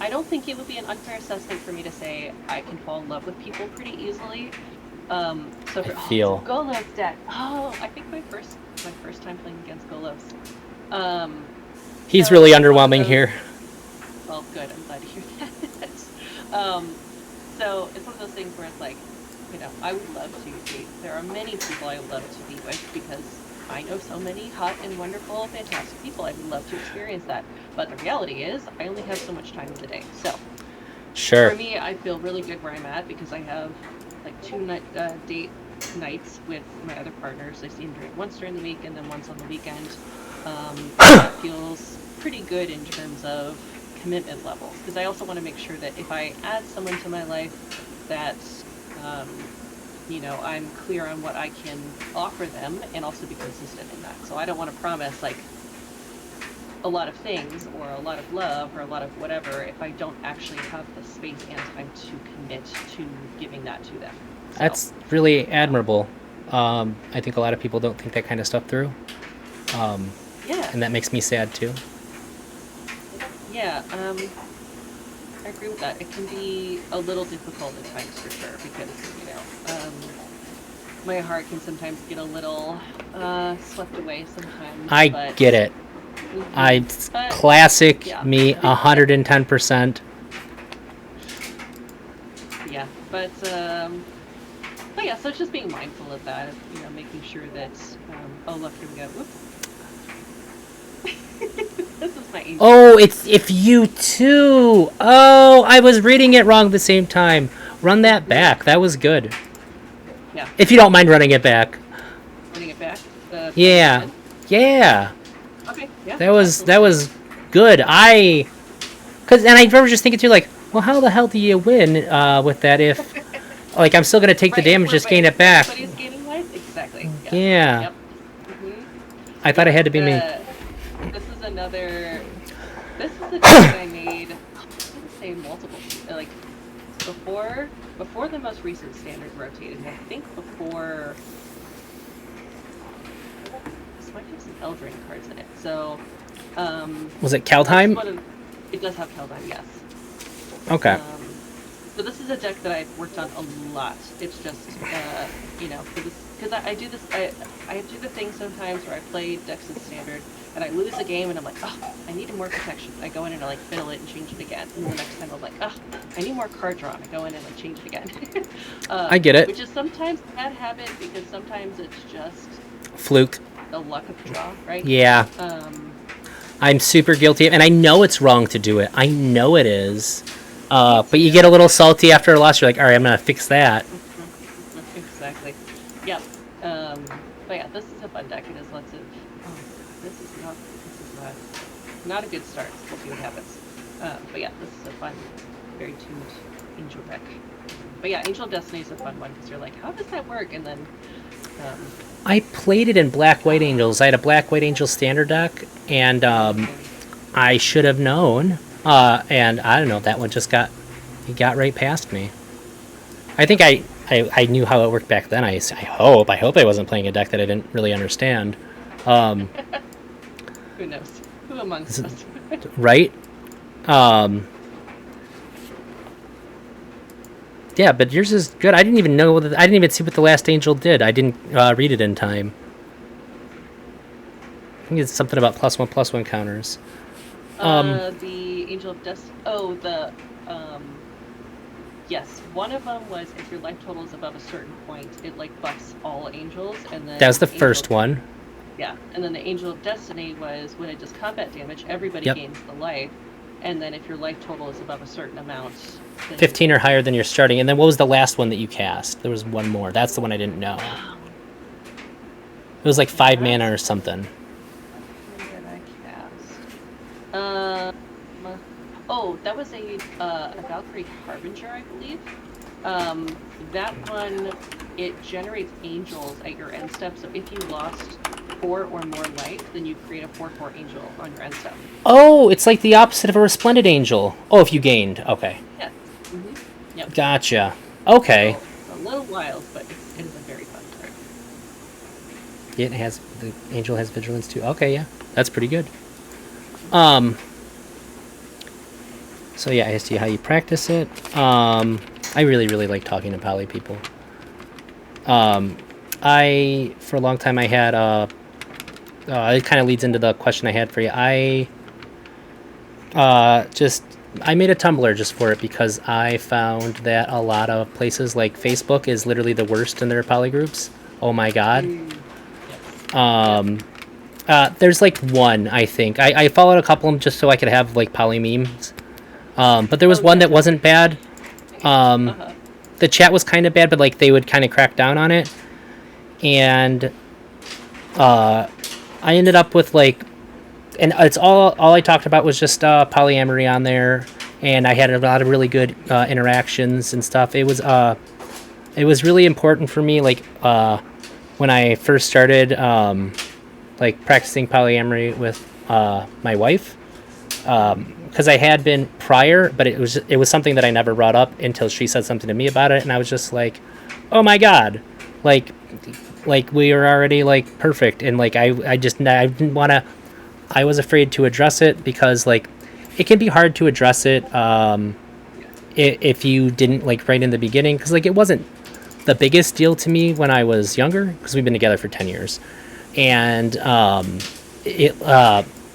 don't think it would be an unfair assessment for me to say I can fall in love with people pretty easily. So for Golov's deck. Oh, I think my first time playing against Golov's. He's so really it's one of underwhelming those- here. Well, good. I'm glad to hear that. So it's one of those things where it's like, you know, I would love to be. There are many people I would love to be with because I know so many hot and wonderful, fantastic people. I would love to experience that. But the reality is, I only have so much time in the day. So Sure. for me, I feel really good where I'm at because I have like 2 date nights with my other partners. I see them once during the week and then once on the weekend. That feels pretty good in terms of commitment levels because I also want to make sure that if I add someone to my life that you know, I'm clear on what I can offer them and also be consistent in that. So I don't want to promise like a lot of things or a lot of love or a lot of whatever if I don't actually have the space and time to commit to giving that to them. So, That's really admirable. I think a lot of people don't think that kind of stuff through. yeah. And that makes me sad too. Yeah, I agree with that. It can be a little difficult at times for sure because, you know, my heart can sometimes get a little swept away sometimes. I but, get it. But, Classic yeah. me, 110%. Yeah, but yeah, so it's just being mindful of that, you know, making sure that, oh look, here we go, whoops. This is my angel. Oh, it's if you too. Oh, I was reading it wrong at the same time. Run that back. That was good. Yeah. If you don't mind running it back. Running it back. Yeah. Yeah. Okay. Yeah. That was good. And I remember just thinking too, like, well, how the hell do you win with that if, like, I'm still gonna take the damage, just gain it back. Everybody's gaining life. Exactly. Yes. Yeah. Yep. Mhm. I thought it had to be me. This is another. This is a deck that I made. I'm gonna say multiple. Like before the most recent standard rotated. And I think before. This might have some Eldrich cards in it. So. Was it Kaldheim? It does have Kaldheim, yes. Okay. So this is a deck that I've worked on a lot. It's just, you know, because I do this, I do the thing sometimes where I play decks in standard and I lose a game and I'm like, oh, I needed more protection. I go in and I like fiddle it and change it again. And the next time I'm like, oh, I need more card draw. And I go in and I change it again. I get it. Which is sometimes a bad habit because sometimes it's just Fluke. the luck of the draw, right? Yeah. I'm super guilty, and I know it's wrong to do it. I know it is. But you get a little salty after a loss. You're like, all right, I'm going to fix that. Exactly. Yep. But yeah, this is a fun deck. It has lots of... Oh, this is not a good start. We'll see what happens. But yeah, this is a fun, very tuned Angel deck. But yeah, Angel of Destiny is a fun one because you're like, how does that work? And then... I played it in Black White Angels. I had a Black White Angel standard deck, and I should have known. And I don't know, that one just got right past me. I think I knew how it worked back then. I hope I wasn't playing a deck that I didn't really understand. Who knows? Who amongst us? Right? Yeah, but yours is good. I didn't even know. I didn't even see what the last angel did. I didn't read it in time. I think it's something about +1/+1 counters. The Angel of Destiny. Oh, yes. One of them was if your life total is above a certain point, it like buffs all angels, and then that was the first one. Yeah, and then the Angel of Destiny was when it does combat damage, everybody gains the life, and then if your life total is above a certain amount, 15 or higher than you're starting. And then what was the last one that you cast? There was one more. That's the one I didn't know. It was like 5 mana or something. What did I cast? Oh, that was a Valkyrie Harbinger, I believe. That one, it generates angels at your end step. So if you lost 4 or more life, then you create a 4/4 angel on your end step. Oh, it's like the opposite of a Resplendent Angel. Oh, if you gained. Okay. Yeah. Mm-hmm. Yep. Gotcha. Okay. So, a little wild, but it is a very fun card. The angel has vigilance too. Okay, yeah. That's pretty good. So yeah, I see how you practice it. I really, really like talking to poly people. For a long time I had it kind of leads into the question I had for you. I made a Tumblr just for it because I found that a lot of places like Facebook is literally the worst in their poly groups. Oh my god. There's like one, I think. I followed a couple of them just so I could have like poly memes. But there was one that wasn't bad. The chat was kind of bad, but like they would kind of crack down on it. And I ended up with like, and it's all I talked about was just polyamory on there, and I had a lot of really good interactions and stuff. It was really important for me, like when I first started like practicing polyamory with my wife, because I had been prior, but it was something that I never brought up until she said something to me about it, and I was just like, oh my god, like we were already like perfect, and like I didn't want to. I was afraid to address it because like it can be hard to address it if you didn't like right in the beginning, because like it wasn't the biggest deal to me when I was younger, because we've been together for 10 years, and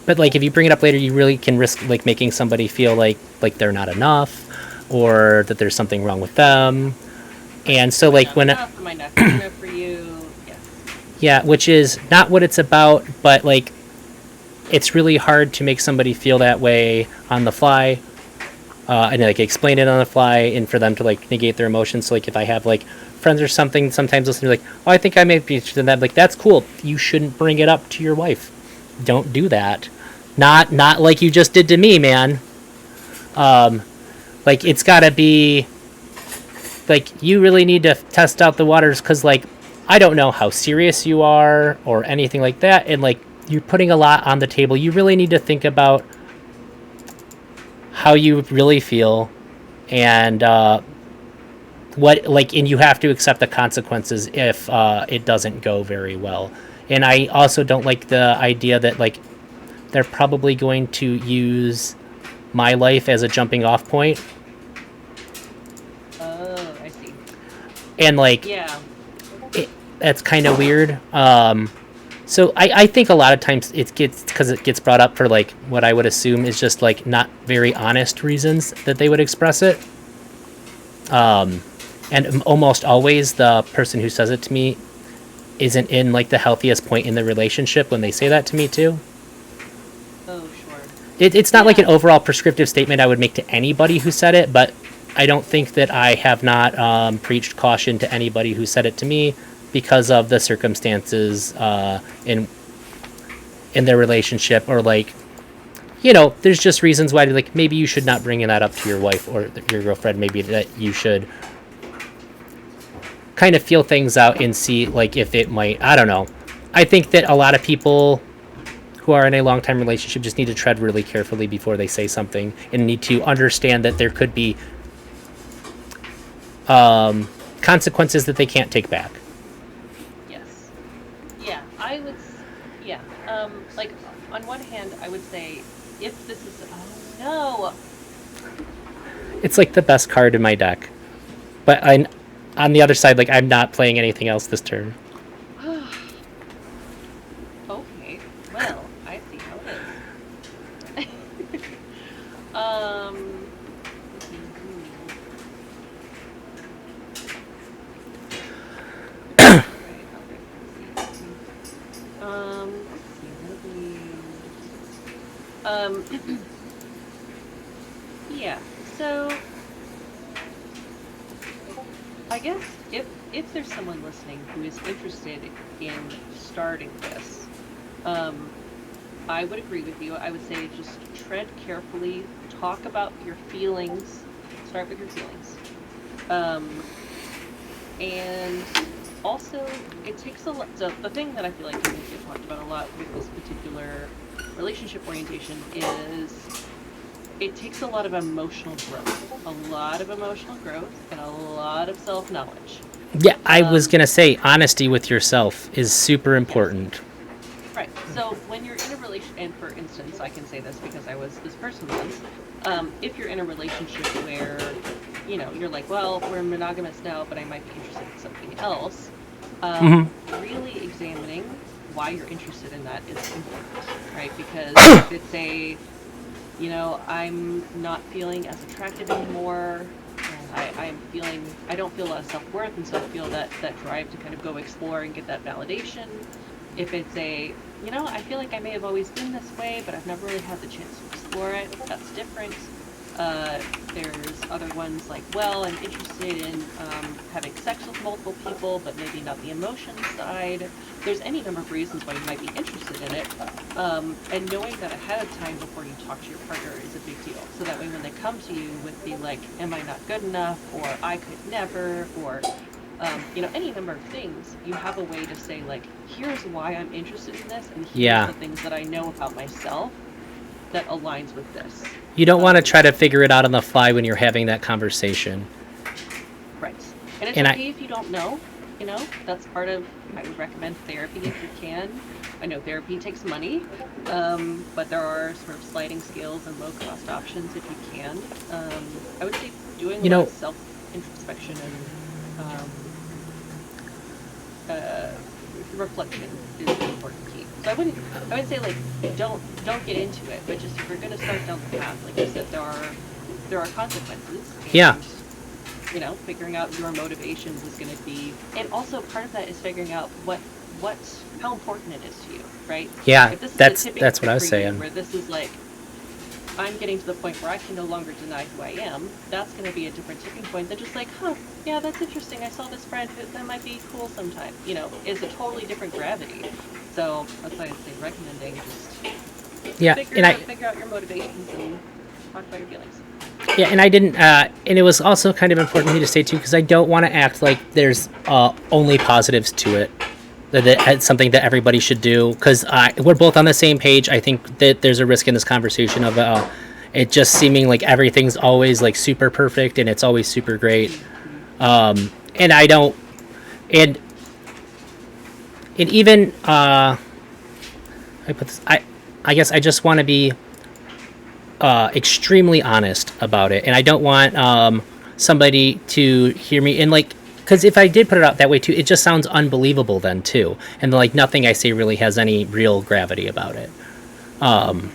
but like if you bring it up later, you really can risk like making somebody feel like they're not enough, or that there's something wrong with them. And so like when for you, yeah, which is not what it's about, but like it's really hard to make somebody feel that way on the fly, and like explain it on the fly, and for them to like negate their emotions. So like if I have like friends or something, sometimes they'll be like, oh, I think I may be interested in that. Like, that's cool. You shouldn't bring it up to your wife. Don't do that. Not like you just did to me, man. Like, it's gotta be like, you really need to test out the waters, because like I don't know how serious you are or anything like that, and like you're putting a lot on the table. You really need to think about how you really feel, and and you have to accept the consequences if it doesn't go very well. And I also don't like the idea that like they're probably going to use my life as a jumping off point. Oh, I see. And like, yeah, that's kind of weird. So I think a lot of times it gets brought up for like what I would assume is just like not very honest reasons that they would express it. And almost always the person who says it to me isn't in like the healthiest point in the relationship when they say that to me too. Oh, sure. It's not like an overall prescriptive statement I would make to anybody who said it, but I don't think that I have not preached caution to anybody who said it to me because of the circumstances in their relationship, or like, you know, there's just reasons why, like, maybe you should not bring that up to your wife or your girlfriend. Maybe that you should kind of feel things out and see, like, if it might, I don't know. I think that a lot of people who are in a long-time relationship just need to tread really carefully before they say something, and need to understand that there could be consequences that they can't take back. Yes. Yeah, I would. Yeah. Like, on one hand, I would say, if this is. Oh no. It's like the best card in my deck, but on the other side, like, I'm not playing anything else this turn. Okay. Well, I see how it is. Yeah, so I guess if there's someone listening who is interested in starting this, I would agree with you. I would say just tread carefully, talk about your feelings, start with your feelings. And also, it takes a lot. So the thing that I feel like we get talked about a lot with this particular relationship orientation is it takes a lot of emotional growth, and a lot of self-knowledge. Yeah, I was going to say honesty with yourself is super important. Right. So when you're in a relation, and for instance, I can say this because I was this person once. If you're in a relationship where, you know, you're like, well, we're monogamous now, but I might be interested in something else. Really examining why you're interested in that is important, right? Because if it's a, you know, I'm not feeling as attractive anymore, and I don't feel a lot of self-worth, and so I feel that drive to kind of go explore and get that validation. If it's a, you know, I feel like I may have always been this way, but I've never really had the chance to explore it, that's different. There's other ones like, well, I'm interested in having sex with multiple people, but maybe not the emotion side. There's any number of reasons why you might be interested in it. And knowing that ahead of time before you talk to your partner is a big deal. So that way when they come to you with the, like, am I not good enough, or I could never, or, you know, any number of things, you have a way to say, like, here's why I'm interested in this, and here's the things that I know about myself that aligns with this. You don't want to try to figure it out on the fly when you're having that conversation. Right. And it's okay if you don't know, you know, that's part of, I would recommend therapy if you can. I know therapy takes money, but there are sort of sliding scales and low-cost options if you can. I would say doing a lot of self-introspection and reflection is an important key. So I would say, like, don't get into it, but just if you're gonna start down the path, like you said, there are consequences. And, you know, figuring out your motivations is gonna be, and also part of that is figuring out how important it is to you, right? Yeah, if this is that's what I was saying. Where this is like, I'm getting to the point where I can no longer deny who I am, that's going to be a different tipping point than just like, yeah, that's interesting, I saw this friend, that might be cool sometime, you know, is a totally different gravity. So that's why I'd say recommending just figure out your motivations and talk about your feelings. Yeah, and I didn't, and it was also kind of important for me to say too, because I don't want to act like there's only positives to it. That it's something that everybody should do, because we're both on the same page. I think that there's a risk in this conversation of it just seeming like everything's always like super perfect and it's always super great. And I don't, and even I guess I just want to be extremely honest about it, and I don't want somebody to hear me and like. Because if I did put it out that way, too, it just sounds unbelievable then, too. And, like, nothing I say really has any real gravity about it. And,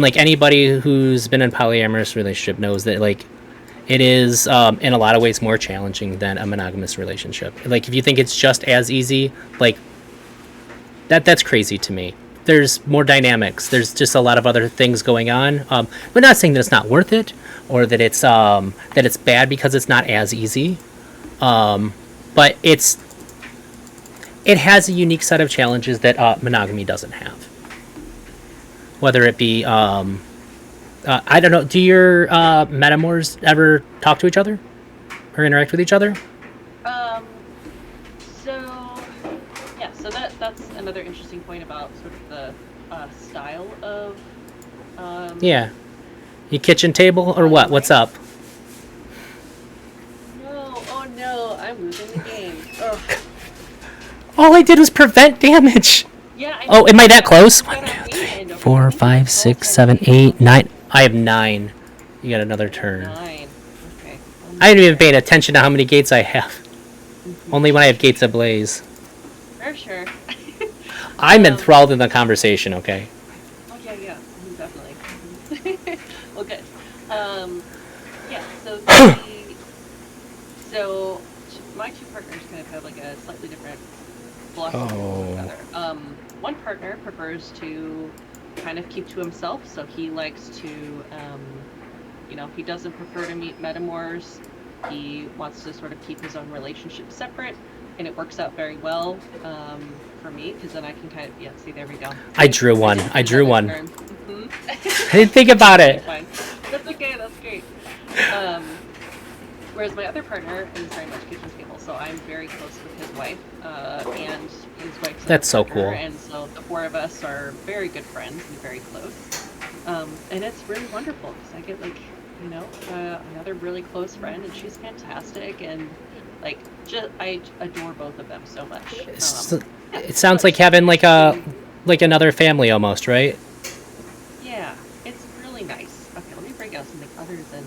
like, anybody who's been in a polyamorous relationship knows that, like, it is in a lot of ways more challenging than a monogamous relationship. Like if you think it's just as easy, like that's crazy to me. There's more dynamics. There's just a lot of other things going on. We're not saying that it's not worth it or that it's bad because it's not as easy. But it has a unique set of challenges that monogamy doesn't have. Whether it be, I don't know, do your metamors ever talk to each other or interact with each other? So that's another interesting point about sort of the style of. Yeah. You kitchen table or what? What's up? No, oh no, I'm losing the game. Ugh. All I did was prevent damage. Yeah. I Oh, am I that close? You 1, gotta 2, 3, win. 4, 5, 6, 7, 8, 9. I have 9. You got another turn. 9. Okay. I didn't even pay attention to how many gates I have. Only when I have gates ablaze. For sure. I'm enthralled in the conversation, okay? Oh yeah, definitely. Well, good. Yeah. So my two partners kind of have like a slightly different philosophy than each other. One partner prefers to kind of keep to himself, so he likes to, he doesn't prefer to meet metamors. He wants to sort of keep his own relationship separate, and it works out very well for me because then I can kind of see, there we go. I drew one. Mm-hmm. I didn't think about it. Fine. That's okay. That's great. Whereas my other partner is very much kitchen table, so I'm very close with his wife and his wife's That's so partner, cool. and so the four of us are very good friends and very close. And it's really wonderful because I get another really close friend, and she's fantastic, and I adore both of them so much. It sounds like having like another family almost, right? Yeah, it's really nice. Okay, let me break out something other than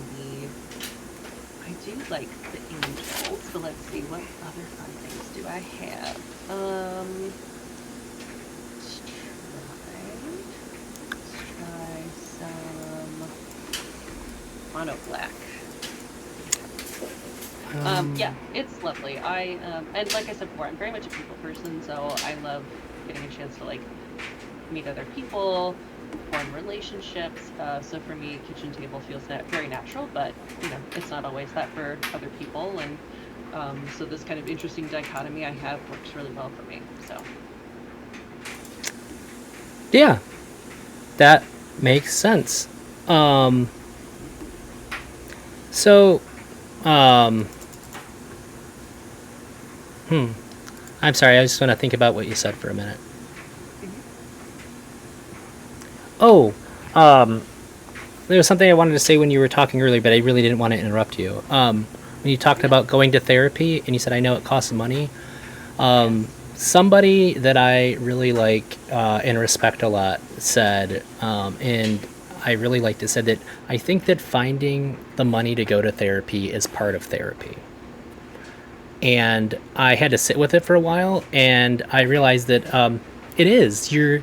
I do like the angels, so let's see, what other fun things do I have? Let's try some mono black. Yeah, it's lovely. And like I said before, I'm very much a people person, so I love getting a chance to meet other people, form relationships. So for me, kitchen table feels very natural, but it's not always that for other people. And so this kind of interesting dichotomy I have works really well for me. So yeah, that makes sense. I'm sorry, I just want to think about what you said for a minute. Oh, there was something I wanted to say when you were talking earlier, but I really didn't want to interrupt you. When you talked about going to therapy, and you said, I know it costs money. Somebody that I really like and respect a lot said, and I really liked it, said that I think that finding the money to go to therapy is part of therapy. And I had to sit with it for a while, and I realized that it is. You're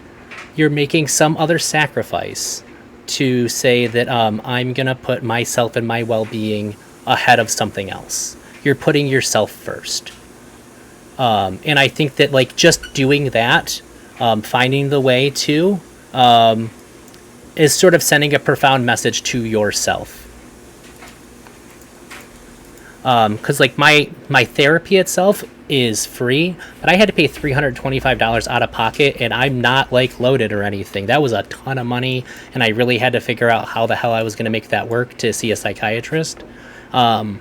making some other sacrifice to say that I'm going to put myself and my well-being ahead of something else. You're putting yourself first. And I think that just doing that, finding the way to, is sort of sending a profound message to yourself. Because my therapy itself is free, but I had to pay $325 out of pocket, and I'm not loaded or anything. That was a ton of money, and I really had to figure out how the hell I was going to make that work to see a psychiatrist. And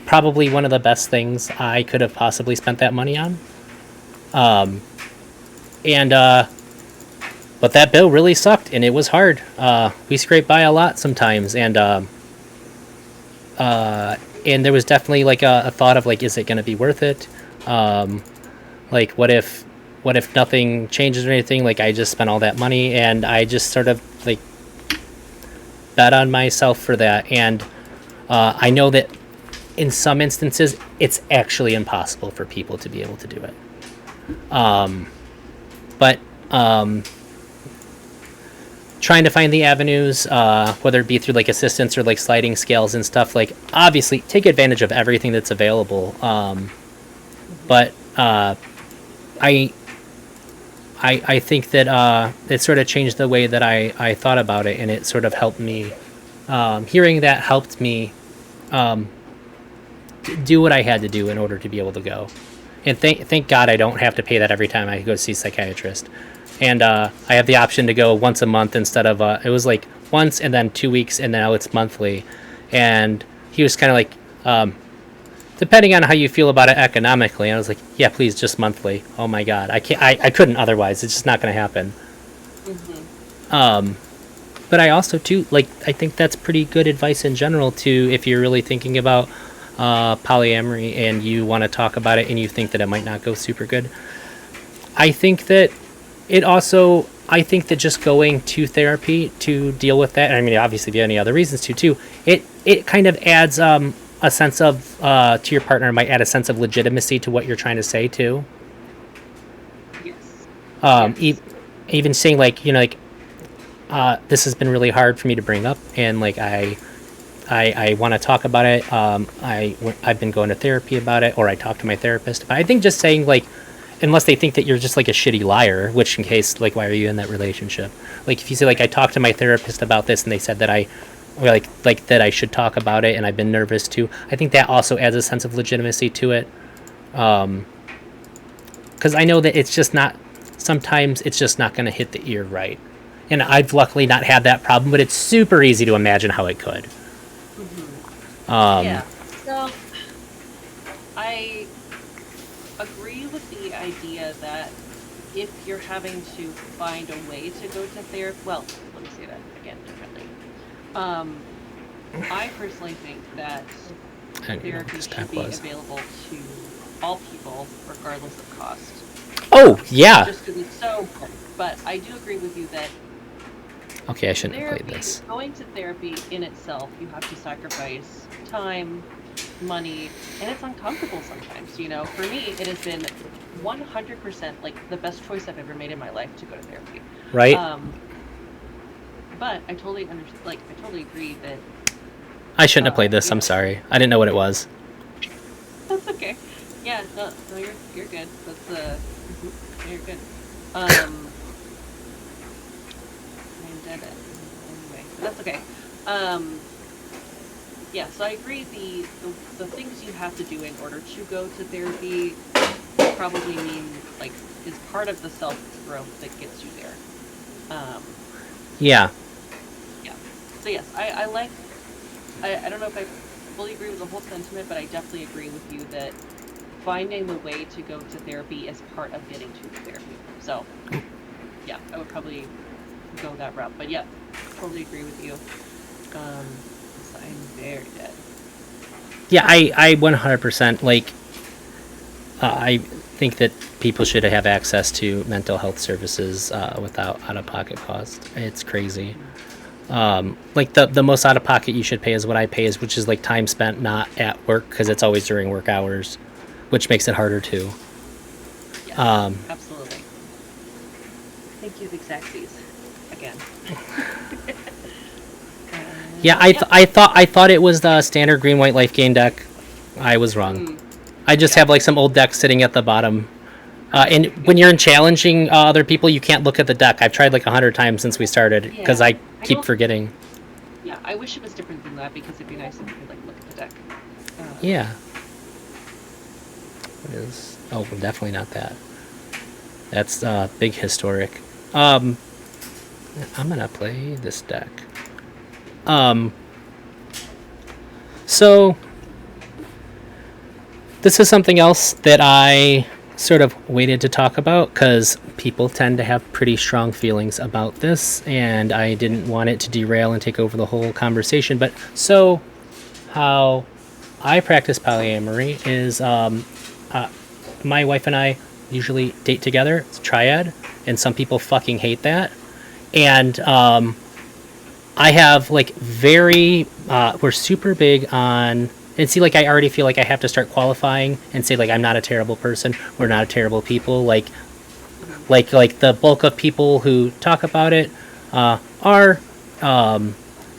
probably one of the best things I could have possibly spent that money on. But that bill really sucked, and it was hard. We scraped by a lot sometimes, and there was definitely a thought of is it going to be worth it? What if nothing changes or anything? I just spent all that money, and I just sort of bet on myself for that. And I know that in some instances it's actually impossible for people to be able to do it. But trying to find the avenues, whether it be through like assistance or like sliding scales and stuff. Like obviously take advantage of everything that's available. But I think that it sort of changed the way that I thought about it, and it sort of helped me. Hearing that helped me do what I had to do in order to be able to go. And thank God I don't have to pay that every time I go see a psychiatrist. And I have the option to go once a month instead of it was like once and then 2 weeks, and now it's monthly. And he was kind of like, depending on how you feel about it economically. And I was like, yeah, please, just monthly. Oh my God, I can't. I couldn't otherwise. It's just not going to happen. But I also too I think that's pretty good advice in general too. If you're really thinking about polyamory and you want to talk about it and you think that it might not go super good, I think that just going to therapy to deal with that, and I mean obviously if you have any other reasons too, it kind of adds a sense of to your partner, might add a sense of legitimacy to what you're trying to say too. Yes. Even saying this has been really hard for me to bring up, and I want to talk about it. I've been going to therapy about it, or I talked to my therapist. But I think just saying unless they think that you're just like a shitty liar, which in case why are you in that relationship? If you say I talked to my therapist about this and they said that that I should talk about it and I've been nervous too. I think that also adds a sense of legitimacy to it. Because I know that sometimes it's just not going to hit the ear right. And I've luckily not had that problem, but it's super easy to imagine how it could. Yeah. So I agree with the idea that if you're having to find a way to go to therapy, well, let me say that again differently. I personally think that therapy should be available to all people, regardless of cost. Oh, yeah. Just because it's so important. But I do agree with you that okay, I shouldn't have played this. Going to therapy in itself, you have to sacrifice time, money, and it's uncomfortable sometimes. For me, it has been 100% the best choice I've ever made in my life to go to therapy. Right. But I totally I totally agree that I shouldn't have played this. I'm sorry. I didn't know what it was. That's okay. Yeah, no, you're good. That's you're good. Anyway, that's okay. Yeah, so I agree. The things you have to do in order to go to therapy probably mean is part of the self growth that gets you there. Yeah. Yeah. So yes, I don't know if I fully agree with the whole sentiment, but I definitely agree with you that finding the way to go to therapy is part of getting to therapy. So yeah, I would probably go that route. But yeah, totally agree with you. I'm very dead. Yeah, I 100% I think that people should have access to mental health services without out-of-pocket cost. It's crazy. The most out-of-pocket you should pay is what I pay, which is time spent not at work, because it's always during work hours, which makes it harder too. Yes, absolutely. Thank you, Exactsies, again. Yeah, I thought it was the standard green white life gain deck. I was wrong. I just have some old deck sitting at the bottom. And when you're challenging other people, you can't look at the deck. I've tried 100 times since we started because I keep forgetting. Yeah, I wish it was different than that, because it'd be nice if you could look at the deck. Yeah. What is? Oh, definitely not that. That's big historic. I'm gonna play this deck. So this is something else that I sort of waited to talk about, because people tend to have pretty strong feelings about this, and I didn't want it to derail and take over the whole conversation. But so how I practice polyamory is my wife and I usually date together. It's a triad, and some people fucking hate that. And I have we're super big on, and see, I already feel I have to start qualifying and say I'm not a terrible person. We're not a terrible people. The bulk of people who talk about it are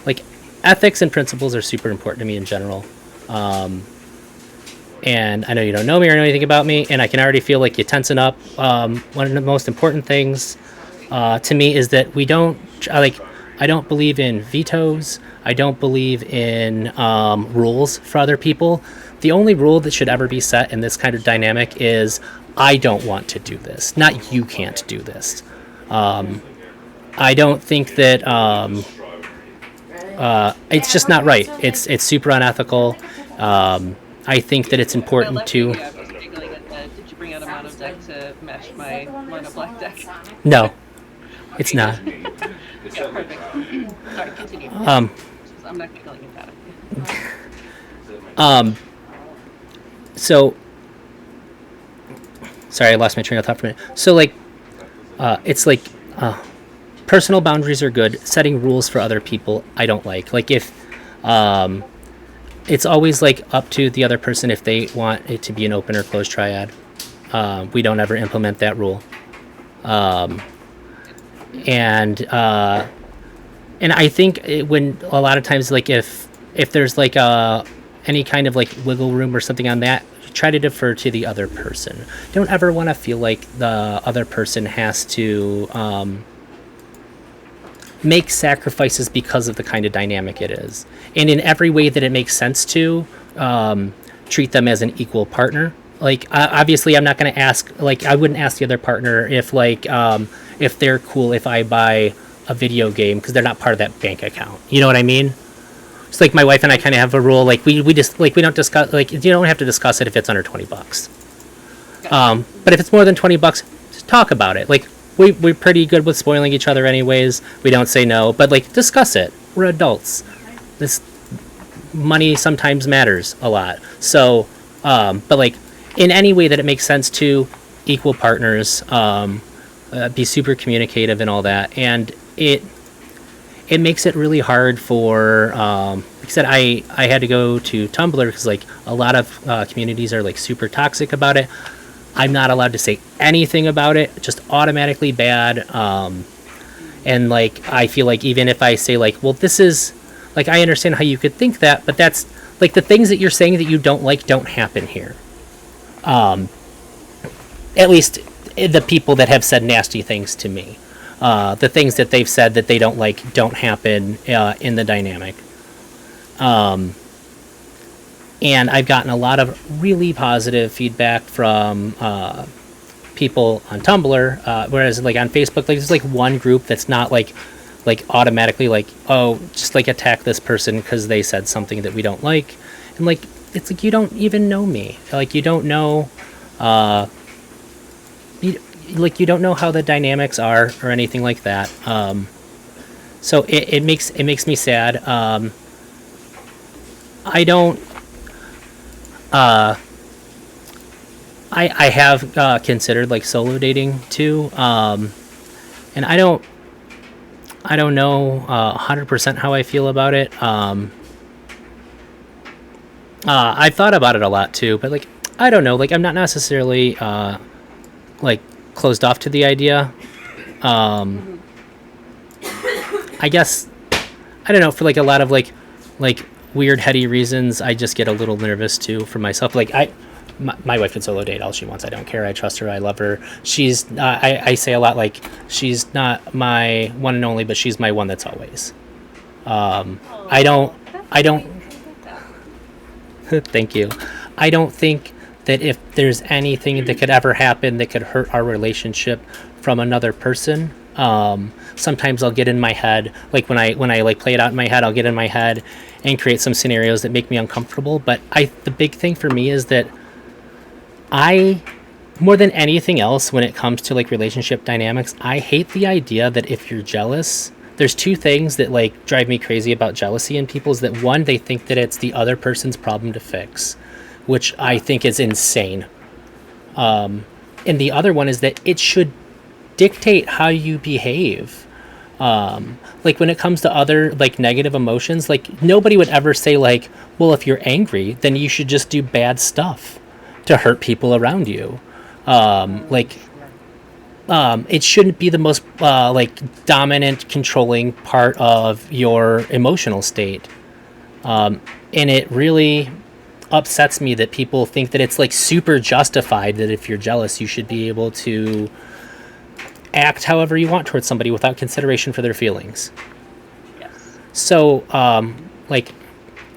like ethics and principles are super important to me in general. And I know you don't know me or know anything about me, and I can already feel like you tensing up. One of the most important things to me is that we don't I don't believe in vetoes. I don't believe in rules for other people. The only rule that should ever be set in this kind of dynamic is I don't want to do this, not you can't do this. I don't think that it's just not right. It's super unethical. I think that it's important to. I was giggling at the, did you bring out a mono deck to match my mono black deck? No, it's not. Yeah, perfect. Sorry, continue. I'm not giggling at that. So, sorry, I lost my train of thought for a minute. So, like, it's like personal boundaries are good. Setting rules for other people, I don't like. Like, if it's always like up to the other person if they want it to be an open or closed triad. We don't ever implement that rule. And I think when a lot of times, like if there's like any kind of like wiggle room or something on that, try to defer to the other person. Don't ever want to feel like the other person has to make sacrifices because of the kind of dynamic it is. And in every way that it makes sense to, treat them as an equal partner. Like, obviously, I'm not going to ask, like, I wouldn't ask the other partner if, like, if they're cool if I buy a video game because they're not part of that bank account. You know what I mean? It's like my wife and I kind of have a rule, like, we just, like, we don't discuss, like, you don't have to discuss it if it's under $20. But if it's more than $20, just talk about it. Like, we're pretty good with spoiling each other anyways. We don't say no, but, like, discuss it. We're adults. This money sometimes matters a lot. So, but, like, in any way that it makes sense to equal partners, be super communicative and all that. And it makes it really hard for, like I said, I had to go to Tumblr because, like, a lot of communities are, like, super toxic about it. I'm not allowed to say anything about it, just automatically bad. And, like, I feel like even if I say, like, well, this is, like, I understand how you could think that, but that's, like, the things that you're saying that you don't like don't happen here. At least the people that have said nasty things to me. The things that they've said that they don't like don't happen in the dynamic. And I've gotten a lot of really positive feedback from people on Tumblr, whereas, like, on Facebook, like, there's, like, one group that's not, like automatically, like, oh, just, like, attack this person because they said something that we don't like. And, like, it's like, you don't even know me. Like, you don't know, you don't know how the dynamics are or anything like that. So it makes me sad. I don't. I have considered, like, solo dating too, and I don't know 100% how I feel about it. I've thought about it a lot too, but, like, I don't know. Like, I'm not necessarily like, closed off to the idea. I guess, I don't know, for, like, a lot of like weird heady reasons, I just get a little nervous too for myself. Like, my wife can solo date all she wants. I don't care. I trust her. I love her. She's I say a lot, like, she's not my one and only, but she's my one that's always. I don't thank you. I don't think that if there's anything that could ever happen that could hurt our relationship from another person, sometimes I'll get in my head, like, when I like play it out in my head, I'll get in my head and create some scenarios that make me uncomfortable. But the big thing for me is that more than anything else, when it comes to, like, relationship dynamics, I hate the idea that if you're jealous, there's two things that, like, drive me crazy about jealousy in people. Is that, one, they think that it's the other person's problem to fix, which I think is insane. And the other one is that it should dictate how you behave. Like, when it comes to other, like, negative emotions, like, nobody would ever say, like, well, if you're angry, then you should just do bad stuff to hurt people around you. Like, it shouldn't be the most like dominant, controlling part of your emotional state. And it really upsets me that people think that it's like super justified that if you're jealous, you should be able to act however you want towards somebody without consideration for their feelings. Yes. So,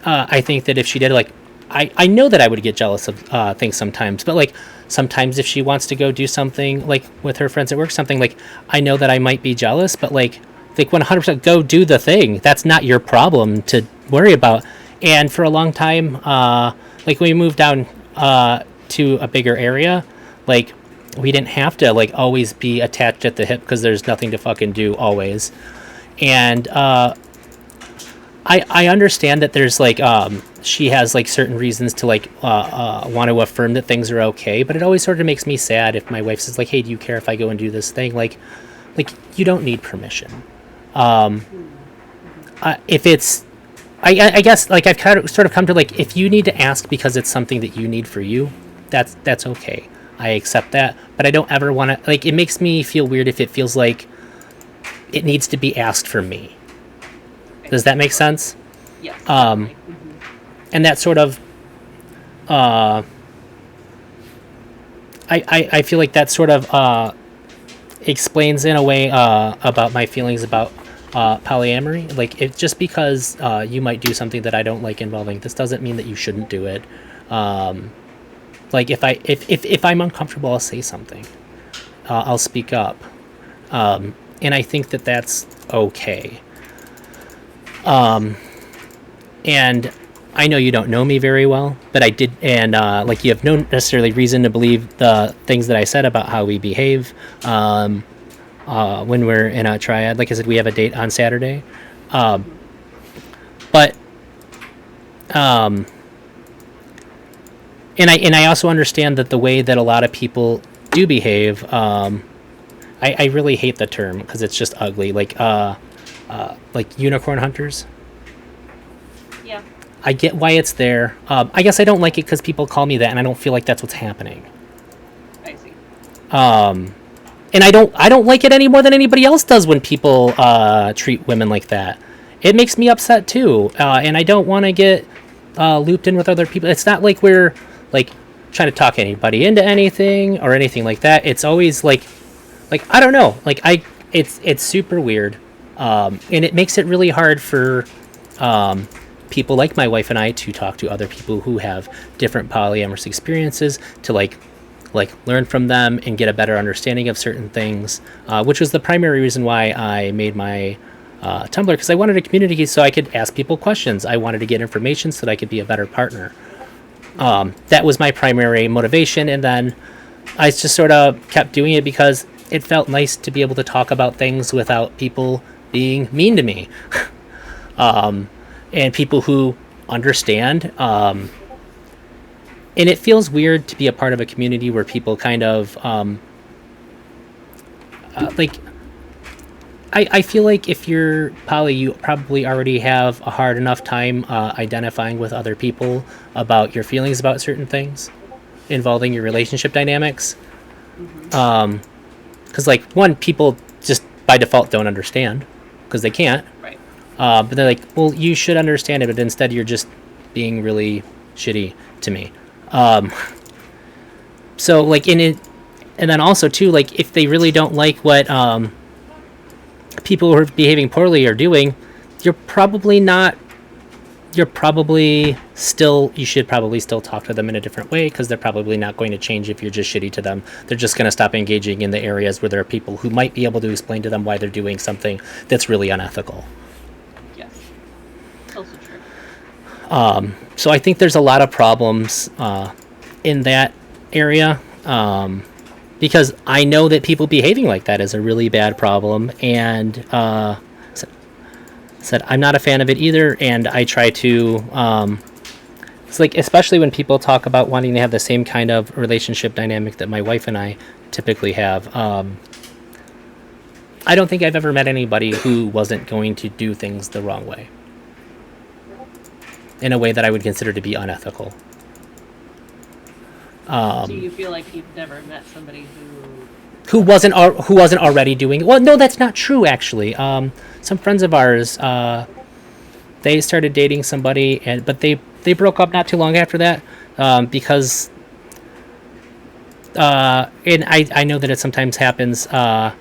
I think that if she did, like, I know that I would get jealous of things sometimes, but like sometimes if she wants to go do something like with her friends at work, something like I know that I might be jealous, but like 100% go do the thing. That's not your problem to worry about. And for a long time, like when we moved down to a bigger area, like we didn't have to like always be attached at the hip because there's nothing to fucking do always. And I understand that there's like she has like certain reasons to like want to affirm that things are okay, but it always sort of makes me sad if my wife says like, hey, do you care if I go and do this thing? Like you don't need permission. If it's I guess like I've kind of sort of come to like if you need to ask because it's something that you need for you, that's okay. I accept that, but I don't ever want to like it makes me feel weird if it feels like it needs to be asked for me. Does that make sense? Yes. And that sort of, I feel like that sort of explains in a way about my feelings about polyamory. Like, just because you might do something that I don't like involving, this doesn't mean that you shouldn't do it. Like, if I'm uncomfortable, I'll say something. I'll speak up. And I think that that's okay. And I know you don't know me very well, but I did, and like you have no necessarily reason to believe the things that I said about how we behave when we're in a triad. Like I said, we have a date on Saturday, but and I also understand that the way that a lot of people do behave, I really hate the term because it's just ugly. Like unicorn hunters. Yeah. I get why it's there. I guess I don't like it because people call me that, and I don't feel like that's what's happening. I see. And I don't like it any more than anybody else does when people treat women like that. It makes me upset too, and I don't want to get looped in with other people. It's not like we're like trying to talk anybody into anything or anything like that. It's always like I don't know. Like it's super weird. And it makes it really hard for people like my wife and I to talk to other people who have different polyamorous experiences to like learn from them and get a better understanding of certain things, which was the primary reason why I made my Tumblr, because I wanted a community so I could ask people questions. I wanted to get information so that I could be a better partner. That was my primary motivation, and then I just sort of kept doing it because it felt nice to be able to talk about things without people being mean to me. And people who understand. And it feels weird to be a part of a community where people kind of I feel like if you're poly, you probably already have a hard enough time identifying with other people about your feelings about certain things involving your relationship dynamics. Because like one, people just by default don't understand because they can't. Right. But they're like, well, you should understand it, but instead you're just being really shitty to me. So like in it, and then also too, like if they really don't like what people who are behaving poorly are doing, you should probably still talk to them in a different way, because they're probably not going to change if you're just shitty to them. They're just going to stop engaging in the areas where there are people who might be able to explain to them why they're doing something that's really unethical. Yes. It's also true. So I think there's a lot of problems in that area, because I know that people behaving like that is a really bad problem, and said I'm not a fan of it either, and I try to it's like, especially when people talk about wanting to have the same kind of relationship dynamic that my wife and I typically have. I don't think I've ever met anybody who wasn't going to do things the wrong way, in a way that I would consider to be unethical. Do you feel like you've never met somebody who who wasn't already doing it. Well, no, that's not true actually. Some friends of ours, they started dating somebody, but they broke up not too long after that, because and I know that it sometimes happens, that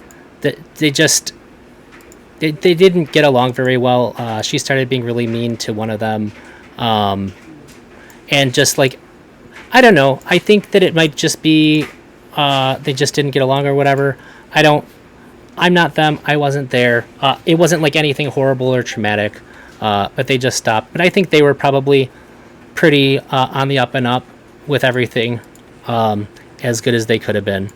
they didn't get along very well. She started being really mean to one of them, and just like, I don't know. I think that it might just be they just didn't get along or whatever. I'm not them. I wasn't there. It wasn't like anything horrible or traumatic, but they just stopped. But I think they were probably pretty on the up and up with everything, as good as they could have been.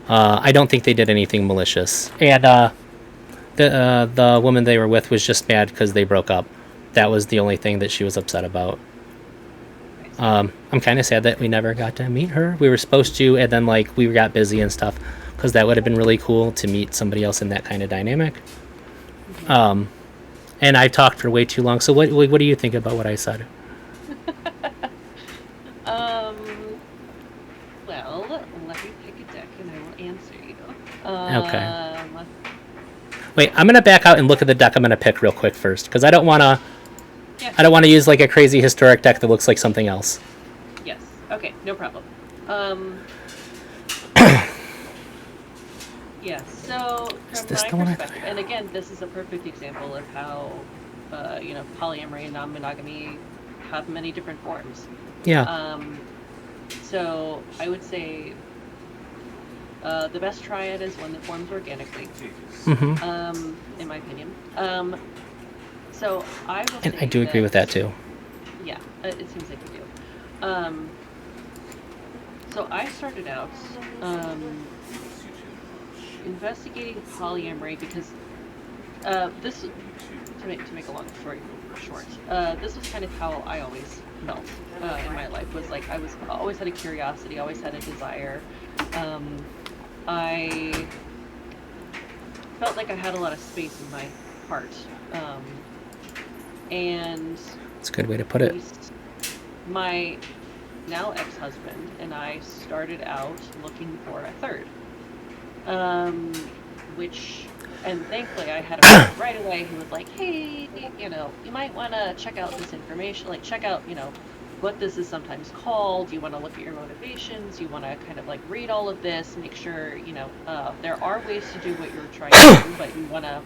I don't think they did anything malicious. And the woman they were with was just mad because they broke up. That was the only thing that she was upset about. I'm kind of sad that we never got to meet her. We were supposed to, and then like we got busy and stuff, because that would have been really cool to meet somebody else in that kind of dynamic. And I talked for way too long. So what do you think about what I said? Well, let me pick a deck and I will answer you. Okay. Wait, I'm gonna back out and look at the deck I'm gonna pick real quick first, because I don't want to use like a crazy historic deck that looks like something else. Yes. Okay. No problem. Yeah. So from my perspective, and again, this is a perfect example of how, polyamory and non-monogamy have many different forms. Yeah. So I would say the best triad is one that forms organically. Mm-hmm. In my opinion. So I will And say I do agree with that too. Yeah, it seems like you do. So I started out investigating polyamory because this, to make a long story short, this was kind of how I always felt in my life. Was like I always had a curiosity, always had a desire. I felt like I had a lot of space in my heart, and It's a good way to put it. my now ex-husband and I started out looking for a third, and thankfully I had a friend right away who was like, hey, you might want to check out this information, like check out, what this is sometimes called. You want to look at your motivations. You want to kind of like read all of this, make sure, there are ways to do what you're trying to do, but you want to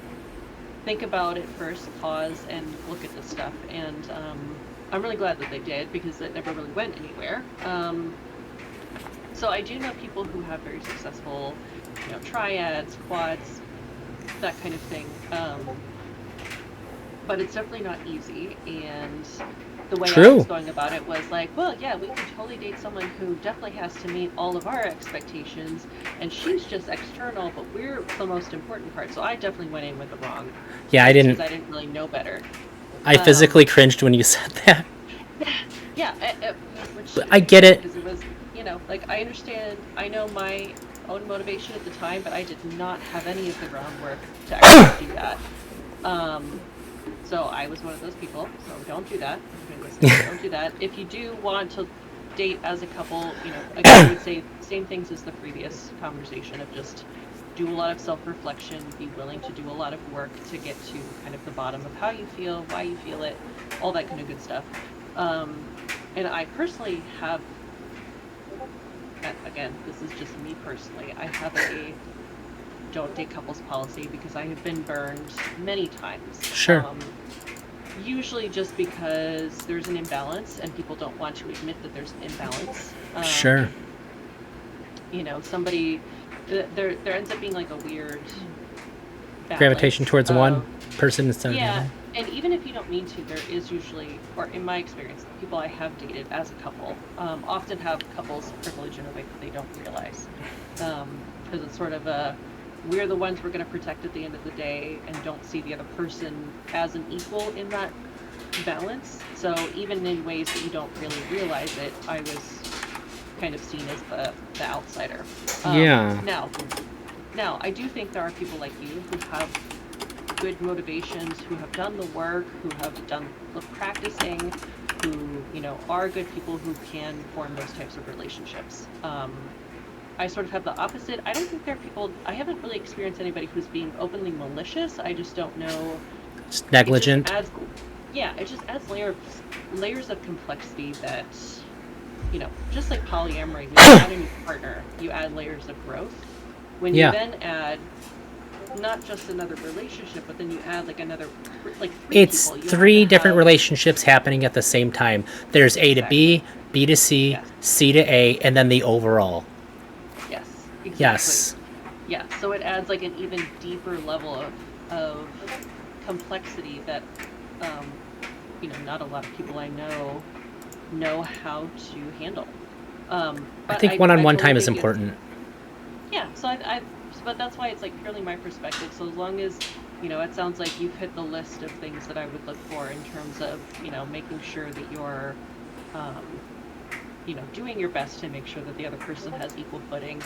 think about it first, pause, and look at this stuff. And I'm really glad that they did, because it never really went anywhere. So I do know people who have very successful, triads, quads, that kind of thing. But it's definitely not easy. And the way I was going about it was like, well, yeah, we can totally date someone who definitely has to meet all of our expectations, and she's just external, but we're the most important part. So I definitely went in with the wrong. Yeah, I didn't really know better. I physically cringed when you said that. Yeah, I get it. Because it was, like I understand, I know my own motivation at the time, but I did not have any of the groundwork to actually do that. So I was one of those people, so don't do that. Don't do that. If you do want to date as a couple, again, I would say same things as the previous conversation of just do a lot of self-reflection, be willing to do a lot of work to get to kind of the bottom of how you feel, why you feel it, all that kind of good stuff. And I personally have, again, this is just me personally, I have a don't date couples policy because I have been burned many times. Sure. Usually just because there's an imbalance and people don't want to admit that there's an imbalance. Sure. Somebody, there ends up being like a weird balance. Gravitation towards one person instead of the other. And even if you don't mean to, there is usually, or in my experience, the people I have dated as a couple often have couples privilege in a way that they don't realize. Because it's sort of we're the ones we're going to protect at the end of the day, and don't see the other person as an equal in that balance. So even in ways that you don't really realize it, I was kind of seen as the outsider. Yeah. Now, I do think there are people like you who have good motivations, who have done the work, who have done the practicing, who, are good people who can form those types of relationships. I sort of have the opposite. I don't think there are people. I haven't really experienced anybody who's being openly malicious. I just don't know. Just negligent. It just adds layers of complexity that, just like polyamory, when you add a new partner, you add layers of growth. When you then add not just another relationship, but then you add like another, like three it's people. three different relationships happening at the same time. There's A to B, B to C, C to A, and then the overall. Yes. Exactly. Yes. Yeah. So it adds like an even deeper level of complexity that, not a lot of people I know how to handle. I think one-on-one time is important. Yeah. So but that's why it's like purely my perspective. So as long as, it sounds like you've hit the list of things that I would look for in terms of, making sure that you're, doing your best to make sure that the other person has equal footing.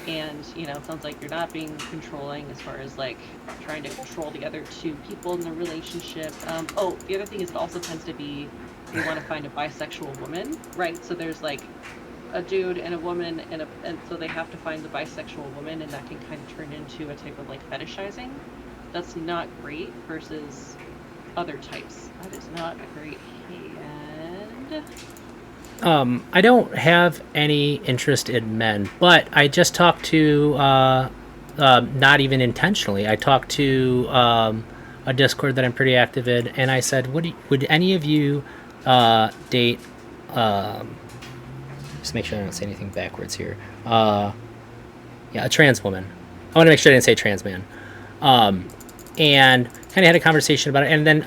And, it sounds like you're not being controlling as far as like trying to control the other two people in the relationship. The other thing is it also tends to be, you want to find a bisexual woman, right? So there's like a dude and a woman and so they have to find the bisexual woman, and that can kind of turn into a type of like fetishizing. That's not great versus other types. That is not a great hand. I don't have any interest in men, but I just talked to, not even intentionally, I talked to a Discord that I'm pretty active in, and I said, would any of you date, just make sure I don't say anything backwards here, a trans woman. I want to make sure I didn't say trans man. And kind of had a conversation about it, and then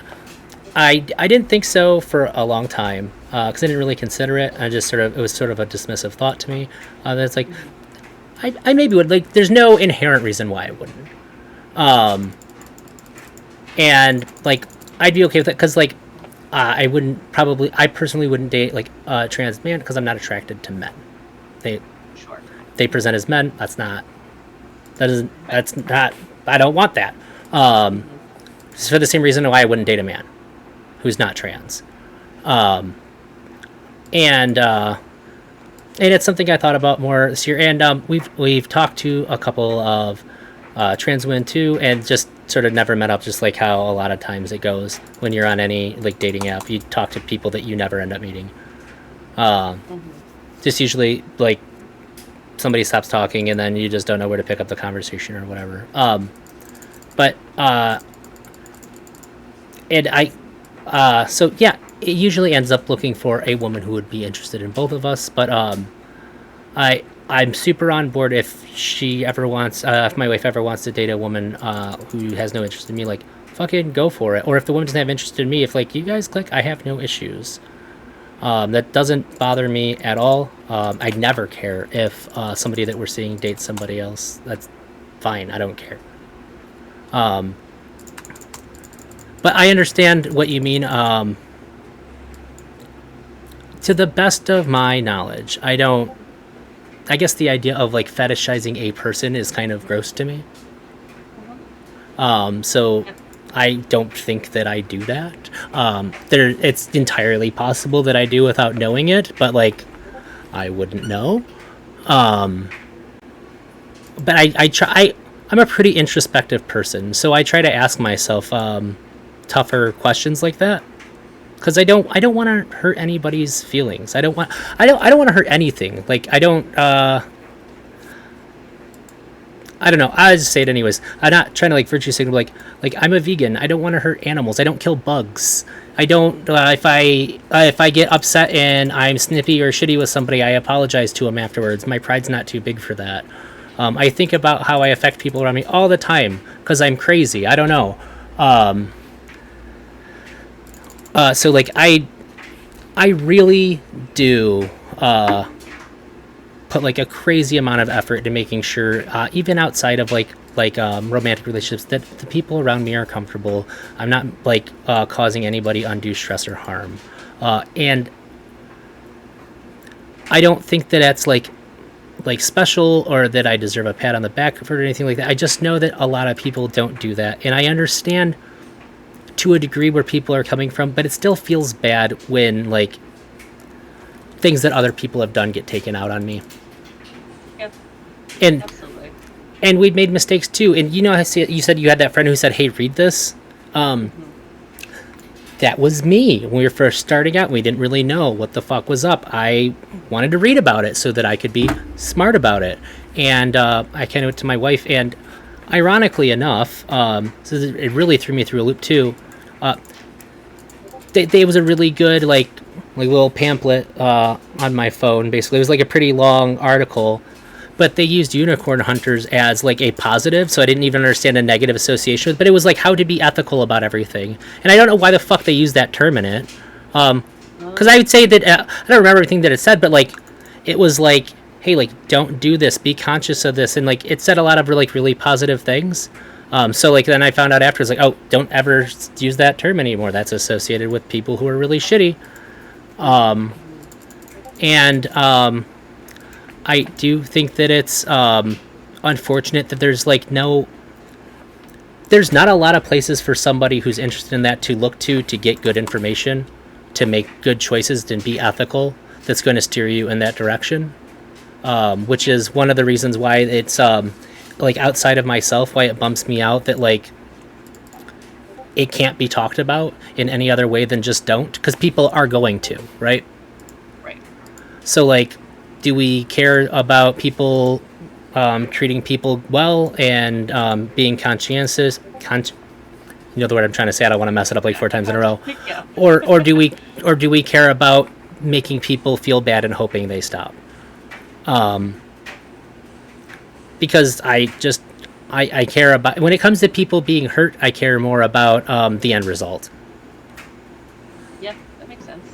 I didn't think so for a long time, because I didn't really consider it. It was sort of a dismissive thought to me. That's like, I maybe would, like, there's no inherent reason why I wouldn't. And like, I'd be okay with it, because like, I personally wouldn't date like a trans man, because I'm not attracted to men. They present as men. I don't want that. For the same reason why I wouldn't date a man who's not trans. And it's something I thought about more this year. And we've talked to a couple of trans women too, and just sort of never met up, just like how a lot of times it goes when you're on any like dating app. You talk to people that you never end up meeting. Just usually like somebody stops talking and then you just don't know where to pick up the conversation or whatever. It usually ends up looking for a woman who would be interested in both of us. But I'm super on board if she ever wants, if my wife ever wants to date a woman who has no interest in me, like, fucking go for it. Or if the woman doesn't have interest in me, if like you guys click, I have no issues. That doesn't bother me at all. I'd never care if somebody that we're seeing dates somebody else. That's fine. I don't care. But I understand what you mean. To the best of my knowledge, I guess the idea of like fetishizing a person is kind of gross to me. So I don't think that I do that. It's entirely possible that I do without knowing it, but like I wouldn't know. But I'm a pretty introspective person, so I try to ask myself tougher questions like that, because I don't want to hurt anybody's feelings. I don't want to hurt anything. Like I don't know. I just say it anyways. I'm not trying to like virtue signal. Like I'm a vegan. I don't want to hurt animals. I don't kill bugs. I don't. If I get upset and I'm snippy or shitty with somebody, I apologize to them afterwards. My pride's not too big for that. I think about how I affect people around me all the time because I'm crazy. I don't know. So like I really do put like a crazy amount of effort into making sure, even outside of like romantic relationships, that the people around me are comfortable. I'm not like causing anybody undue stress or harm, and I don't think that that's like special or that I deserve a pat on the back for it or anything like that. I just know that a lot of people don't do that, and I understand to a degree where people are coming from, but it still feels bad when like things that other people have done get taken out on me. Yeah. And Absolutely. and we'd made mistakes too. And you know, you said you had that friend who said, "Hey, read this." That was me when we were first starting out. We didn't really know what the fuck was up. I wanted to read about it so that I could be smart about it. And I kind of went to my wife, and ironically enough, so it really threw me through a loop too. They was a really good like little pamphlet on my phone. Basically, it was like a pretty long article, but they used unicorn hunters as like a positive, so I didn't even understand a negative association with. But it was like how to be ethical about everything, and I don't know why the fuck they used that term in it. Because I would say that I don't remember everything that it said, but like it was like, hey, like don't do this, be conscious of this, and like it said a lot of like really positive things. So like then I found out afterwards, like, oh, don't ever use that term anymore. That's associated with people who are really shitty. And I do think that it's unfortunate that there's not a lot of places for somebody who's interested in that to look to get good information, to make good choices, and be ethical. That's going to steer you in that direction, which is one of the reasons why it's like outside of myself, why it bumps me out that like it can't be talked about in any other way than just don't, because people are going to, right? Right. So like, do we care about people treating people well and being conscientious? You know the word I'm trying to say. I don't want to mess it up like 4 times in a row. Yeah. Or do we care about making people feel bad and hoping they stop? Because I care about, when it comes to people being hurt, I care more about the end result. Yeah, that makes sense.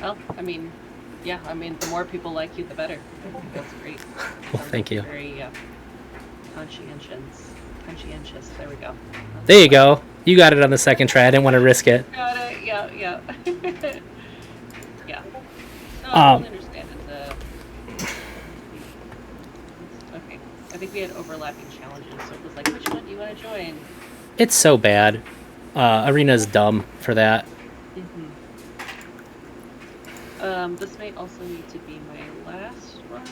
Well, I mean, yeah, I mean, the more people like you, the better. I think that's great. Well, thank you. Very conscientious. There we go. There you go. You got it on the second try. I didn't want to risk it. Got it. Yeah. Yeah. No, I totally understand it. Okay. I think we had overlapping challenges, so it was like, which one do you want to join? It's so bad. Arena's dumb for that. This might also need to be my last one.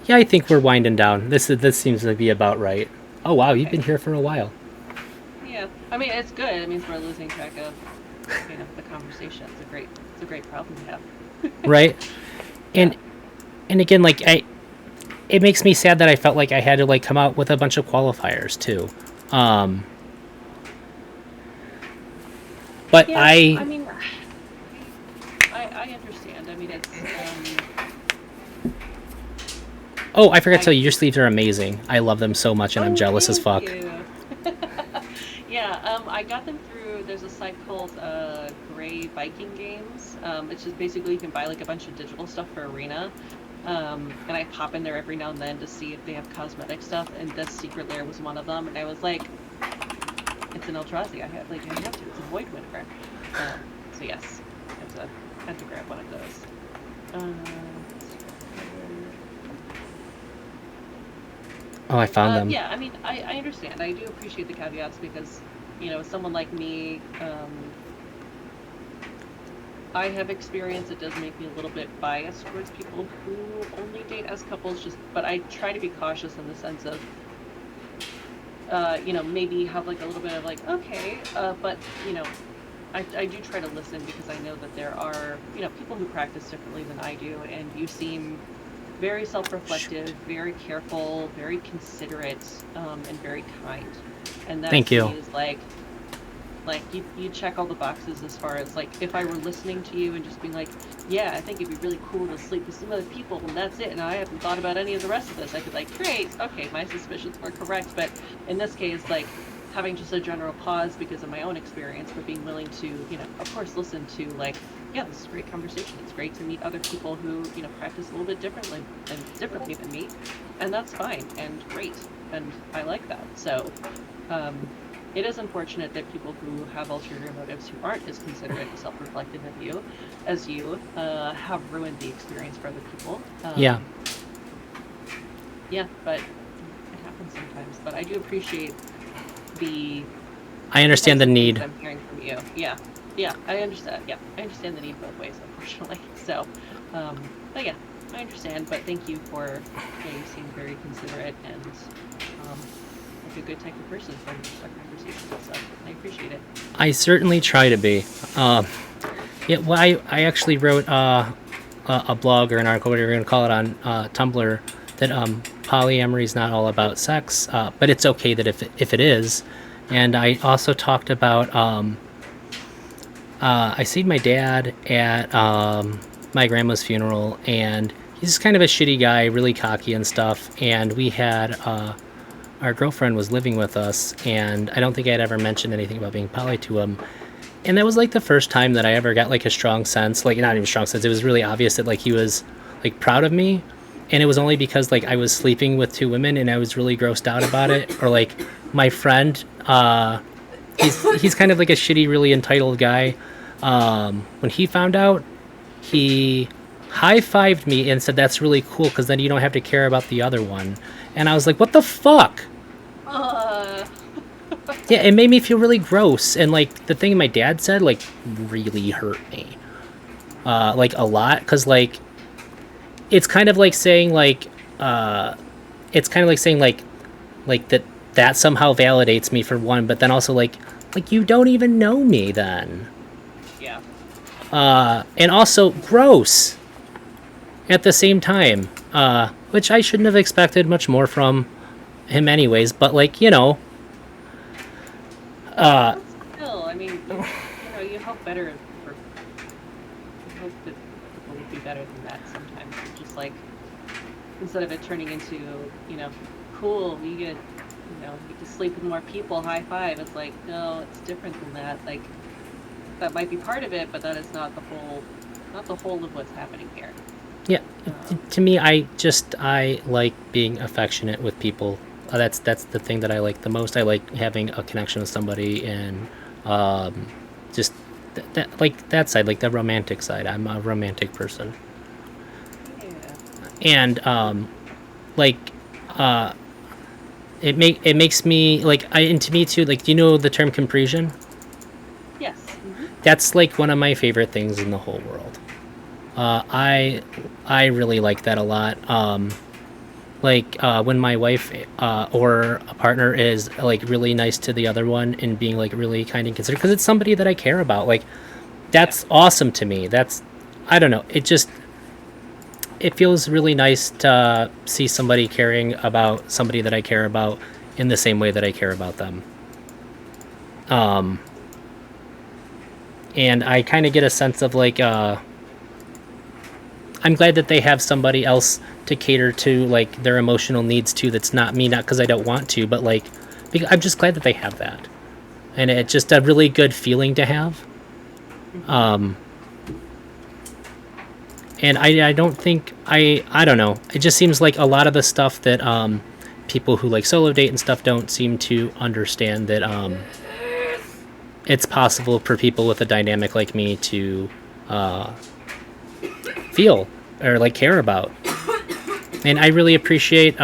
Yeah, I think we're winding down. This seems to be about right. Oh wow, you've been here for a while. Yeah, I mean it's good. It means we're losing track of, the conversation. It's a great problem to have. Right, and again, like it makes me sad that I felt like I had to like come out with a bunch of qualifiers too. But yeah, I mean, I understand. I mean, it's. Oh, I forgot to tell you, your sleeves are amazing. I love them so much, and I'm jealous as fuck. Yeah, I got them through. There's a site called Gray Viking Games. It's just basically you can buy like a bunch of digital stuff for Arena. And I pop in there every now and then to see if they have cosmetic stuff, and this secret lair was one of them. And I was like, it's an Eldrazi. I have to. It's a Void Winter. So yes, I had to grab one of those. Oh, I found them. Yeah, I mean, I understand. I do appreciate the caveats because, someone like me, I have experience. It does make me a little bit biased towards people who only date as couples. But I try to be cautious in the sense of, maybe have like a little bit of like, okay, but I do try to listen because I know that there are, people who practice differently than I do, and you seem very self-reflective, very careful, very considerate, and very kind. And that Thank you. to me is like you check all the boxes as far as like if I were listening to you and just being like, yeah, I think it'd be really cool to sleep with some other people, and that's it, and I haven't thought about any of the rest of this. I could like, great, okay, my suspicions were correct, but in this case, like having just a general pause because of my own experience, but being willing to, of course, listen to like, yeah, this is a great conversation. It's great to meet other people who, practice a little bit differently than me, and that's fine and great, and I like that. So, it is unfortunate that people who have ulterior motives, who aren't as considerate and self-reflective as you, have ruined the experience for other people. Yeah. Yeah, but it happens sometimes. But I do appreciate I understand the need. I'm hearing from you. Yeah, I understand. Yeah, I understand the need both ways, unfortunately. So, but yeah, I understand, but thank you for, you seem very considerate and like a good type of person from our conversations and stuff. I appreciate it. I certainly try to be. Yeah, well, I actually wrote a blog or an article, whatever you're going to call it, on Tumblr, that polyamory is not all about sex, but it's okay that if it is. And I also talked about I seen my dad at my grandma's funeral, and he's kind of a shitty guy, really cocky and stuff. And we had our girlfriend was living with us, and I don't think I'd ever mentioned anything about being poly to him. And that was like the first time that I ever got like a strong sense, like not even strong sense, it was really obvious that like he was like proud of me. And it was only because like I was sleeping with 2 women and I was really grossed out about it. Or like my friend, he's kind of like a shitty, really entitled guy. When he found out, he high-fived me and said, "That's really cool, because then you don't have to care about the other one." And I was like, what the fuck? Yeah, it made me feel really gross. And like the thing my dad said like really hurt me, like a lot, because like it's kind of like saying like that somehow validates me for one, but then also like you don't even know me then. Yeah. And also gross at the same time, which I shouldn't have expected much more from him anyways, but like, you know, But still, I mean, you hope better for, you hope that people would be better than that sometimes. It's just like, instead of it turning into, cool, you get to sleep with more people, high five. It's like, no, it's different than that. Like, that might be part of it, but that is not the whole of what's happening here. Yeah, to me, I like being affectionate with people. That's the thing that I like the most. I like having a connection with somebody, and just that side, like the romantic side. I'm a romantic person. Yeah. And it makes me like, and to me too, like, do you know the term compresion? Yes. Mm-hmm. That's like one of my favorite things in the whole world. I really like that a lot. When my wife or a partner is like really nice to the other one and being like really kind and considerate, because it's somebody that I care about. Like, that's awesome to me. I don't know. It feels really nice to see somebody caring about somebody that I care about in the same way that I care about them. And I kind of get a sense of like, I'm glad that they have somebody else to cater to like their emotional needs too. That's not me, not because I don't want to, but like, I'm just glad that they have that, and it's just a really good feeling to have. And I don't think I don't know. It just seems like a lot of the stuff that people who like solo date and stuff don't seem to understand, that it's possible for people with a dynamic like me to feel or like care about. And I really appreciate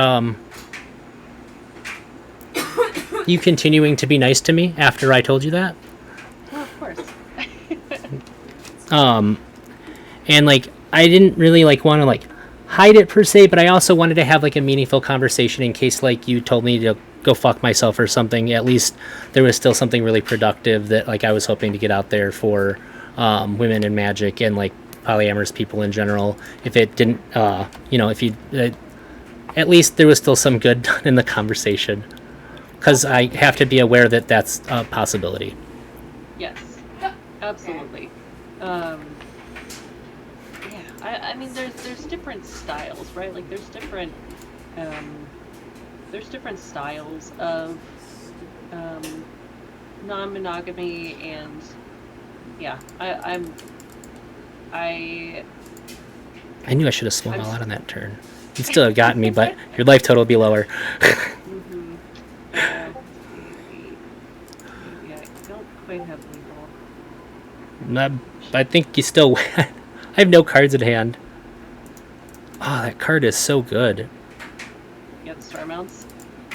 you continuing to be nice to me after I told you that. Oh, of course. And like, I didn't really like want to like hide it per se, but I also wanted to have like a meaningful conversation in case like you told me to go fuck myself or something. At least there was still something really productive that like I was hoping to get out there for women in magic and like polyamorous people in general. If it didn't, if you, at least there was still some good done in the conversation, because I have to be aware that that's a possibility. Yes, absolutely. I mean, there's different styles, right? Like there's different styles of non-monogamy, and yeah, I knew I should have swung all out on that turn. You'd still have gotten me, but your life total would be lower. Mm-hmm. Yeah, I don't quite have legal. I think you still. I have no cards at hand. Oh, that card is so good. You got the star mounts?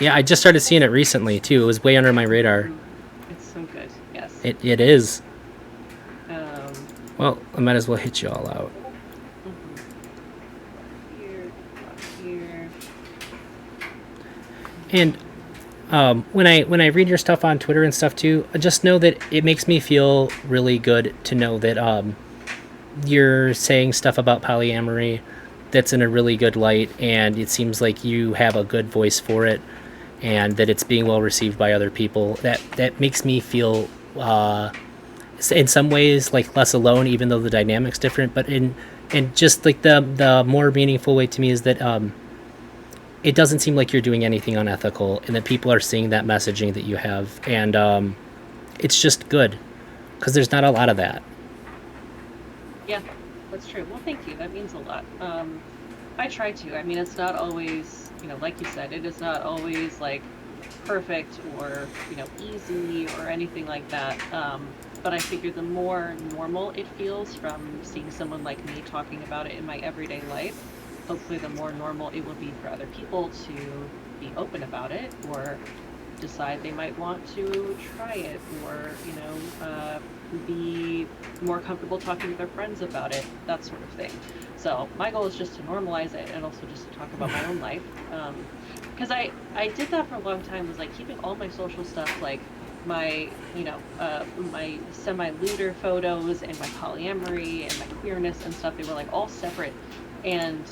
Yeah, I just started seeing it recently too. It was way under my radar. It's so good. Yes. It is. Well, I might as well hit you all out. here. And when I read your stuff on Twitter and stuff too, I just know that it makes me feel really good to know that you're saying stuff about polyamory that's in a really good light, and it seems like you have a good voice for it, and that it's being well received by other people. That makes me feel in some ways like less alone, even though the dynamic's different. But in just like the more meaningful way to me is that it doesn't seem like you're doing anything unethical, and that people are seeing that messaging that you have, and it's just good because there's not a lot of that. Yeah, that's true. Well, thank you. That means a lot. I try to. I mean, it's not always, like you said, it is not always like perfect or, easy or anything like that. But I figure the more normal it feels from seeing someone like me talking about it in my everyday life, hopefully the more normal it will be for other people to be open about it or decide they might want to try it or, be more comfortable talking with their friends about it, that sort of thing. So my goal is just to normalize it and also just to talk about my own life. Because I did that for a long time, was like keeping all my social stuff, like my, my semi-looter photos and my polyamory and my queerness and stuff, they were like all separate. And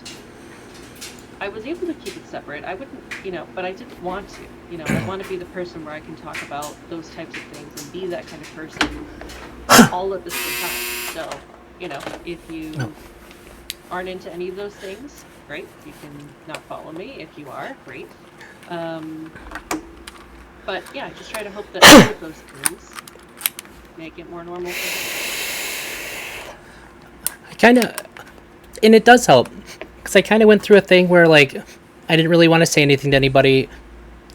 I was able to keep it separate. I wouldn't, but I didn't want to. I want to be the person where I can talk about those types of things and be that kind of person all at the same time. So, if you aren't into any of those things, great. You can not follow me. If you are, great. But yeah, I just try to hope that all of those things make it more normal for people. And it does help. Because I kind of went through a thing where, like, I didn't really want to say anything to anybody.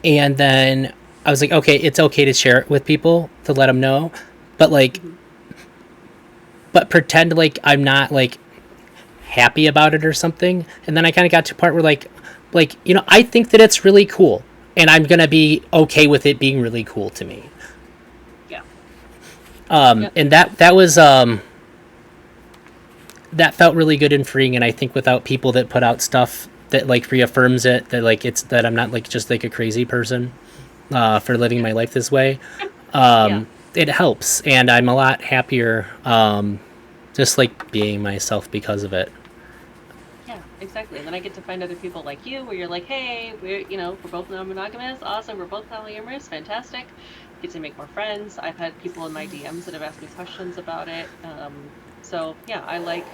And then I was like, okay, it's okay to share it with people, to let them know. But, like, but pretend like I'm not, like, happy about it or something. And then I kind of got to a part where, like, I think that it's really cool. And I'm going to be okay with it being really cool to me. Yeah. And that was... that felt really good and freeing, and I think without people that put out stuff that like reaffirms it, that like it's that I'm not like just like a crazy person for living my life this way, it helps, and I'm a lot happier just like being myself because of it. Yeah, exactly. And then I get to find other people like you where you're like, hey, we're both non-monogamous, awesome, we're both polyamorous, fantastic. Get to make more friends. I've had people in my DMs that have asked me questions about it. So yeah, I like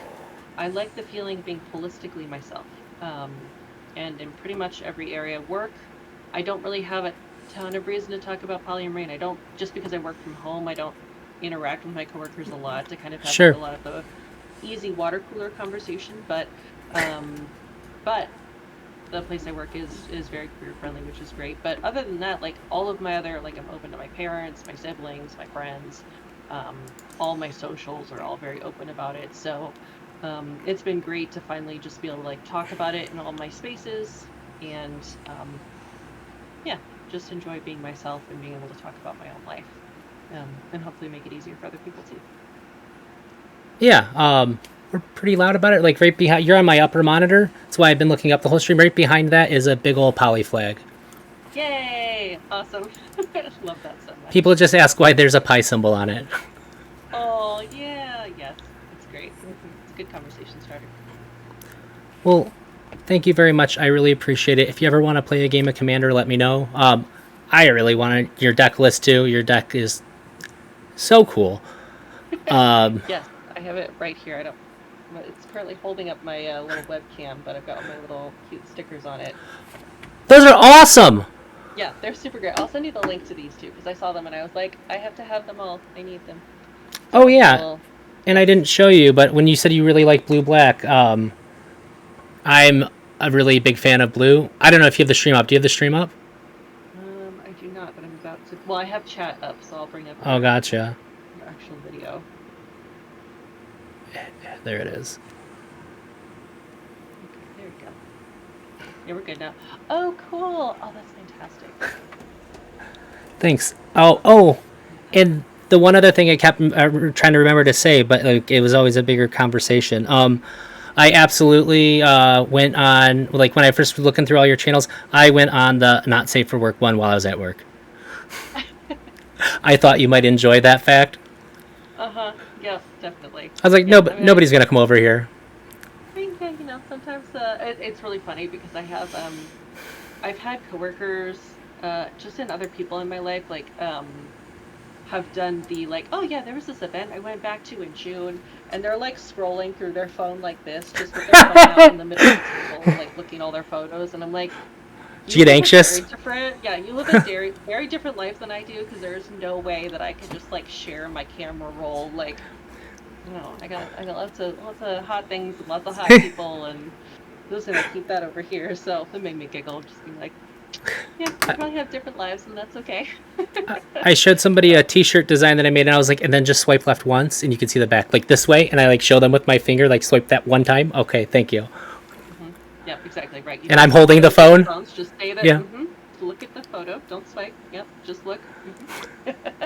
the feeling of being holistically myself. And in pretty much every area of work, I don't really have a ton of reason to talk about polyamory, and I don't, just because I work from home, I don't interact with my coworkers a lot to kind of have a lot of the easy water cooler conversation, but the place I work is very queer friendly, which is great. But other than that, like all of my other, like I'm open to my parents, my siblings, my friends, all my socials are all very open about it. So it's been great to finally just be able to like talk about it in all my spaces and just enjoy being myself and being able to talk about my own life and hopefully make it easier for other people too. Yeah, we're pretty loud about it. Like right behind, you're on my upper monitor. That's why I've been looking up the whole stream. Right behind that is a big old poly flag. Yay! Awesome. Love that so much. People just ask why there's a pie symbol on it. Oh, yeah. Yes. It's great. It's a good conversation starter. Well, thank you very much. I really appreciate it. If you ever want to play a game of Commander, let me know. I really want your deck list too. Your deck is so cool. Yes, I have it right here. It's currently holding up my little webcam, but I've got all my little cute stickers on it. Those are awesome! Yeah, they're super great. I'll send you the link to these too, because I saw them and I was like, I have to have them all. I need them. Oh yeah, and I didn't show you, but when you said you really like blue-black, I'm a really big fan of blue. I don't know if you have the stream up. Do you have the stream up? I do not, but I'm about to. Well, I have chat up, so I'll bring up. Oh, gotcha. Your actual video. There it is. Okay, there we go. Yeah, we're good now. Oh, cool. Oh, that's fantastic. Thanks. Oh, and the one other thing I kept trying to remember to say, but like, it was always a bigger conversation. I absolutely went on, like, when I first was looking through all your channels, I went on the not safe for work one while I was at work. I thought you might enjoy that fact. Uh-huh. Yes, definitely. I was like, Yeah, no, I but mean, nobody's gonna come over here. I think, yeah, sometimes it's really funny because I've had coworkers, just in other people in my life, like, have done the, like, oh yeah, there was this event I went back to in June, and they're like scrolling through their phone like this, just with their phone out in the middle of the table, like looking all their photos, and I'm like, Did you get anxious? you live a very different life than I do, because there's no way that I could just like share my camera roll, like, no, I got lots of hot things and lots of hot people, and just gonna keep that over here. So it made me giggle, just being like, yeah, we probably have different lives, and that's okay. I showed somebody a T-shirt design that I made, and I was like, and then just swipe left once, and you can see the back, like this way, and I like show them with my finger, like swipe that one time. Okay, thank you. Mm-hmm. Yep, exactly right. And I'm holding the phone. Phones, just stay there. Yeah. Mm-hmm. Look at the photo. Don't swipe. Yep, just look. Mm-hmm.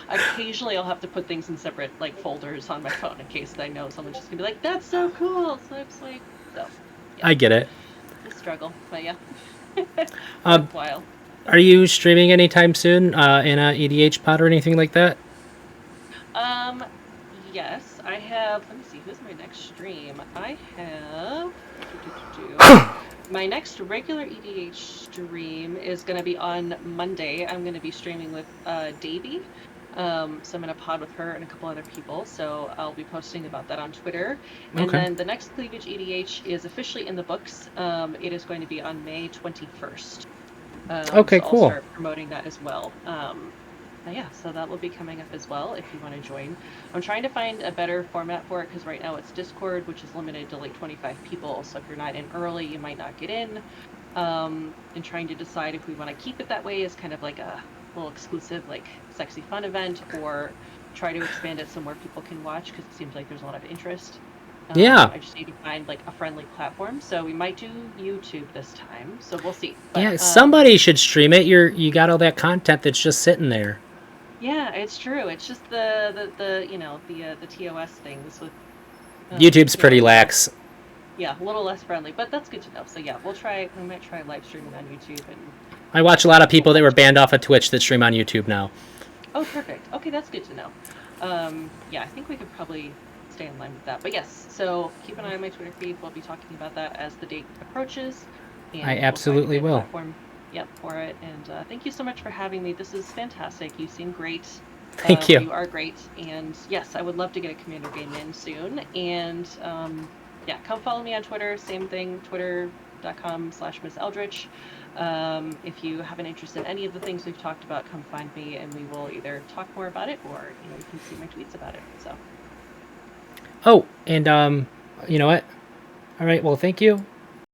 Occasionally, I'll have to put things in separate like folders on my phone in case I know someone's just gonna be like, "That's so cool." Swipe, swipe. So, yeah. I get it. It's a struggle, but yeah. Worthwhile. Are you streaming anytime soon in a EDH pod or anything like that? Yes, I have. Let me see. Who's my next stream? I have. My next regular EDH stream is going to be on Monday. I'm going to be streaming with Davey. So I'm going to pod with her and a couple other people. So I'll be posting about that on Twitter. And then the next Cleavage EDH is officially in the books. It is going to be on May 21st. Okay, so cool. I'll start promoting that as well. Yeah, so that will be coming up as well if you want to join. I'm trying to find a better format for it because right now it's Discord, which is limited to like 25 people. So if you're not in early, you might not get in. And trying to decide if we want to keep it that way as kind of like a little exclusive, like sexy fun event, or try to expand it so more people can watch because it seems like there's a lot of interest. Yeah. I just need to find like a friendly platform. So we might do YouTube this time. So we'll see. But, Yeah, somebody should stream it. You got all that content that's just sitting there. Yeah, it's true. It's just the TOS things with YouTube's pretty lax. Yeah, a little less friendly, but that's good to know. So yeah, we might try live streaming on YouTube. And I watch a lot of people that were banned off of Twitch that stream on YouTube now. Oh, perfect. Okay, that's good to know. Yeah, I think we could probably stay in line with that. But yes, so keep an eye on my Twitter feed. We'll be talking about that as the date approaches. And I absolutely will. Platform, for it. And thank you so much for having me. This is fantastic. You seem great. Thank you. You are great. And yes, I would love to get a Commander game in soon. And yeah, come follow me on Twitter. Same thing, twitter.com/MsEldrich. If you have an interest in any of the things we've talked about, come find me and we will either talk more about it or you can see my tweets about it. So. Oh, and you know what? All right, well, thank you.